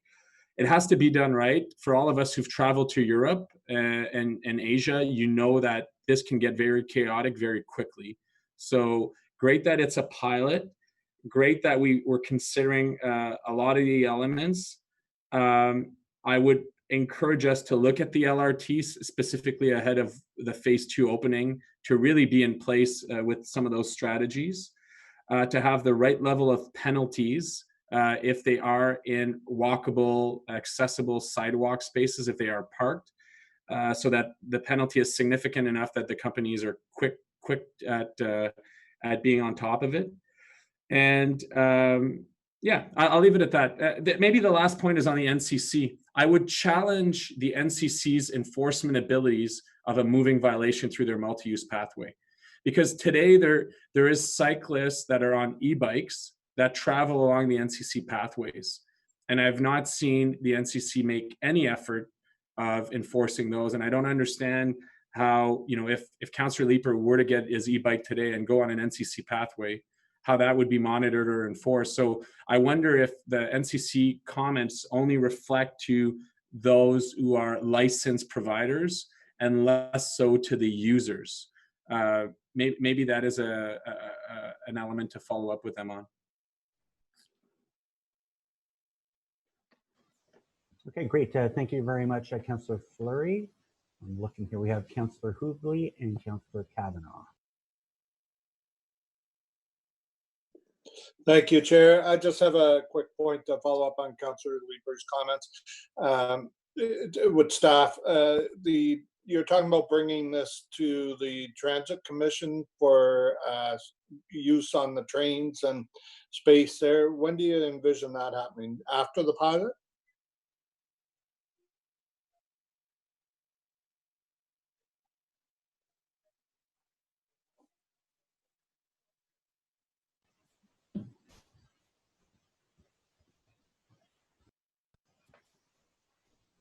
It has to be done right. For all of us who've traveled to Europe and Asia, you know that this can get very chaotic very quickly. So great that it's a pilot. Great that we're considering a lot of the elements. I would encourage us to look at the LRTs specifically ahead of the phase 2 opening to really be in place with some of those strategies, to have the right level of penalties if they are in walkable, accessible sidewalk spaces, if they are parked, so that the penalty is significant enough that the companies are quick at being on top of it. And yeah, I'll leave it at that. Maybe the last point is on the NCC. I would challenge the NCC's enforcement abilities of a moving violation through their multi-use pathway. Because today there is cyclists that are on e-bikes that travel along the NCC pathways. And I've not seen the NCC make any effort of enforcing those. And I don't understand how, you know, if Councillor Leeper were to get his e-bike today and go on an NCC pathway, how that would be monitored or enforced. So I wonder if the NCC comments only reflect to those who are licensed providers and less so to the users. Maybe that is an element to follow up with them on. Okay, great. Thank you very much, Councillor Fleury. I'm looking here. We have Councillor Hoogley and Councillor Kavanaugh. Thank you, Chair. I just have a quick point to follow up on Councillor Leeper's comments. With staff, you're talking about bringing this to the Transit Commission for use on the trains and space there. When do you envision that happening? After the pilot?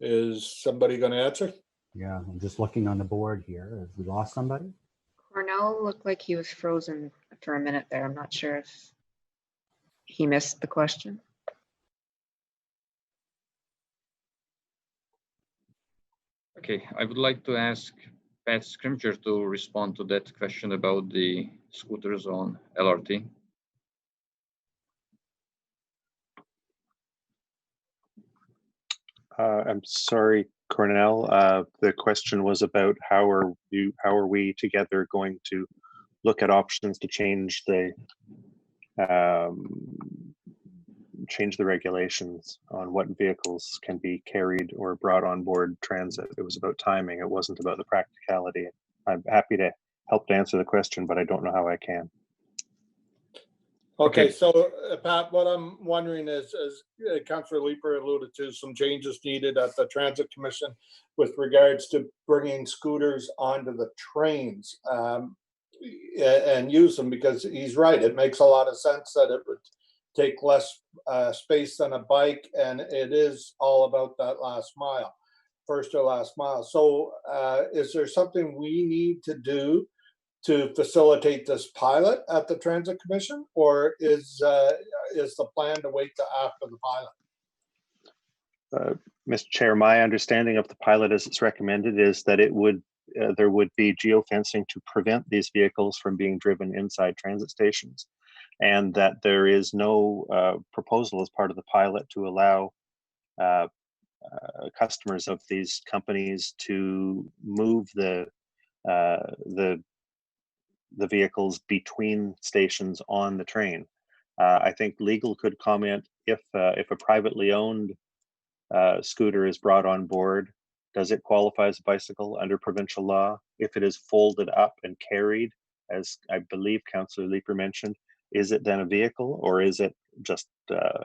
Is somebody going to answer? Yeah, I'm just looking on the board here. Have we lost somebody? Cornell looked like he was frozen for a minute there. I'm not sure if he missed the question. Okay, I would like to ask Pat Scrimger to respond to that question about the scooters on LRT. I'm sorry, Cornell. The question was about how are we together going to look at options to change the regulations on what vehicles can be carried or brought on board transit. It was about timing. It wasn't about the practicality. I'm happy to help to answer the question, but I don't know how I can. Okay, so Pat, what I'm wondering is, as Councillor Leeper alluded to, some changes needed at the Transit Commission with regards to bringing scooters onto the trains and use them, because he's right. It makes a lot of sense that it would take less space than a bike, and it is all about that last mile, first or last mile. So is there something we need to do to facilitate this pilot at the Transit Commission, or is the plan to wait till after the pilot? Mr. Chair, my understanding of the pilot as it's recommended is that it would there would be geofencing to prevent these vehicles from being driven inside transit stations, and that there is no proposal as part of the pilot to allow customers of these companies to move the vehicles between stations on the train. I think legal could comment if a privately owned scooter is brought on board, does it qualify as a bicycle under provincial law? If it is folded up and carried, as I believe Councillor Leeper mentioned, is it then a vehicle, or is it just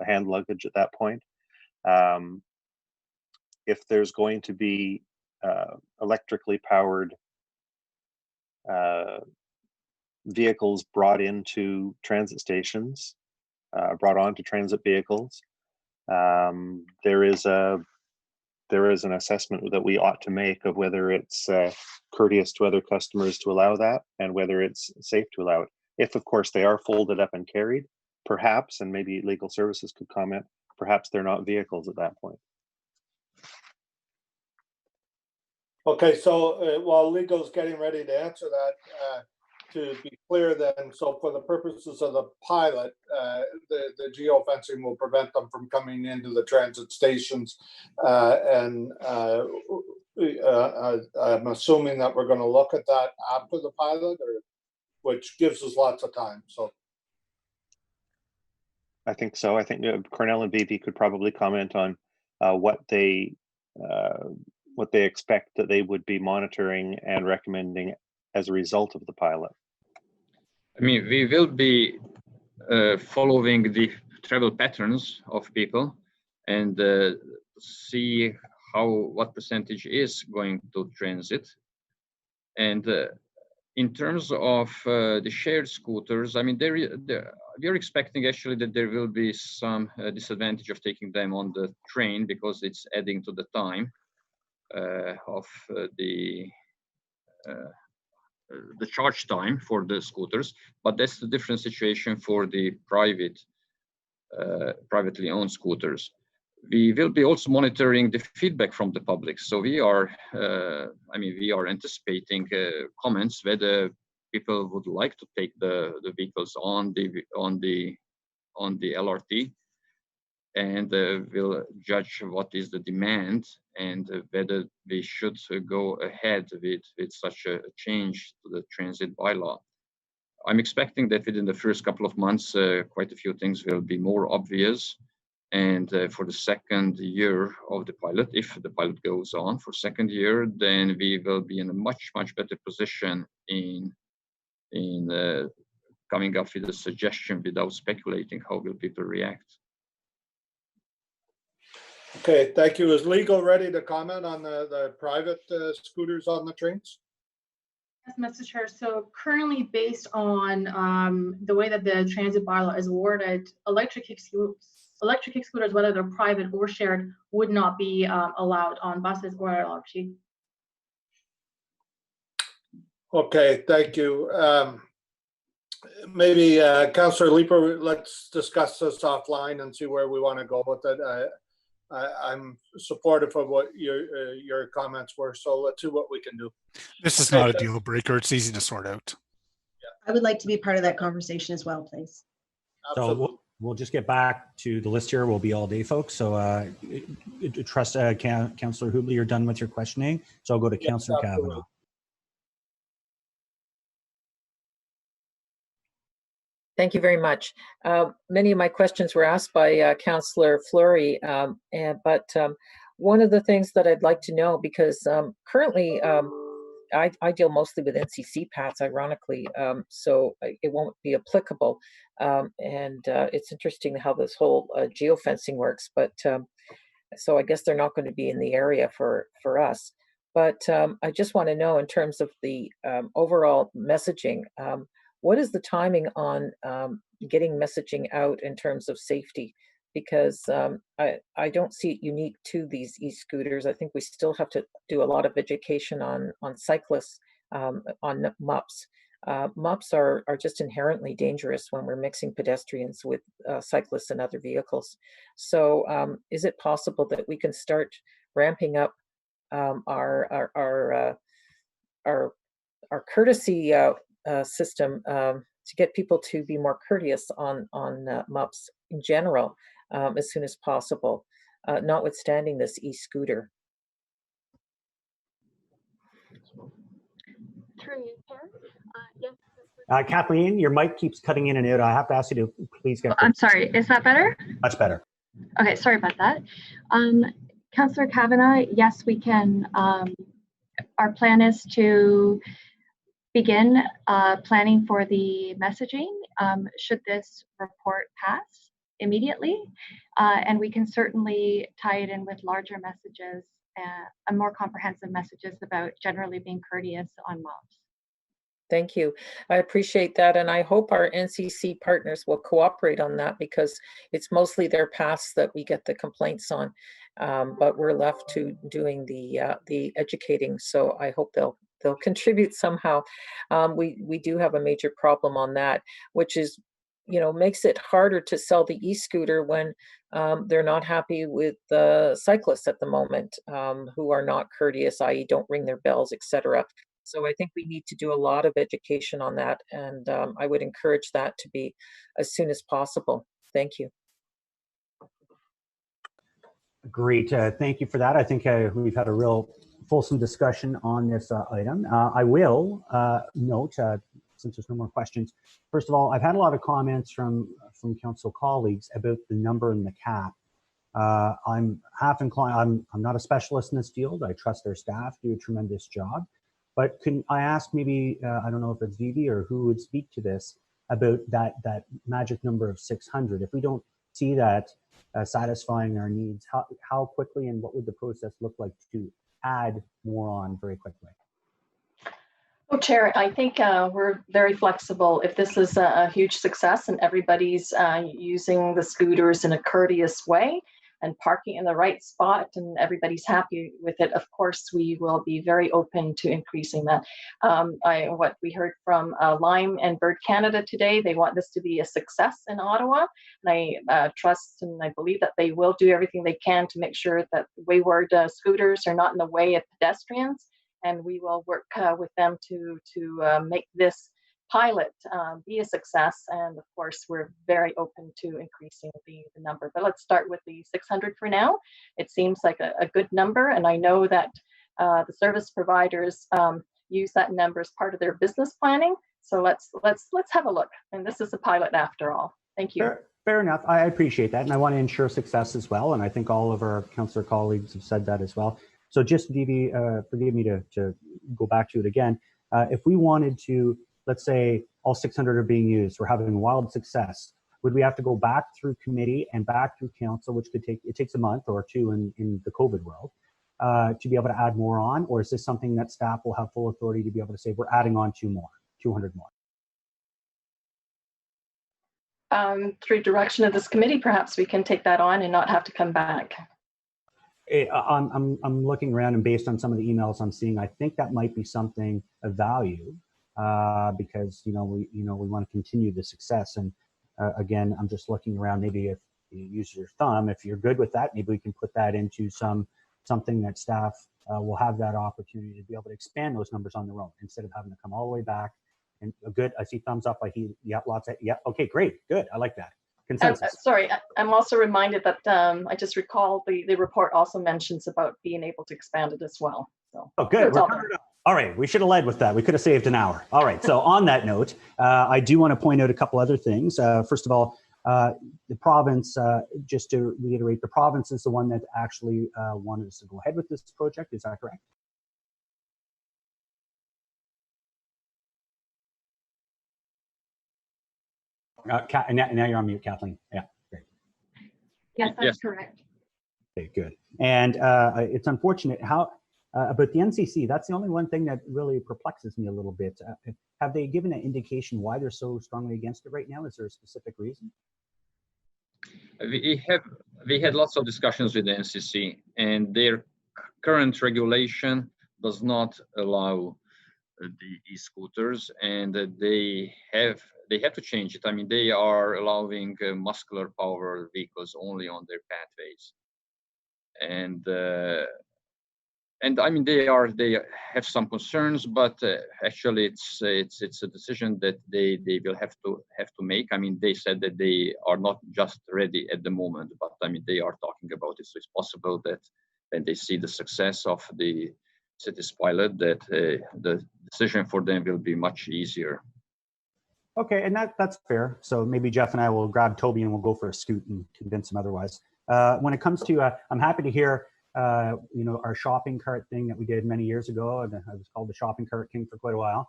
hand luggage at that point? If there's going to be electrically powered vehicles brought into transit stations, brought onto transit vehicles. There is an assessment that we ought to make of whether it's courteous to other customers to allow that, and whether it's safe to allow it. If, of course, they are folded up and carried, perhaps, and maybe legal services could comment, perhaps they're not vehicles at that point. Okay, so while legal's getting ready to answer that, to be clear then, so for the purposes of the pilot, the geofencing will prevent them from coming into the transit stations. I'm assuming that we're going to look at that after the pilot, which gives us lots of time. So I think so. I think Cornell and Beebe could probably comment on what they expect that they would be monitoring and recommending as a result of the pilot. I mean, we will be following the travel patterns of people and see what percentage is going to transit. And in terms of the shared scooters, I mean, we are expecting actually that there will be some disadvantage of taking them on the train because it's adding to the time of the charge time for the scooters, but that's the different situation for the privately owned scooters. We will be also monitoring the feedback from the public. So we are anticipating comments whether people would like to take the vehicles on the LRT, and we'll judge what is the demand and whether we should go ahead with such a change to the transit bylaw. I'm expecting that within the first couple of months, quite a few things will be more obvious. And for the second year of the pilot, if the pilot goes on for second year, then we will be in a much, much better position in coming up with a suggestion without speculating how will people react. okay, thank you. Is legal ready to comment on the private scooters on the trains? Yes, Mr. Chair. So currently, based on the way that the transit bylaw is worded, electric kick scooters, whether they're private or shared, would not be allowed on buses or LRT. Okay, thank you. Maybe Councillor Leeper, let's discuss this offline and see where we want to go with it. I'm supportive of what your comments were, so let's see what we can do. This is not a deal breaker. It's easy to sort out. I would like to be part of that conversation as well, please. So we'll just get back to the list here. We'll be all day, folks. So trust Councillor Hubley, you're done with your questioning. So I'll go to Councillor Kavanaugh. Thank you very much. Many of my questions were asked by Councillor Fleury, but one of the things that I'd like to know, because currently I deal mostly with NCC paths, ironically, so it won't be applicable. It's interesting how this whole geofencing works, but so I guess they're not going to be in the area for us. But I just want to know, in terms of the overall messaging, what is the timing on getting messaging out in terms of safety? Because I don't see it unique to these e-scooters. I think we still have to do a lot of education on cyclists, on MUPs. MUPs are just inherently dangerous when we're mixing pedestrians with cyclists and other vehicles. So is it possible that we can start ramping up our courtesy system to get people to be more courteous on MUPs in general as soon as possible, notwithstanding this e-scooter? Through you, Chair. Yes. Kathleen, your mic keeps cutting in and out. I have to ask you to please get. I'm sorry. Is that better? Much better. Okay. Sorry about that. Councillor Kavanaugh, yes, we can. Our plan is to begin planning for the messaging should this report pass immediately, and we can certainly tie it in with larger messages more comprehensive messages about generally being courteous on mobs. Thank you. I appreciate that, and I hope our NCC partners will cooperate on that, because it's mostly their paths that we get the complaints on, but we're left to doing the educating. So I hope they'll contribute somehow. We do have a major problem on that, which is, makes it harder to sell the e-scooter when they're not happy with the cyclists at the moment, who are not courteous, i.e. don't ring their bells, etc. So I think we need to do a lot of education on that, and I would encourage that to be as soon as possible. Thank you. Great, thank you for that. I think we've had a real fulsome discussion on this item. I will note, since there's no more questions, first of all, I've had a lot of comments from council colleagues about the number and the cap. I'm half inclined, I'm not a specialist in this field. I trust their staff do a tremendous job. But can I ask maybe, I don't know if it's Vivi or who would speak to this, about that magic number of 600. If we don't see that satisfying our needs, how quickly and what would the process look like to add more on very quickly? Oh, Chair, I think we're very flexible. If this is a huge success and everybody's using the scooters in a courteous way and parking in the right spot and everybody's happy with it, of course, we will be very open to increasing that. What we heard from Lime and Bird Canada today, they want this to be a success in Ottawa. And I trust and I believe that they will do everything they can to make sure that wayward scooters are not in the way of pedestrians. And we will work with them to make this pilot be a success. And of course, we're very open to increasing the number. But let's start with the 600 for now. It seems like a good number, and I know that the service providers use that number as part of their business planning. So let's have a look. And this is a pilot after all. Thank you. Fair enough. I appreciate that, and I want to ensure success as well. And I think all of our councillor colleagues have said that as well. So just, Vivi, forgive me to go back to it again. If we wanted to, let's say all 600 are being used, we're having wild success, would we have to go back through committee and back through council, which it takes a month or two in the COVID world, to be able to add more on? Or is this something that staff will have full authority to be able to say, we're adding on 200 more? Through direction of this committee, perhaps we can take that on and not have to come back. I'm looking around, and based on some of the emails I'm seeing, I think that might be something of value, because we want to continue the success. And again, I'm just looking around. Maybe if you use your thumb, if you're good with that, maybe we can put that into something that staff will have that opportunity to be able to expand those numbers on their own instead of having to come all the way back. And good, I see thumbs up. Yeah, lots of, yeah. Okay, great, good. I like that. Consensus. Sorry, I'm also reminded that I just recall the report also mentions about being able to expand it as well. So, oh, good. All right, we should have led with that. We could have saved an hour. All right, so on that note, I do want to point out a couple other things. First of all, the province, just to reiterate, the province is the one that actually wanted us to go ahead with this project. Is that correct? Now you're on mute, Kathleen. Yeah, great. Yes, that's correct. Okay, good. And it's unfortunate how about the NCC. That's the only one thing that really perplexes me a little bit. Have they given an indication why they're so strongly against it right now? Is there a specific reason? We had lots of discussions with the NCC, and their current regulation does not allow the e-scooters, and they have to change it. I mean, they are allowing muscular power vehicles only on their pathways, and I mean they have some concerns, but actually it's a decision that they will have to make. I mean, they said that they are not just ready at the moment, but I mean they are talking about it. So it's possible that when they see the success of the city's pilot, that the decision for them will be much easier. Okay, and that's fair. So maybe Jeff and I will grab Toby and we'll go for a scoot and convince him otherwise. When it comes to, I'm happy to hear, our shopping cart thing that we did many years ago, and I was called the shopping cart king for quite a while,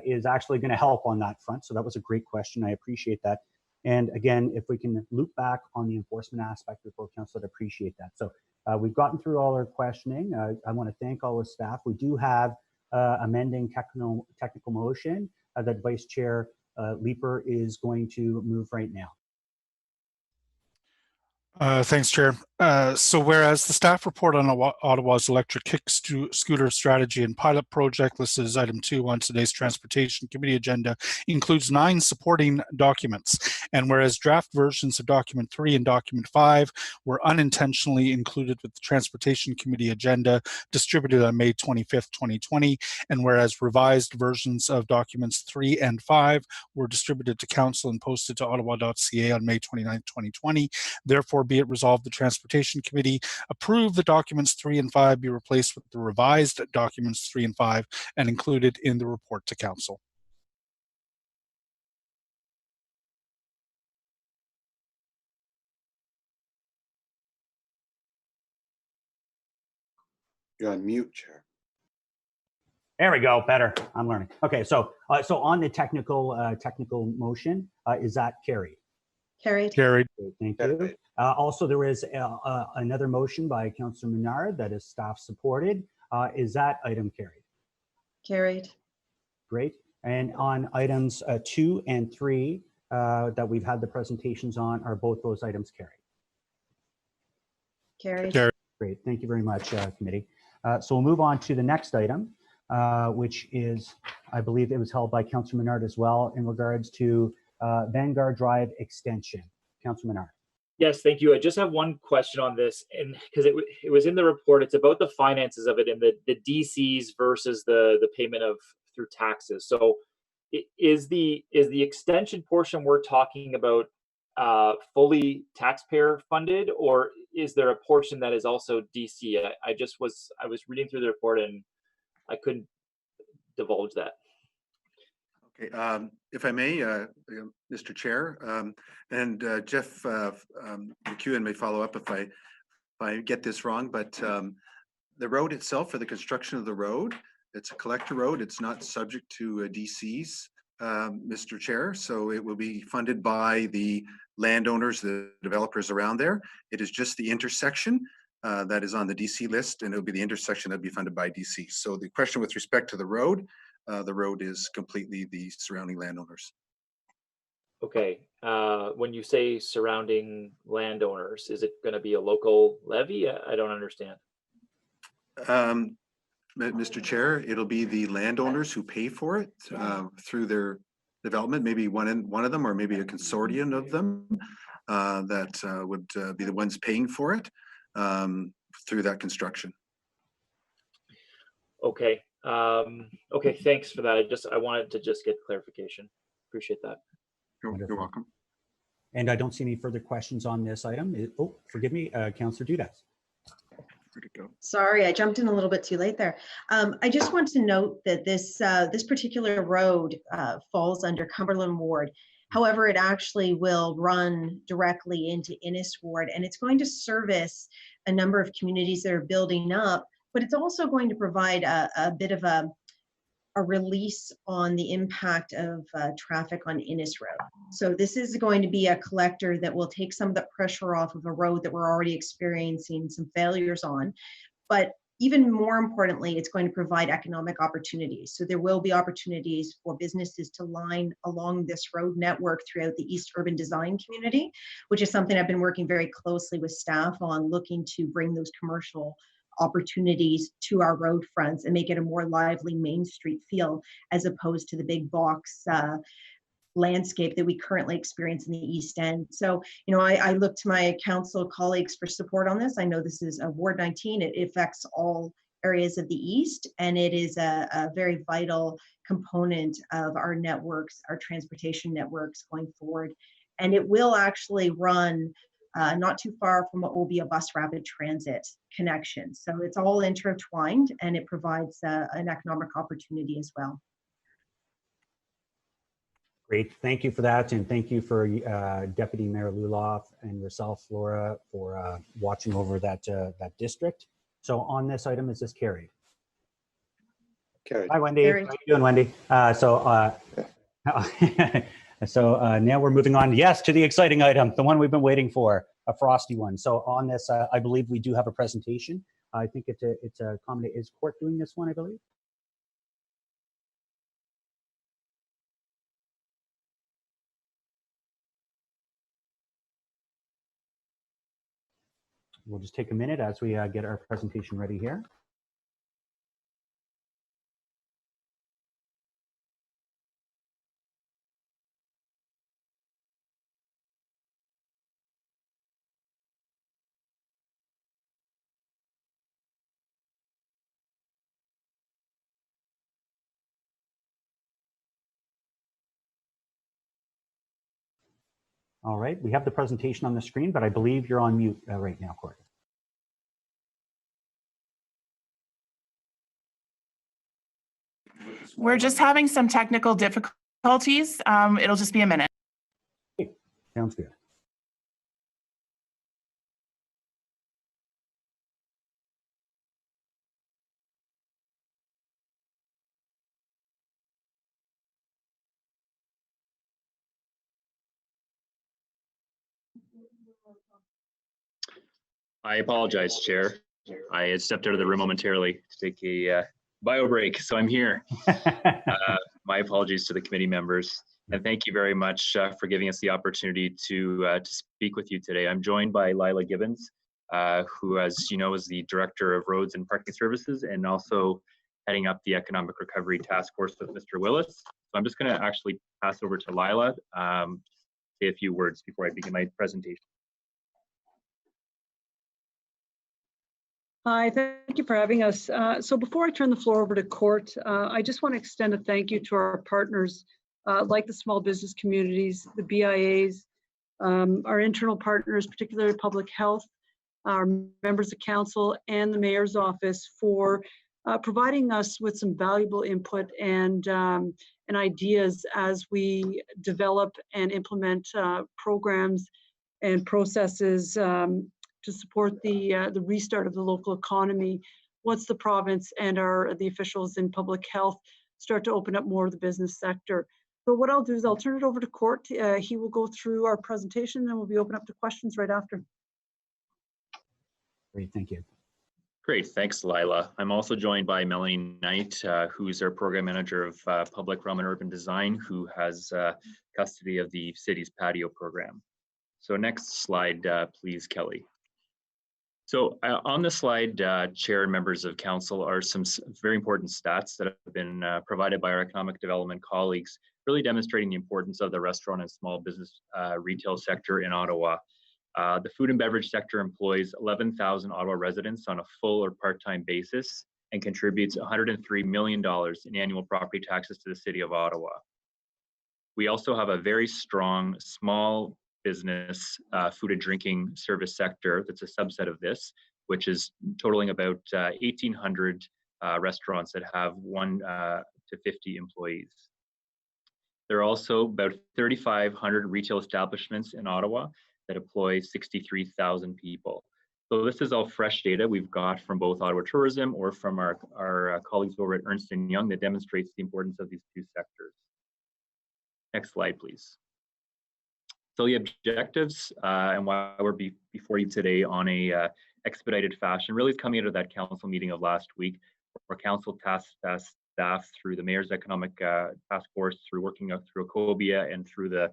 is actually going to help on that front. So that was a great question. I appreciate that. And again, if we can loop back on the enforcement aspect before council, I'd appreciate that. So we've gotten through all our questioning. I want to thank all the staff. We do have amending technical motion that Vice Chair Leeper is going to move right now. Thanks, Chair. So whereas the staff report on Ottawa's electric kick scooter strategy and pilot project listed as item 2 on today's Transportation Committee agenda includes 9 supporting documents. And whereas draft versions of document 3 and document 5 were unintentionally included with the Transportation Committee agenda distributed on May 25th, 2020, and whereas revised versions of documents 3 and 5 were distributed to Council and posted to ottawa.ca on May 29th, 2020, therefore be it resolved the Transportation Committee approve the documents 3 and 5 be replaced with the revised documents 3 and 5 and included in the report to Council. You're on mute, Chair. There we go. Better. I'm learning. Okay. So on the technical motion, is that carried? Carried. Carried. Thank you. Also, there is another motion by Councillor Menard that is staff supported. Is that item carried? Carried. Great. And on items 2 and 3 that we've had the presentations on, are both those items carried? Carried. Carried. Great. Thank you very much, committee. So we'll move on to the next item, which is, I believe it was held by Councillor Menard as well, in regards to Vanguard Drive extension. Councillor Menard. Yes, thank you. I just have one question on this, and because it was in the report, it's about the finances of it and the DCs versus the payment of through taxes. So is the extension portion we're talking about fully taxpayer funded, or is there a portion that is also DC? I was reading through the report and I couldn't divulge that. Okay, if I may, Mr. Chair, and Jeff McEwen may follow up if I get this wrong, but the road itself, for the construction of the road, it's a collector road. It's not subject to DCs, Mr. Chair, so it will be funded by the landowners, the developers around there. It is just the intersection that is on the DC list, and it'll be the intersection that'll be funded by DC. So the question with respect to the road is completely the surrounding landowners. Okay. When you say surrounding landowners, is it going to be a local levy? I don't understand. Mr. Chair, it'll be the landowners who pay for it through their development, maybe one of them, or maybe a consortium of them that would be the ones paying for it through that construction. Okay. Okay, thanks for that. I wanted to just get clarification. Appreciate that. You're welcome. And I don't see any further questions on this item. Oh, forgive me, Councillor Dudas. Sorry, I jumped in a little bit too late there. I just want to note that this particular road falls under Cumberland Ward. However, it actually will run directly into Innis Ward, and it's going to service a number of communities that are building up, but it's also going to provide a bit of a release on the impact of traffic on Innis Road. So this is going to be a collector that will take some of the pressure off of a road that we're already experiencing some failures on. But even more importantly, it's going to provide economic opportunities. So there will be opportunities for businesses to line along this road network throughout the East Urban Design community, which is something I've been working very closely with staff on, looking to bring those commercial opportunities to our road fronts and make it a more lively Main Street feel, as opposed to the big box landscape that we currently experience in the East End. So, you know, I look to my council colleagues for support on this. I know this is a Ward 19. It affects all areas of the East, and it is a very vital component of our networks, our transportation networks going forward. And it will actually run not too far from what will be a bus rapid transit connection. So it's all intertwined, and it provides an economic opportunity as well. Great, thank you for that, and thank you for Deputy Mayor Luloff and yourself, Laura, for watching over that district. So on this item, is this carried? Carried. Hi, Wendy. Carried. How are you doing, Wendy? So now we're moving on, yes, to the exciting item, the one we've been waiting for, a frosty one. So on this, I believe we do have a presentation. I think it's a combination. Is Court doing this one, I believe? We'll just take a minute as we get our presentation ready here. All right, we have the presentation on the screen, but I believe you're on mute right now, Court. We're just having some technical difficulties. It'll just be a minute. Okay, sounds good. I apologize, Chair. I had stepped out of the room momentarily to take a bio break, so I'm here. My apologies to the committee members, and thank you very much for giving us the opportunity to speak with you today. I'm joined by Lila Gibbons, who, as you know, is the Director of Roads and Parking Services, and also heading up the Economic Recovery Task Force with Mr. Willis. So I'm just going to actually pass over to Lila, say a few words before I begin my presentation. Hi, thank you for having us. So before I turn the floor over to Court, I just want to extend a thank you to our partners, like the small business communities, the BIAs, our internal partners, particularly public health, our members of council, and the mayor's office for providing us with some valuable input and ideas as we develop and implement programs and processes to support the restart of the local economy once the province and the officials in public health start to open up more of the business sector. So what I'll do is I'll turn it over to Court. He will go through our presentation, and then we'll be open up to questions right after. Great, thank you. Great, thanks, Lila. I'm also joined by Melanie Knight, who's our Program Manager of Public Realm and Urban Design, who has custody of the city's patio program. So next slide, please, Kelly. So on this slide, Chair and members of Council, are some very important stats that have been provided by our economic development colleagues, really demonstrating the importance of the restaurant and small business retail sector in Ottawa. The food and beverage sector employs 11,000 Ottawa residents on a full or part-time basis and contributes $103 million in annual property taxes to the City of Ottawa. We also have a very strong small business food and drinking service sector that's a subset of this, which is totaling about 1,800 restaurants that have 1 to 50 employees. There are also about 3,500 retail establishments in Ottawa that employ 63,000 people. So this is all fresh data we've got from both Ottawa Tourism or from our colleagues over at Ernst & Young that demonstrates the importance of these two sectors. Next slide, please. So the objectives and why we're before you today on a expedited fashion really is coming out of that council meeting of last week, where council tasked staff through the mayor's economic task force, through working out through Ecobia and through the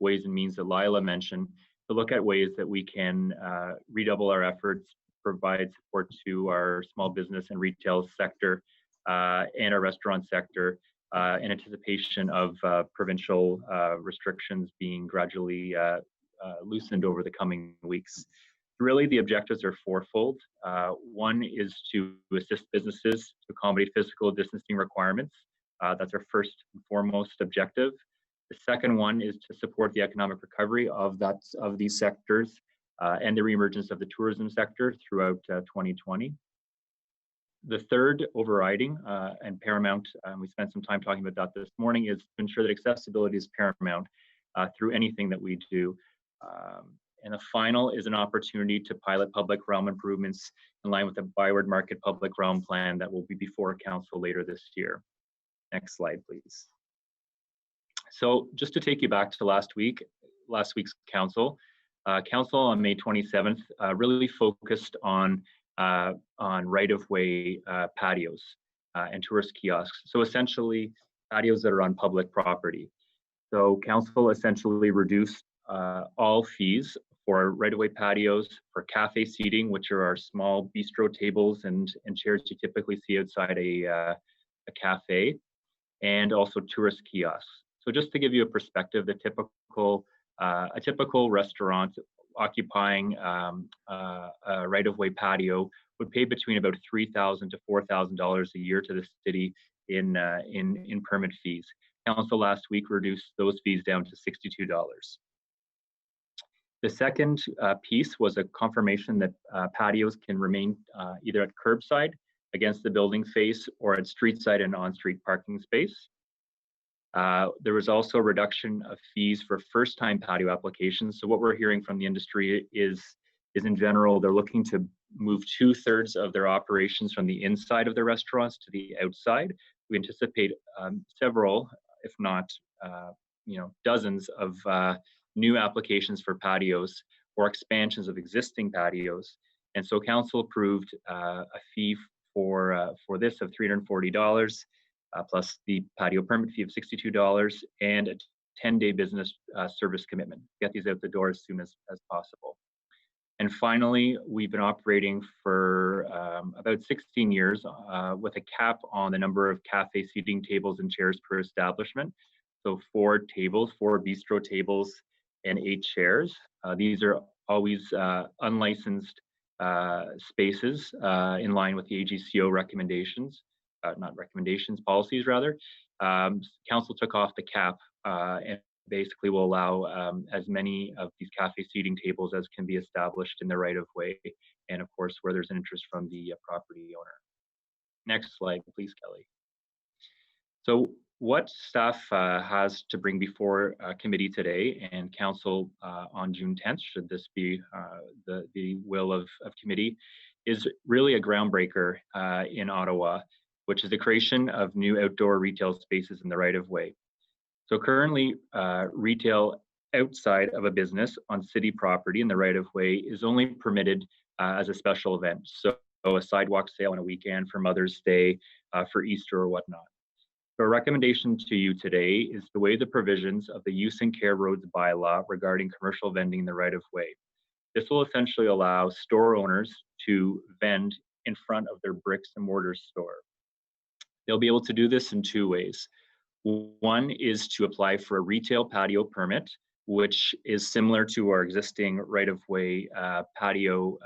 ways and means that Lila mentioned, to look at ways that we can redouble our efforts, provide support to our small business and retail sector and our restaurant sector, in anticipation of provincial restrictions being gradually loosened over the coming weeks. Really, the objectives are fourfold. One is to assist businesses to accommodate physical distancing requirements. That's our first and foremost objective. The second one is to support the economic recovery of these sectors and the reemergence of the tourism sector throughout 2020. The third overriding and paramount, and we spent some time talking about that this morning, is to ensure that accessibility is paramount through anything that we do. And the final is an opportunity to pilot public realm improvements in line with the Byward Market Public Realm Plan that will be before Council later this year. Next slide, please. So just to take you back to last week's council, council on May 27th really focused on right-of-way patios and tourist kiosks. So essentially patios that are on public property. So council essentially reduced all fees for right-of-way patios, for cafe seating, which are our small bistro tables and chairs you typically see outside a cafe, and also tourist kiosks. So just to give you a perspective, a typical restaurant occupying a right-of-way patio would pay between about $3,000 to $4,000 a year to the city in permit fees. Council last week reduced those fees down to $62. The second piece was a confirmation that patios can remain either at curbside against the building face or at street side and on-street parking space. There was also a reduction of fees for first-time patio applications. So what we're hearing from the industry is in general, they're looking to move 2/3 of their operations from the inside of their restaurants to the outside. We anticipate several, if not dozens of new applications for patios or expansions of existing patios. And so council approved a fee for this of $340, plus the patio permit fee of $62 and a 10-day business service commitment. Get these out the door as soon as possible. And finally, we've been operating for about 16 years with a cap on the number of cafe seating tables and chairs per establishment. So 4 tables, 4 bistro tables, and 8 chairs. These are always unlicensed spaces in line with the AGCO recommendations, policies rather. Council took off the cap and basically will allow as many of these cafe seating tables as can be established in the right of way, and of course where there's an interest from the property owner. Next slide, please, Kelly. So what staff has to bring before committee today and council on June 10th, should this be the will of committee, is really a groundbreaker in Ottawa, which is the creation of new outdoor retail spaces in the right of way. So currently, retail outside of a business on city property in the right of way is only permitted as a special event. So a sidewalk sale on a weekend for Mother's Day, for Easter or whatnot. So a recommendation to you today is to waive the provisions of the Use and Care Roads bylaw regarding commercial vending in the right of way. This will essentially allow store owners to vend in front of their bricks and mortar store. They'll be able to do this in 2 ways. One is to apply for a retail patio permit, which is similar to our existing right-of-way patio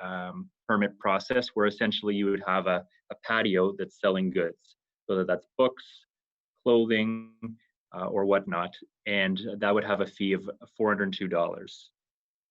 permit process, where essentially you would have a patio that's selling goods, whether that's books, clothing, or whatnot, and that would have a fee of $402.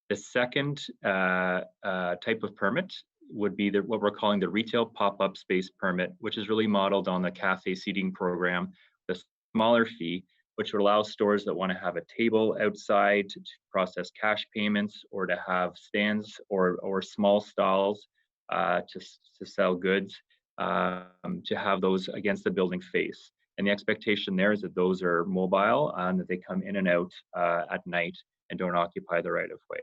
The second type of permit would be what we're calling the retail pop-up space permit, which is really modeled on the cafe seating program, the smaller fee, which would allow stores that want to have a table outside to process cash payments or to have stands or small stalls to sell goods, to have those against the building face. And the expectation there is that those are mobile and that they come in and out at night and don't occupy the right of way.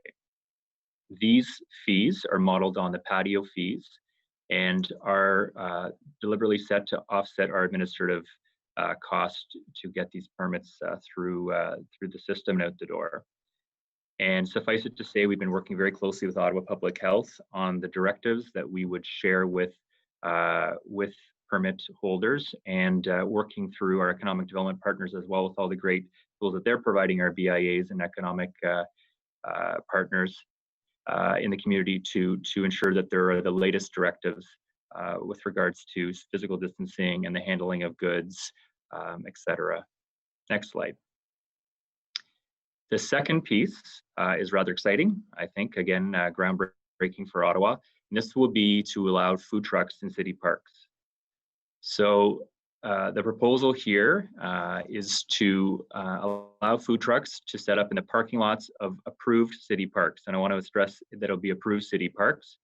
These fees are modeled on the patio fees and are deliberately set to offset our administrative cost to get these permits through the system and out the door. And suffice it to say, we've been working very closely with Ottawa Public Health on the directives that we would share with permit holders, and working through our economic development partners as well with all the great tools that they're providing our BIAs and economic partners in the community to ensure that there are the latest directives with regards to physical distancing and the handling of goods, etc. Next slide. The second piece is rather exciting, I think, again, groundbreaking for Ottawa. And this will be to allow food trucks in city parks. So the proposal here is to allow food trucks to set up in the parking lots of approved city parks. And I want to stress that it'll be approved city parks.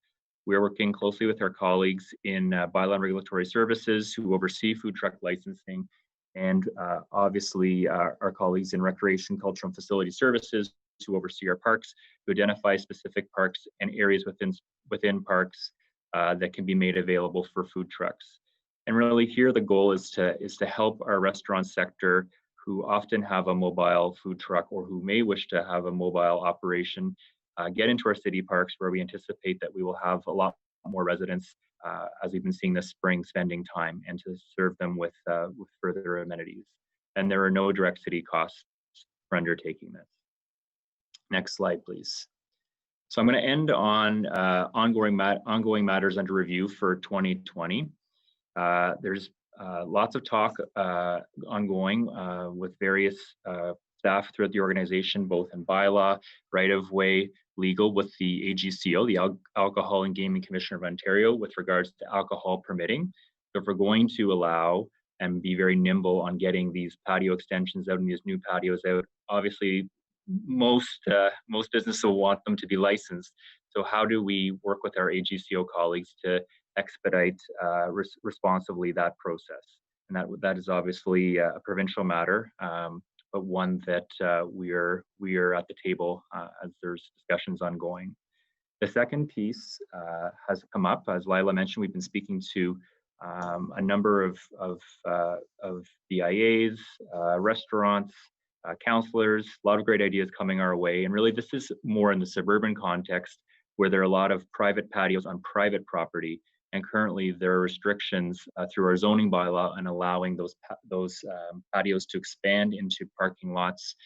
We're working closely with our colleagues in Bylaw and Regulatory Services who oversee food truck licensing and obviously our colleagues in Recreation, Cultural, and Facility Services who oversee our parks, to identify specific parks and areas within parks that can be made available for food trucks. And really here the goal is to help our restaurant sector, who often have a mobile food truck or who may wish to have a mobile operation, get into our city parks, where we anticipate that we will have a lot more residents, as we've been seeing this spring, spending time, and to serve them with further amenities. And there are no direct city costs for undertaking this. Next slide, please. So I'm going to end on ongoing matters under review for 2020. There's lots of talk ongoing with various staff throughout the organization, both in bylaw, right-of-way, legal, with the AGCO, the Alcohol and Gaming Commissioner of Ontario, with regards to alcohol permitting. So if we're going to allow and be very nimble on getting these patio extensions out and these new patios out, obviously most businesses will want them to be licensed. So how do we work with our AGCO colleagues to expedite responsibly that process? And that is obviously a provincial matter, but one that we are at the table as there's discussions ongoing. The second piece has come up, as Lila mentioned. We've been speaking to a number of BIAs, restaurants, counselors, a lot of great ideas coming our way. And really this is more in the suburban context, where there are a lot of private patios on private property. And currently there are restrictions through our zoning bylaw on allowing those patios to expand into parking lots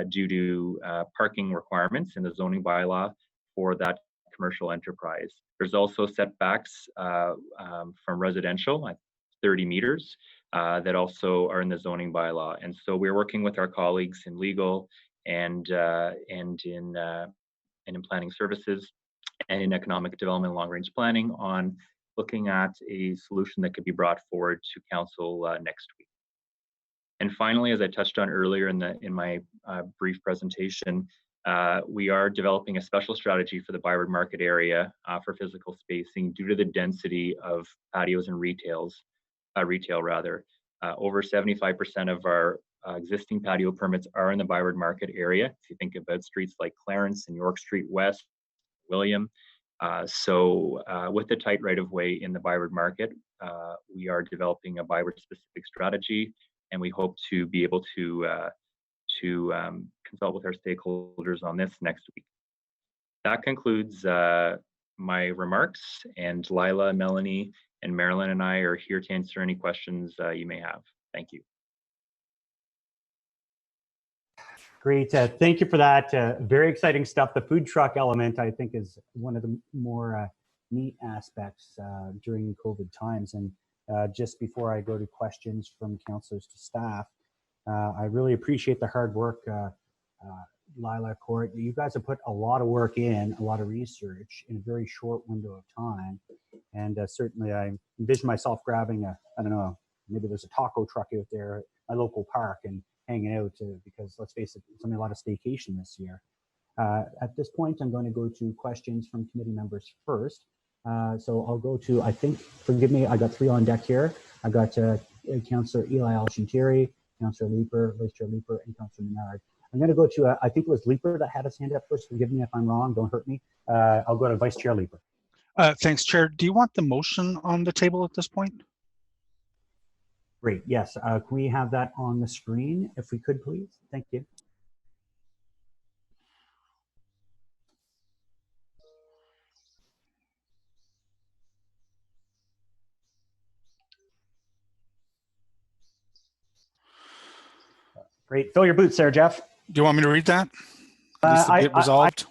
due to parking requirements in the zoning bylaw for that commercial enterprise. There's also setbacks from residential at 30 meters that also are in the zoning bylaw. And so we're working with our colleagues in legal and in planning services and in economic development, long-range planning, on looking at a solution that could be brought forward to council next week. And finally, as I touched on earlier in my brief presentation, we are developing a special strategy for the Byward Market area for physical spacing due to the density of patios and retail. Over 75% of our existing patio permits are in the Byward Market area. If you think about streets like Clarence and York Street West, William. So with the tight right-of-way in the Byward Market, we are developing a Byward-specific strategy, and we hope to be able to consult with our stakeholders on this next week. That concludes my remarks, and Lila, Melanie, and Marilyn and I are here to answer any questions you may have. Thank you. Great. Thank you for that. Very exciting stuff. The food truck element, I think, is one of the more neat aspects during COVID times. And just before I go to questions from councillors to staff, I really appreciate the hard work, Lila, Court. You guys have put a lot of work in, a lot of research in a very short window of time. And certainly I envision myself grabbing I don't know, maybe there's a taco truck out there at my local park and hanging out because let's face it, it's going to be a lot of staycation this year. At this point, I'm going to go to questions from committee members first. So I'll go to, I think, forgive me, I got 3 on deck here. I got Councillor Eli Alshantiri, Councillor Leeper, Vice Chair Leeper, and Councillor Menard. I'm going to go to, I think it was Leeper that had his hand up first. Forgive me if I'm wrong, don't hurt me. I'll go to Vice Chair Leeper. Thanks, Chair. Do you want the motion on the table at this point? Great, yes. Can we have that on the screen if we could, please? Thank you. Great. Fill your boots there, Jeff. Do you want me to read that? At least be it resolved?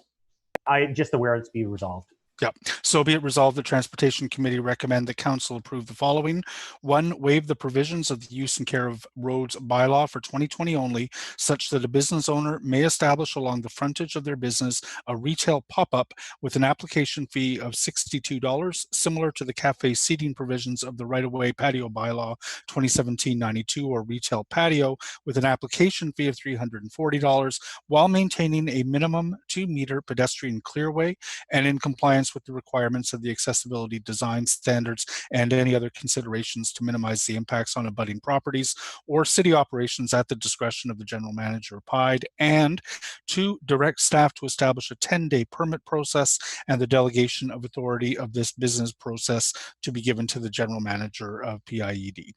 I'm just aware it's being resolved. Yep. So be it resolved, the Transportation Committee recommend that Council approve the following. 1, waive the provisions of the Use and Care of Roads bylaw for 2020 only, such that a business owner may establish along the frontage of their business a retail pop-up with an application fee of $62, similar to the cafe seating provisions of the right-of-way patio bylaw 2017-92, or retail patio with an application fee of $340, while maintaining a minimum 2-meter pedestrian clearway and in compliance compliance with the requirements of the accessibility design standards and any other considerations to minimize the impacts on abutting properties or city operations at the discretion of the general manager of PIDE, and 2, direct staff to establish a 10-day permit process and the delegation of authority of this business process to be given to the general manager of PIED.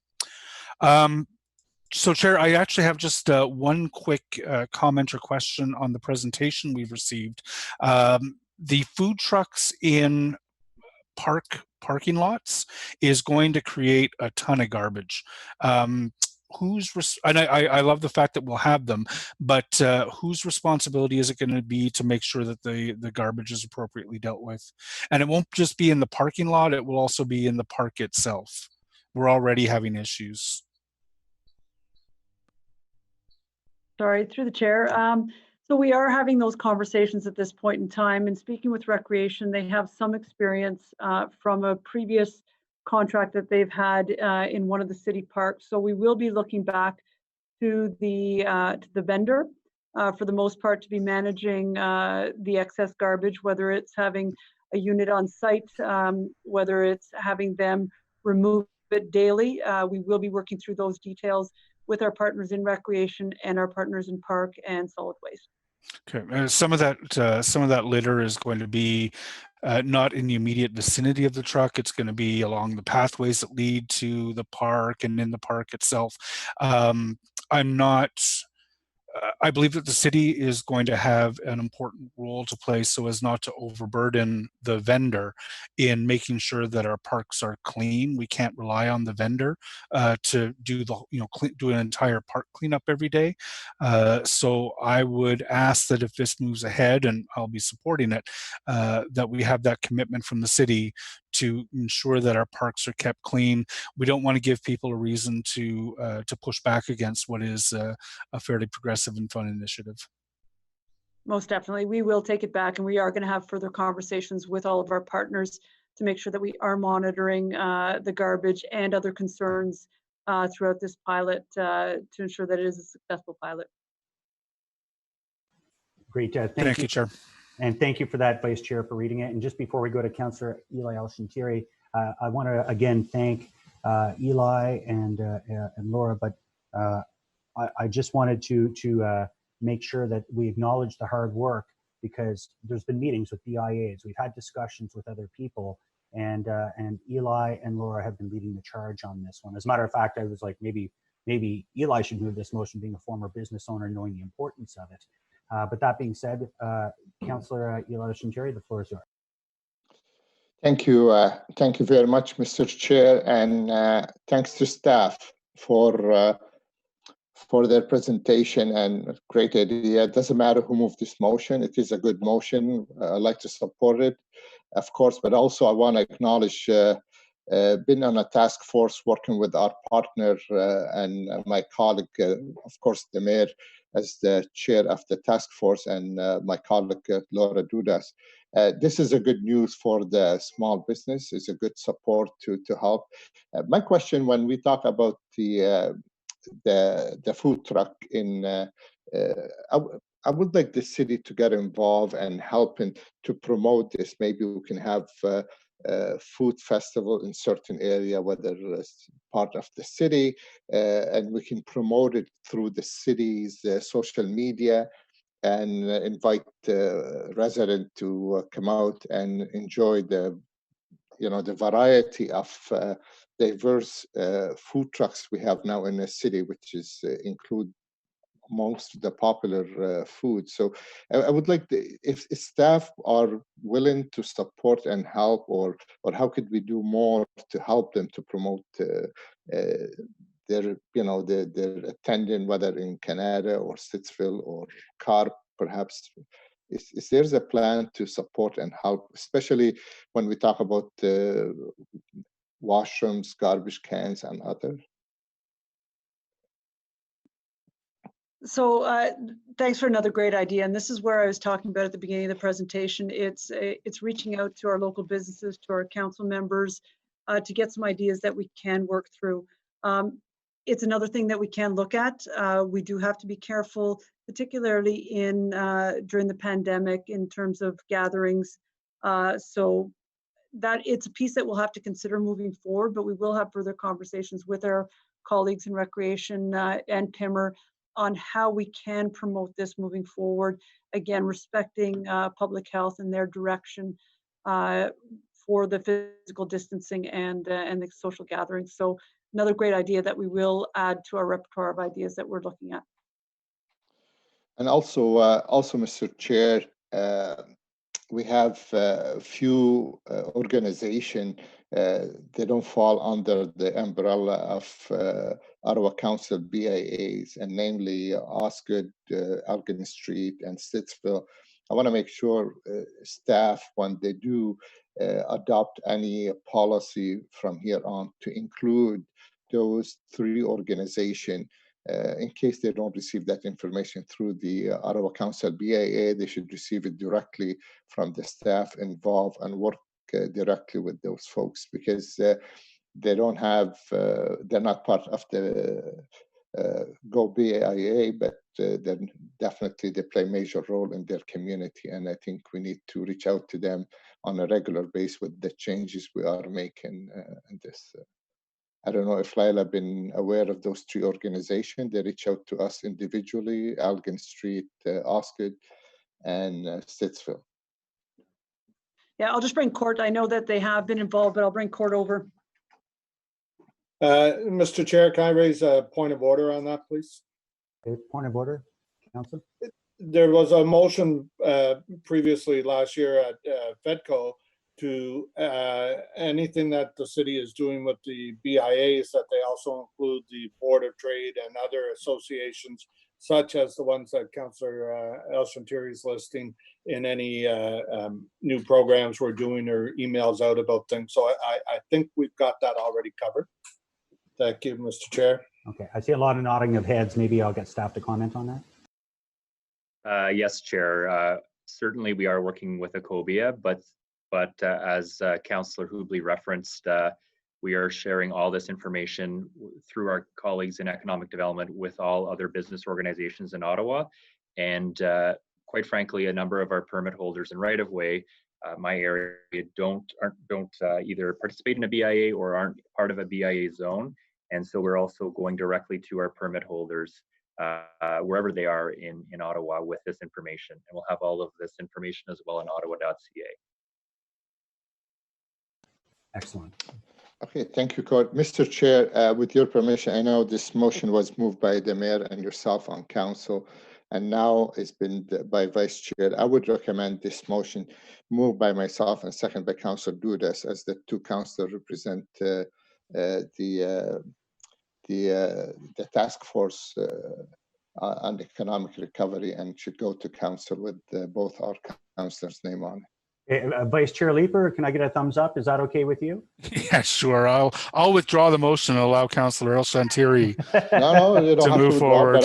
So, Chair, I actually have just one quick comment or question on the presentation we've received. The food trucks in parking lots is going to create a ton of garbage. And I love the fact that we'll have them, but whose responsibility is it going to be to make sure that the garbage is appropriately dealt with? And it won't just be in the parking lot, it will also be in the park itself. We're already having issues. Sorry, through the chair. So we are having those conversations at this point in time, and speaking with Recreation, they have some experience from a previous contract that they've had in one of the city parks. So we will be looking back to the vendor for the most part to be managing the excess garbage, whether it's having a unit on site, whether it's having them remove it daily. We will be working through those details with our partners in Recreation and our partners in Park and Solid Waste. Okay, some of that litter is going to be not in the immediate vicinity of the truck. It's going to be along the pathways that lead to the park and in the park itself. I believe that the city is going to have an important role to play so as not to overburden the vendor in making sure that our parks are clean. We can't rely on the vendor to do do an entire park cleanup every day. So I would ask that if this moves ahead, and I'll be supporting it, that we have that commitment from the city to ensure that our parks are kept clean. We don't want to give people a reason to push back against what is a fairly progressive and fun initiative. Most definitely, we will take it back, and we are going to have further conversations with all of our partners to make sure that we are monitoring the garbage and other concerns throughout this pilot to ensure that it is a successful pilot. Great, thank you, Chair. And thank you for that, Vice Chair, for reading it. And just before we go to Councillor Eli El-Shantiri, I want to again thank Eli and Laura, but I just wanted to make sure that we acknowledge the hard work, because there's been meetings with BIAs. We've had discussions with other people, and Eli and Laura have been leading the charge on this one. As a matter of fact, I was like, maybe Eli should move this motion, being a former business owner, knowing the importance of it. But that being said, Councillor Eli El-Shantiri, the floor is yours. Thank you very much, Mr. Chair, and thanks to staff for their presentation and great idea. It doesn't matter who moved this motion; it is a good motion. I'd like to support it, of course, but also I want to acknowledge been on a task force working with our partner and my colleague, of course, the mayor as the chair of the task force, and my colleague Laura Dudas. This is a good news for the small business. It's a good support to help. My question, when we talk about the food truck in, I would like the city to get involved and helping to promote this. Maybe we can have food festival in certain area, whether it's part of the city, and we can promote it through the city's social media and invite residents to come out and enjoy the variety of diverse food trucks we have now in the city, which is include most of the popular food. So I would like if staff are willing to support and help, or how could we do more to help them to promote their attending, whether in Canada or Stittsville or Carp, perhaps. Is there's a plan to support and help, especially when we talk about washrooms, garbage cans, and other? So thanks for another great idea. And this is where I was talking about at the beginning of the presentation. It's reaching out to our local businesses, to our council members, to get some ideas that we can work through. It's another thing that we can look at. We do have to be careful, particularly during the pandemic, in terms of gatherings. So that it's a piece that we'll have to consider moving forward, but we will have further conversations with our colleagues in Recreation and PIMR on how we can promote this moving forward. Again, respecting public health and their direction for the physical distancing and the social gatherings. So another great idea that we will add to our repertoire of ideas that we're looking at. And also, Mr. Chair, we have a few organizations. They don't fall under the umbrella of Ottawa Council BIAs, and namely Osgood, Elgin Street, and Stittsville. I want to make sure staff, when they do adopt any policy from here on, to include those three organizations. In case they don't receive that information through the Ottawa Council BIA, they should receive it directly from the staff involved and work directly with those folks, because they don't have, they're not part of the Go BIA, but then definitely they play a major role in their community. And I think we need to reach out to them on a regular basis with the changes we are making in this. I don't know if Lila been aware of those three organizations. They reach out to us individually: Elgin Street, Osgood, and Stittsville. Yeah, I'll just bring Court. I know that they have been involved, but I'll bring Court over. Mr. Chair, can I raise a point of order on that, please? Okay, point of order, Councillor. There was a motion previously last year at FEDCO to anything that the city is doing with the BIAs, that they also include the Board of Trade and other associations, such as the ones that Councillor El-Shantiri is listing, in any new programs we're doing or emails out about things. So I think we've got that already covered. Thank you, Mr. Chair. Okay, I see a lot of nodding of heads. Maybe I'll get staff to comment on that. Yes, Chair. Certainly we are working with Ecobia, but as Councillor Hubley referenced, we are sharing all this information through our colleagues in economic development with all other business organizations in Ottawa. And quite frankly, a number of our permit holders in right-of-way, my area, don't either participate in a BIA or aren't part of a BIA zone. And so we're also going directly to our permit holders wherever they are in Ottawa with this information. And we'll have all of this information as well on ottawa.ca. Excellent. Okay, thank you, Court. Mr. Chair, with your permission, I know this motion was moved by the mayor and yourself on council, and now it's been by vice chair. I would recommend this motion moved by myself and second by Councillor Dudas, as the two councillors represent the task force on economic recovery, and should go to council with both our councillors' name on it. Vice Chair Leeper, can I get a thumbs up? Is that okay with you? Yeah, sure. I'll withdraw the motion and allow Councillor El-Shantiri to move forward.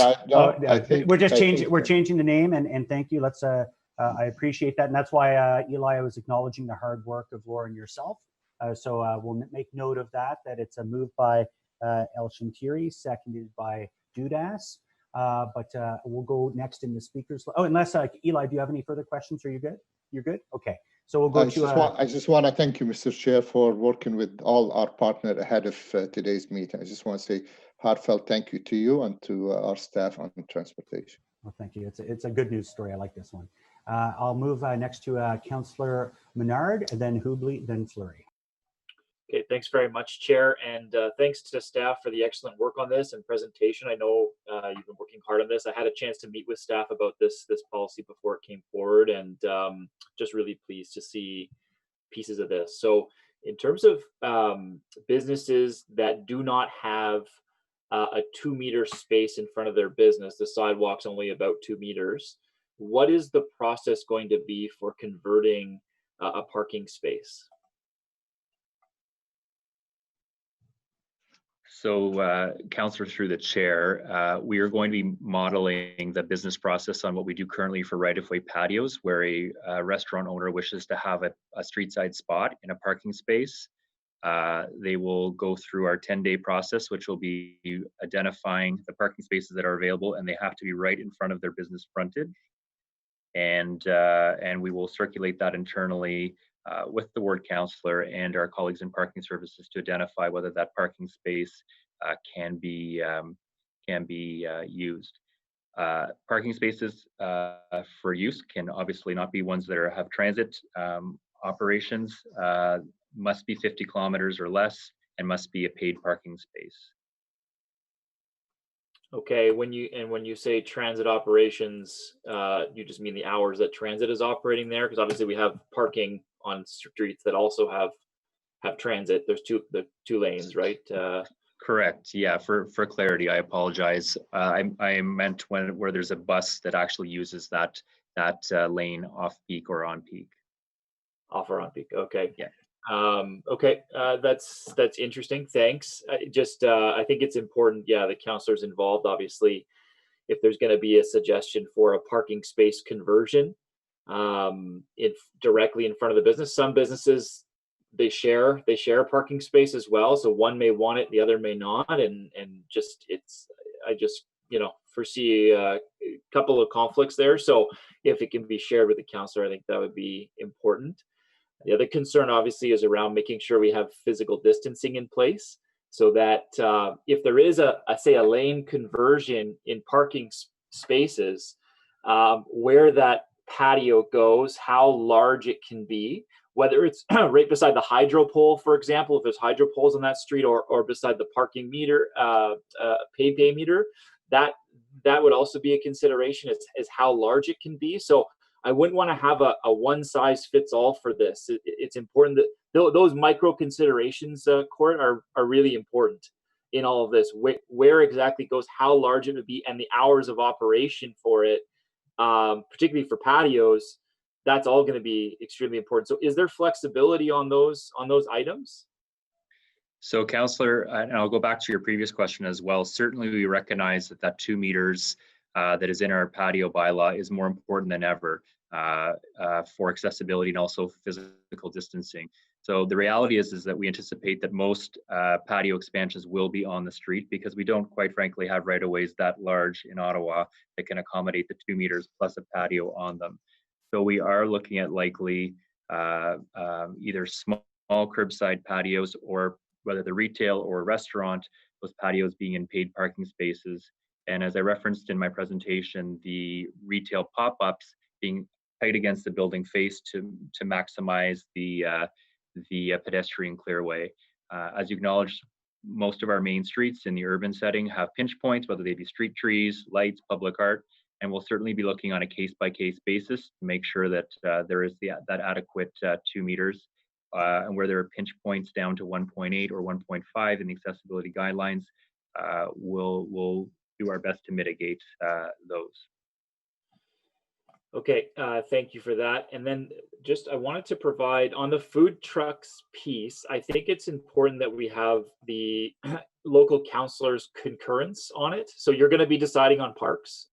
We're just changing. We're changing the name, and thank you. Let's. I appreciate that, and that's why Eli, I was acknowledging the hard work of Laura and yourself. So we'll make note of that. That it's a move by El-Shantiri, seconded by Dudas. But we'll go next in the speakers. Oh, unless Eli, do you have any further questions? Are you good? You're good. Okay. So we'll go I just want to thank you, Mr. Chair, for working with all our partners ahead of today's meeting. I just want to say heartfelt thank you to you and to our staff on transportation. Well, thank you. It's a good news story. I like this one. I'll move next to Councillor Menard, and then Hubley, then Fleury. Okay, thanks very much, Chair, and thanks to staff for the excellent work on this and presentation. I know you've been working hard on this. I had a chance to meet with staff about this policy before it came forward, and just really pleased to see pieces of this. So in terms of businesses that do not have a 2-meter space in front of their business, the sidewalk's only about 2 meters, what is the process going to be for converting a parking space? So, Councillor, through the chair, we are going to be modeling the business process on what we do currently for right-of-way patios, where a restaurant owner wishes to have a street-side spot in a parking space. They will go through our 10-day process, which will be identifying the parking spaces that are available, and they have to be right in front of their business frontage. and we will circulate that internally with the ward councillor and our colleagues in parking services to identify whether that parking space can be used. Parking spaces for use can obviously not be ones that have transit operations, must be 50 kilometers or less, and must be a paid parking space. Okay, when you say transit operations, you just mean the hours that transit is operating there? Because obviously we have parking on streets that also have transit. There's the two lanes, right? Correct. Yeah. For clarity, I apologize. I meant where there's a bus that actually uses that lane off peak or on peak. Off or on peak. Okay. Yeah. Okay. That's interesting. Thanks. I think it's important. Yeah, the councillors involved. Obviously, if there's going to be a suggestion for a parking space conversion, directly in front of the business, some businesses they share a parking space as well, so one may want it, the other may not, and I just foresee a couple of conflicts there. So if it can be shared with the councillor, I think that would be important. The other concern obviously is around making sure we have physical distancing in place, so that if there is a lane conversion in parking spaces, where that patio goes, how large it can be, whether it's right beside the hydro pole, for example, if there's hydro poles on that street, or beside the parking meter, pay meter, that would also be a consideration, is how large it can be. So I wouldn't want to have a one size fits all for this. It's important that those micro considerations, Court, are really important in all of this. Where exactly goes, how large it would be, and the hours of operation for it, particularly for patios. That's all going to be extremely important. So is there flexibility on those items? So, Councillor, and I'll go back to your previous question as well. Certainly, we recognize that 2 meters that is in our patio bylaw is more important than ever for accessibility and also physical distancing. So the reality is that we anticipate that most patio expansions will be on the street, because we don't, quite frankly, have right-of-ways that large in Ottawa that can accommodate the 2 meters plus a patio on them. So we are looking at likely either small curbside patios, or whether the retail or restaurant, those patios being in paid parking spaces. And as I referenced in my presentation, the retail pop-ups being tight against the building face to maximize the pedestrian clearway. As you acknowledged, most of our main streets in the urban setting have pinch points, whether they be street trees, lights, public art, and we'll certainly be looking on a case-by-case basis to make sure that there is that adequate 2 meters. And where there are pinch points down to 1.8 or 1.5 in the accessibility guidelines, we'll do our best to mitigate those. Okay, thank you for that. And then I wanted to provide on the food trucks piece, I think it's important that we have the local councillors' concurrence on it. So you're going to be deciding on parks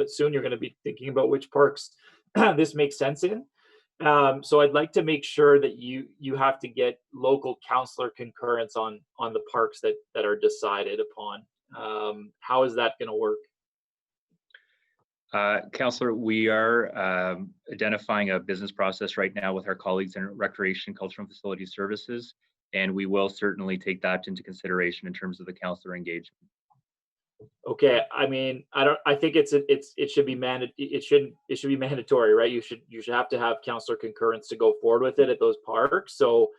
soon. You're going to be thinking about which parks this makes sense in. So I'd like to make sure that you have to get local councillor concurrence on the parks that are decided upon. How is that going to work? Councillor, we are identifying a business process right now with our colleagues in Recreation, Cultural and Facility Services, and we will certainly take that into consideration in terms of the councillor engagement. Okay, I mean, I think it should be mandatory, right? You should have to have councillor concurrence to go forward with it at those parks. So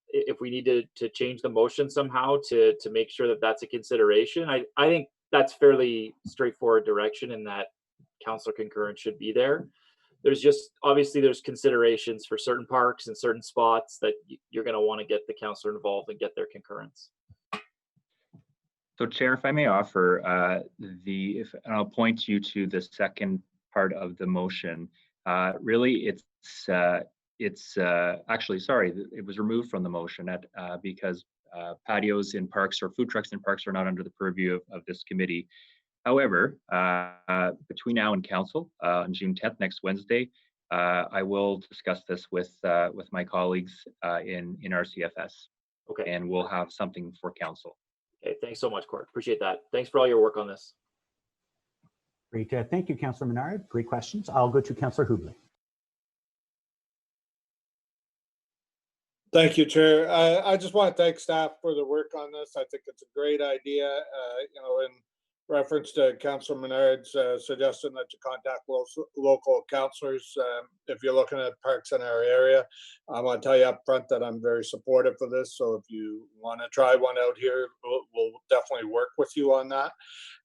if we need to change the motion somehow to make sure that that's a consideration, I think that's fairly straightforward direction, in that councillor concurrence should be there. There's just obviously there's considerations for certain parks and certain spots that you're going to want to get the councillor involved and get their concurrence. So, Chair, if I may offer, and I'll point you to the second part of the motion. Really, it's actually, sorry, it was removed from the motion because patios in parks or food trucks in parks are not under the purview of this committee. However, between now and council on June 10th, next Wednesday, I will discuss this with my colleagues in RCFS. Okay. And we'll have something for council. Okay, thanks so much, Court. Appreciate that. Thanks for all your work on this. Great. Thank you, Councillor Menard. Great questions. I'll go to Councillor Hubley. Thank you, Chair. I just want to thank staff for the work on this. I think it's a great idea. In reference to Councillor Menard's suggestion that you contact local councillors if you're looking at parks in our area. I want to tell you up front that I'm very supportive of this. So if you want to try one out here, we'll definitely work with you on that.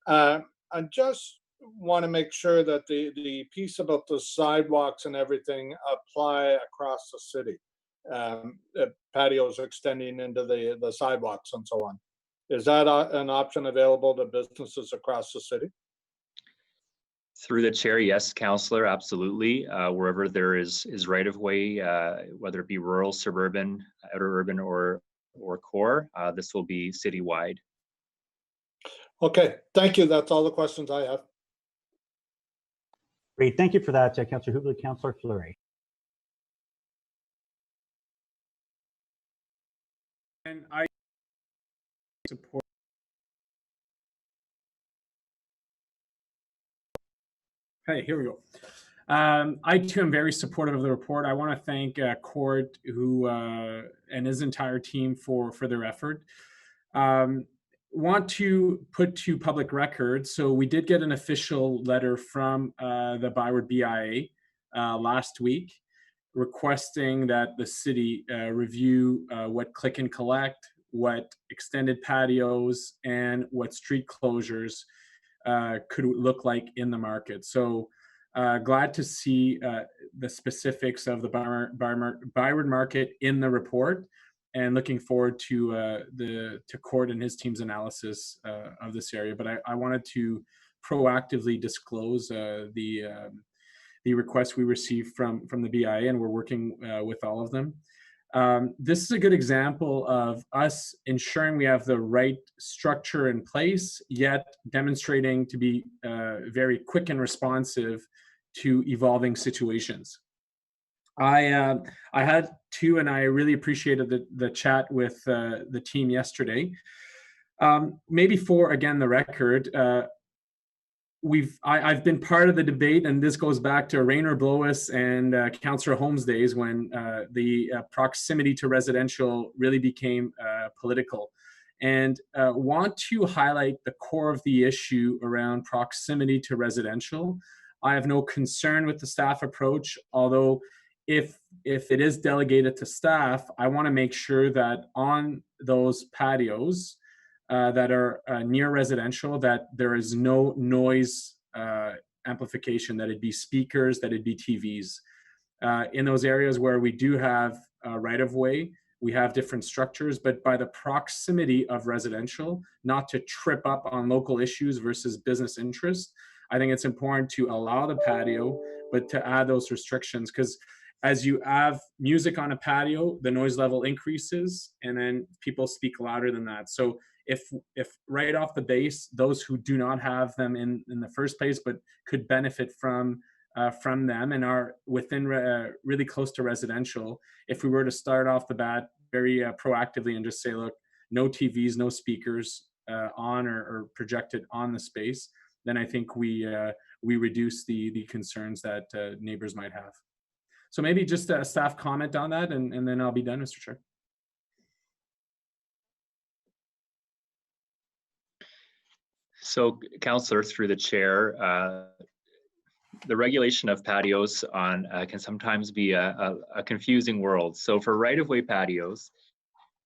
I just want to make sure that the piece about the sidewalks and everything apply across the city. Patios extending into the sidewalks and so on. Is that an option available to businesses across the city? Through the chair, yes, Councillor, absolutely. Wherever there is right of way, whether it be rural, suburban, outer urban, or core, this will be citywide. Okay, thank you. That's all the questions I have. Great, thank you for that, Councillor Hubley. Councillor Fleury. And I support. Hey, here we go. I too am very supportive of the report. I want to thank Court and his entire team for their effort. Want to put to public record, so we did get an official letter from the Byward BIA last week, requesting that the city review what click and collect, what extended patios, and what street closures could look like in the market. So glad to see the specifics of the Byward market in the report, and looking forward to Court and his team's analysis of this area. But I wanted to proactively disclose the requests we received from the BIA, and we're working with all of them. This is a good example of us ensuring we have the right structure in place, yet demonstrating to be very quick and responsive to evolving situations. I had to, and I really appreciated the chat with the team yesterday. Maybe for, again, the record, I've been part of the debate, and this goes back to Rainer Blois and Councillor Holmes' days, when the proximity to residential really became political. And want to highlight the core of the issue around proximity to residential. I have no concern with the staff approach, although if it is delegated to staff, I want to make sure that on those patios that are near residential, that there is no noise amplification, that it be speakers, that it be TVs. In those areas where we do have right-of-way, we have different structures, but by the proximity of residential, not to trip up on local issues versus business interest, I think it's important to allow the patio, but to add those restrictions, because as you have music on a patio, the noise level increases, and then people speak louder than that. So if right off the base, those who do not have them in the first place, but could benefit from them and are within really close to residential, if we were to start off the bat very proactively and just say, look, no TVs, no speakers on or projected on the space, then I think we reduce the concerns that neighbors might have. So maybe just a staff comment on that, and then I'll be done, Mr. Chair. So, Councillor, through the chair, the regulation of patios can sometimes be a confusing world. So for right-of-way patios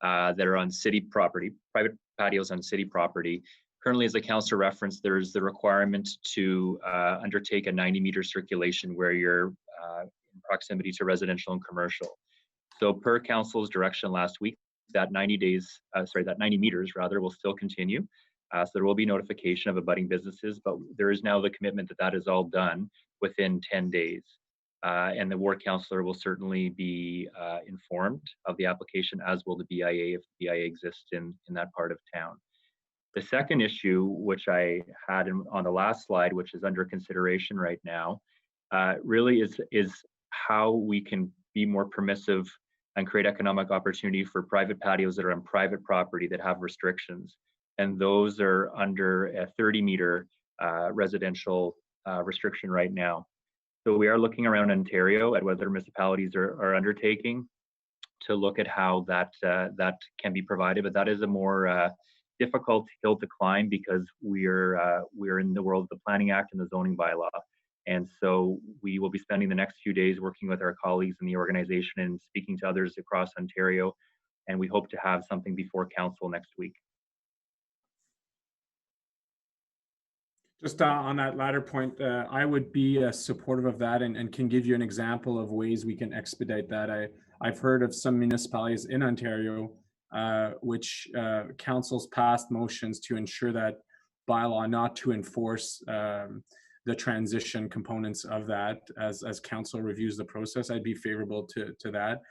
that are on city property, private patios on city property, currently, as the councillor referenced, there's the requirement to undertake a 90-meter circulation where you're in proximity to residential and commercial. So per council's direction last week, that 90 meters rather will still continue. So there will be notification of abutting businesses, but there is now the commitment that that is all done within 10 days. And the ward councillor will certainly be informed of the application, as will the BIA if the BIA exists in that part of town. The second issue, which I had on the last slide, which is under consideration right now, really is how we can be more permissive and create economic opportunity for private patios that are on private property that have restrictions. And those are under a 30-meter residential restriction right now. So we are looking around Ontario at whether municipalities are undertaking to look at how that can be provided, but that is a more difficult hill to climb because we're in the world of the Planning Act and the zoning bylaw. And so we will be spending the next few days working with our colleagues in the organization and speaking to others across Ontario. And we hope to have something before council next week. Just on that latter point, I would be supportive of that and can give you an example of ways we can expedite that. I've heard of some municipalities in Ontario which councils passed motions to ensure that bylaw not to enforce the transition components of that as council reviews the process. I'd be favorable to that.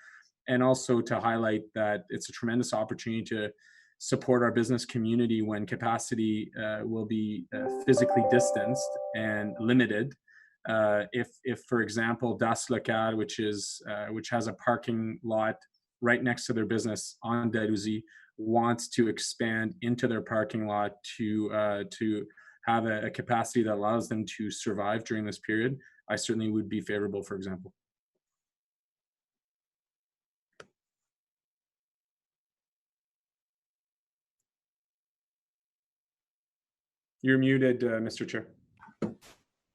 And also to highlight that it's a tremendous opportunity to support our business community when capacity will be physically distanced and limited. If for example, Das Local, which has a parking lot right next to their business on Dalousie, wants to expand into their parking lot to have a capacity that allows them to survive during this period, I certainly would be favorable, for example. You're muted, Mr. Chair.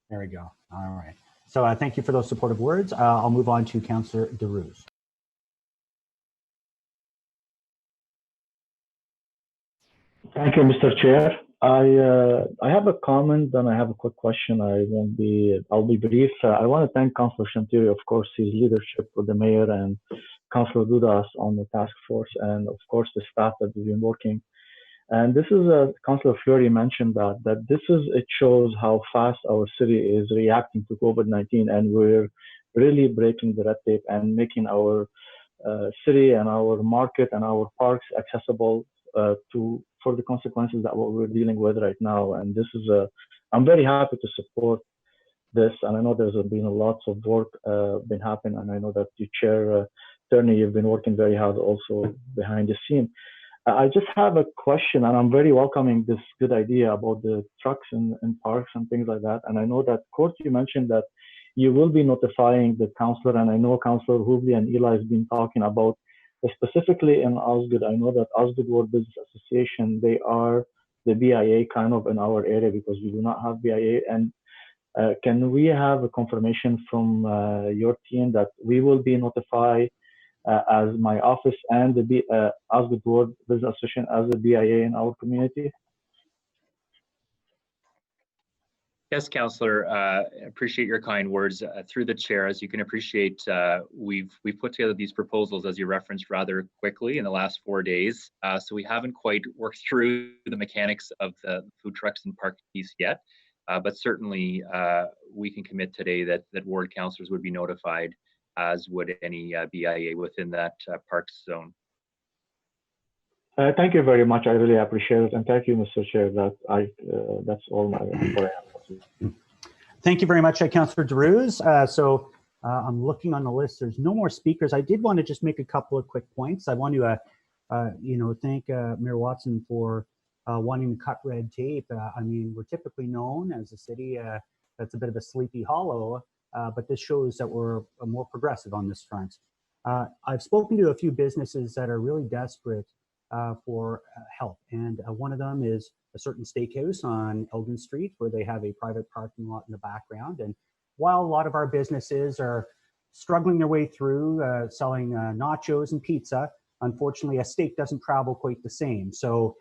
There we go. All right. So thank you for those supportive words. I'll move on to Councillor DeRuse. Thank you, Mr. Chair. I have a comment and I have a quick question. I'll be brief. I want to thank Councillor Shantiri, of course, his leadership with the mayor and Councillor Dudas on the task force, and of course the staff that have been working. And this is, Councillor Fleury mentioned that it shows how fast our city is reacting to COVID-19, and we're really breaking the red tape and making our city and our market and our parks accessible for the consequences that what we're dealing with right now. And this is I'm very happy to support this, and I know there's been lots of work been happening, and I know that you Chair Turney, you've been working very hard also behind the scene. I just have a question, and I'm very welcoming this good idea about the trucks in parks and things like that. And I know that, Court, you mentioned that you will be notifying the councillor, and I know Councillor Hubley and Eli has been talking about specifically in Osgood. I know that Osgood World Business Association, they are the BIA kind of in our area because we do not have BIA. And can we have a confirmation from your team that we will be notified as my office and the Osgood World Business Association as a BIA in our community? Yes, Councillor, appreciate your kind words. Through the chair, as you can appreciate, we've put together these proposals, as you referenced, rather quickly in the last 4 days. So we haven't quite worked through the mechanics of the food trucks and park piece yet, but certainly we can commit today that ward councillors would be notified, as would any BIA within that parks zone. Thank you very much. I really appreciate it, and thank you, Mr. Chair. That's all what I have. Thank you very much, Councillor DeRuse. So I'm looking on the list. There's no more speakers. I did want to just make a couple of quick points. I want to, thank Mayor Watson for wanting to cut red tape. I mean, we're typically known as a city that's a bit of a sleepy hollow, but this shows that we're more progressive on this front. I've spoken to a few businesses that are really desperate for help, and one of them is a certain steakhouse on Elgin Street where they have a private parking lot in the background. And while a lot of our businesses are struggling their way through selling nachos and pizza, unfortunately a steak doesn't travel quite the same. So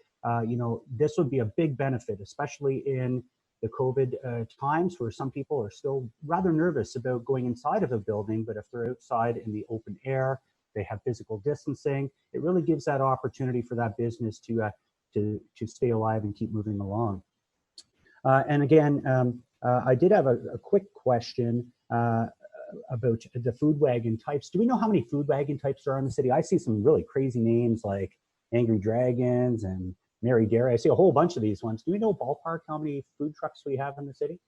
this would be a big benefit, especially in the COVID times where some people are still rather nervous about going inside of a building, but if they're outside in the open air, they have physical distancing, it really gives that opportunity for that business to stay alive and keep moving along. And again, I did have a quick question about the food wagon types. Do we know how many food wagon types there are in the city? I see some really crazy names like Angry Dragons and Mary Dairy. I see a whole bunch of these ones. Do we know ballpark how many food trucks we have in the city?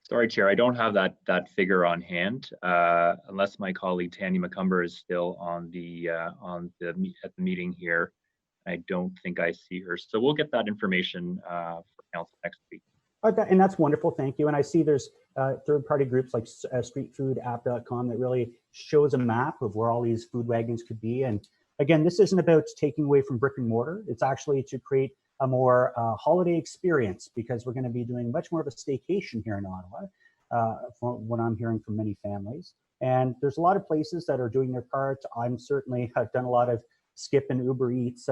Sorry, Chair, I don't have that figure on hand, unless my colleague Tanya McCumber is still at the meeting here. I don't think I see her. So we'll get that information for council next week. And that's wonderful, thank you. And I see there's third-party groups like streetfoodapp.com that really shows a map of where all these food wagons could be. And again, this isn't about taking away from brick and mortar. It's actually to create a more holiday experience, because we're going to be doing much more of a staycation here in Ottawa, from what I'm hearing from many families. And there's a lot of places that are doing their part. I've done a lot of Skip and Uber Eats,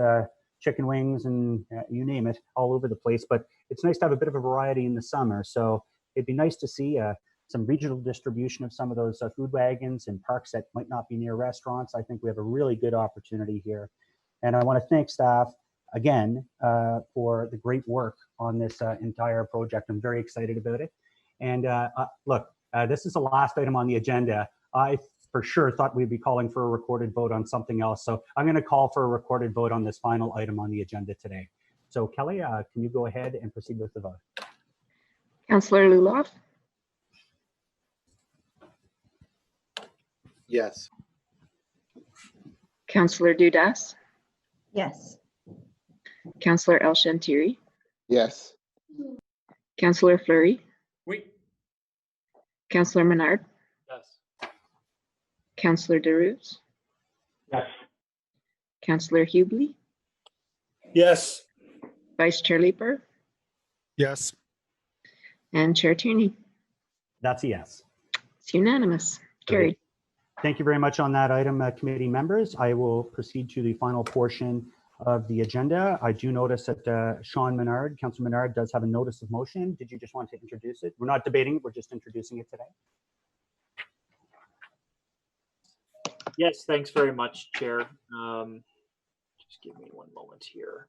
chicken wings, and you name it, all over the place. But it's nice to have a bit of a variety in the summer. So it'd be nice to see some regional distribution of some of those food wagons in parks that might not be near restaurants. I think we have a really good opportunity here. And I want to thank staff again for the great work on this entire project. I'm very excited about it. And look, this is the last item on the agenda. I for sure thought we'd be calling for a recorded vote on something else. So I'm going to call for a recorded vote on this final item on the agenda today. So Kelly, can you go ahead and proceed with the vote? Councillor Luloff? Yes. Councillor Dudas? Yes. Councillor El Shantiri? Yes. Councillor Fleury? Oui. Councillor Menard? Yes. Councillor Deroux? Yes. Councillor Hubley? Yes. Vice Chair Leeper? Yes. And Chair Tierney? That's a yes. It's unanimous. Carried. Thank you very much on that item, committee members. I will proceed to the final portion of the agenda. I do notice that Sean Menard, Councillor Menard, does have a notice of motion. Did you just want to introduce it? We're not debating it, we're just introducing it today. Yes, thanks very much, Chair. Just give me one moment here.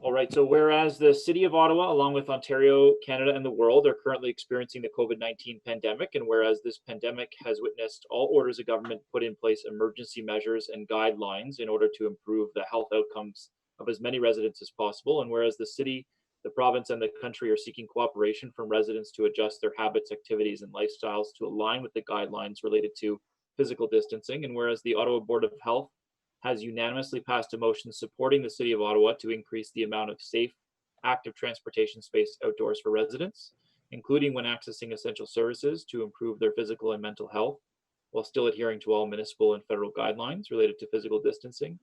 All right, so whereas the City of Ottawa, along with Ontario, Canada, and the world are currently experiencing the COVID-19 pandemic, and whereas this pandemic has witnessed all orders of government put in place emergency measures and guidelines in order to improve the health outcomes of as many residents as possible, and whereas the city, the province, and the country are seeking cooperation from residents to adjust their habits, activities, and lifestyles to align with the guidelines related to physical distancing, and whereas the Ottawa Board of Health has unanimously passed a motion supporting the City of Ottawa to increase the amount of safe, active transportation space outdoors for residents, including when accessing essential services to improve their physical and mental health, while still adhering to all municipal and federal guidelines related to physical distancing.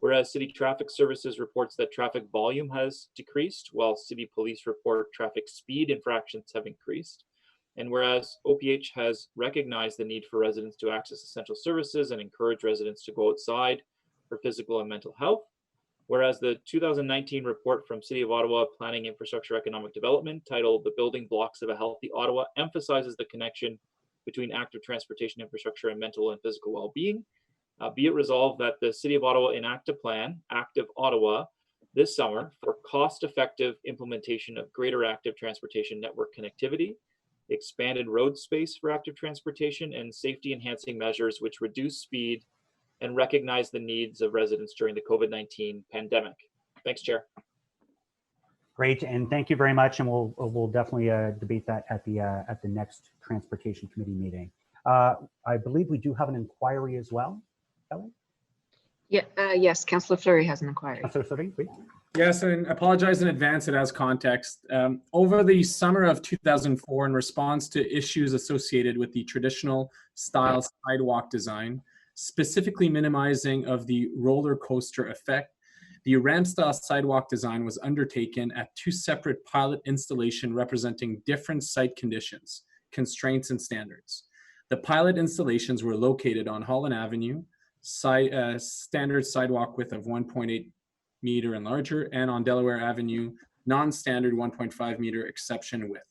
Whereas City Traffic Services reports that traffic volume has decreased, while City Police report traffic speed infractions have increased. And whereas OPH has recognized the need for residents to access essential services and encourage residents to go outside for physical and mental health. Whereas the 2019 report from City of Ottawa Planning Infrastructure Economic Development titled The Building Blocks of a Healthy Ottawa emphasizes the connection between active transportation infrastructure and mental and physical well-being. Be it resolved that the City of Ottawa enact a plan, Active Ottawa, this summer for cost-effective implementation of greater active transportation network connectivity, expanded road space for active transportation, and safety-enhancing measures which reduce speed and recognize the needs of residents during the COVID-19 pandemic. Thanks, Chair. Great, and thank you very much. And we'll definitely debate that at the next Transportation Committee meeting. I believe we do have an inquiry as well, Kelly? Yeah, yes, Councillor Fleury has an inquiry. Councillor Fleury, please. Yes, and apologize in advance, it has context. Over the summer of 2004, in response to issues associated with the traditional style sidewalk design, specifically minimizing of the roller coaster effect, the ramp style sidewalk design was undertaken at two separate pilot installations representing different site conditions, constraints, and standards. The pilot installations were located on Holland Avenue, standard sidewalk width of 1.8 meter and larger, and on Delaware Avenue, non-standard 1.5 meter exception width.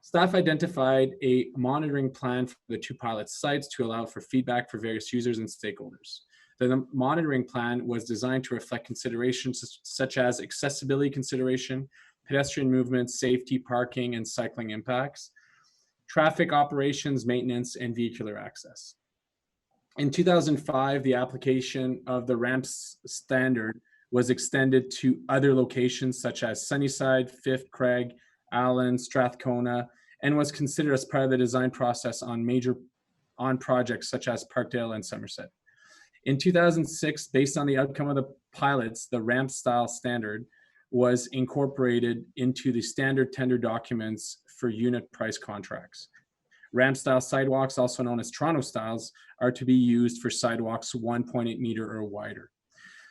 Staff identified a monitoring plan for the two pilot sites to allow for feedback for various users and stakeholders. The monitoring plan was designed to reflect considerations such as accessibility consideration, pedestrian movement, safety, parking, and cycling impacts, traffic operations, maintenance, and vehicular access. In 2005, the application of the ramps standard was extended to other locations such as Sunnyside, Fifth, Craig, Allen, Strathcona, and was considered as part of the design process on projects such as Parkdale and Somerset. In 2006, based on the outcome of the pilots, the ramp style standard was incorporated into the standard tender documents for unit price contracts. Ramp style sidewalks, also known as Toronto styles, are to be used for sidewalks 1.8 meter or wider.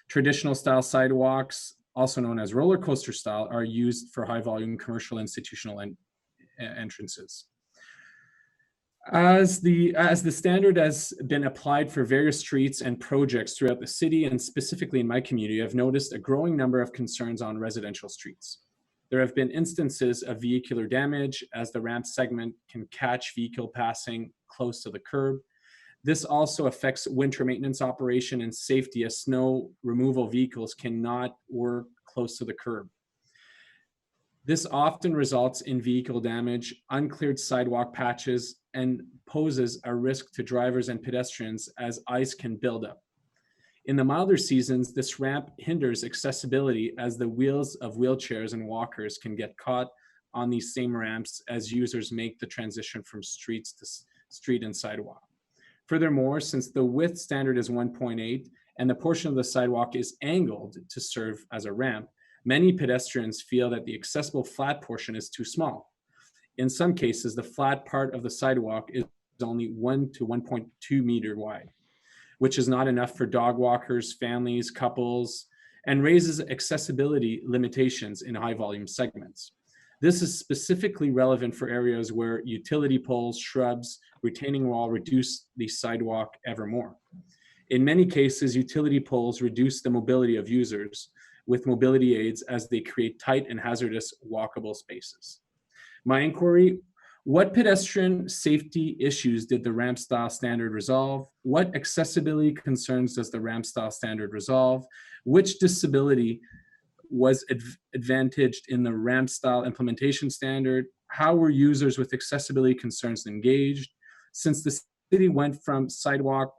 Traditional style sidewalks, also known as roller coaster style, are used for high volume commercial institutional entrances. As the standard has been applied for various streets and projects throughout the city, and specifically in my community, I've noticed a growing number of concerns on residential streets. There have been instances of vehicular damage as the ramp segment can catch vehicle passing close to the curb. This also affects winter maintenance operation and safety, as snow removal vehicles cannot work close to the curb. This often results in vehicle damage, uncleared sidewalk patches, and poses a risk to drivers and pedestrians as ice can build up. In the milder seasons, this ramp hinders accessibility as the wheels of wheelchairs and walkers can get caught on these same ramps as users make the transition from streets to street and sidewalk. Furthermore, since the width standard is 1.8 and the portion of the sidewalk is angled to serve as a ramp, many pedestrians feel that the accessible flat portion is too small. In some cases, the flat part of the sidewalk is only 1 to 1.2 meter wide, which is not enough for dog walkers, families, couples, and raises accessibility limitations in high volume segments. This is specifically relevant for areas where utility poles, shrubs, retaining wall reduce the sidewalk ever more. In many cases, utility poles reduce the mobility of users with mobility aids as they create tight and hazardous walkable spaces. My inquiry: what pedestrian safety issues did the ramp style standard resolve? What accessibility concerns does the ramp style standard resolve? Which disability was advantaged in the ramp style implementation standard? How were users with accessibility concerns engaged? Since the city went from sidewalk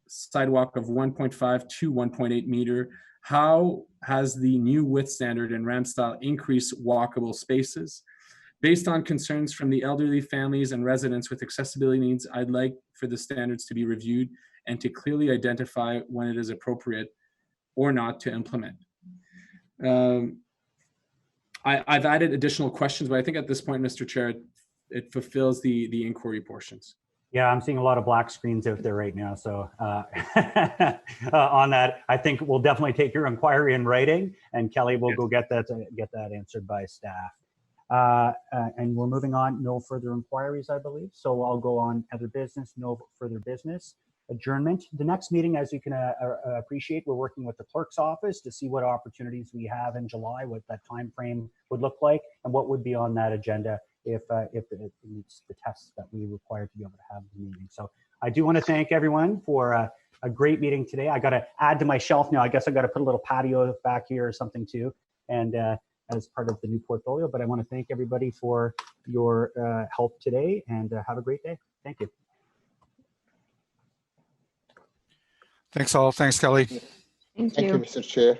of 1.5 to 1.8 meter, how has the new width standard and ramp style increased walkable spaces? Based on concerns from the elderly, families, and residents with accessibility needs, I'd like for the standards to be reviewed and to clearly identify when it is appropriate or not to implement. I've added additional questions, but I think at this point, Mr. Chair, it fulfills the inquiry portions. Yeah, I'm seeing a lot of black screens out there right now. So on that, I think we'll definitely take your inquiry in writing, and Kelly will go get that answered by staff. And we're moving on. No further inquiries, I believe. So I'll go on other business. No further business. Adjournment. The next meeting, as you can appreciate, we're working with the clerk's office to see what opportunities we have in July, what that time frame would look like, and what would be on that agenda if it meets the tests that we require to be able to have the meeting. So I do want to thank everyone for a great meeting today. I got to add to my shelf now. I guess I got to put a little patio back here or something too, and as part of the new portfolio. But I want to thank everybody for your help today, and have a great day. Thank you. Thanks all. Thanks, Kelly. Thank Thank you, you. Mr. Chair.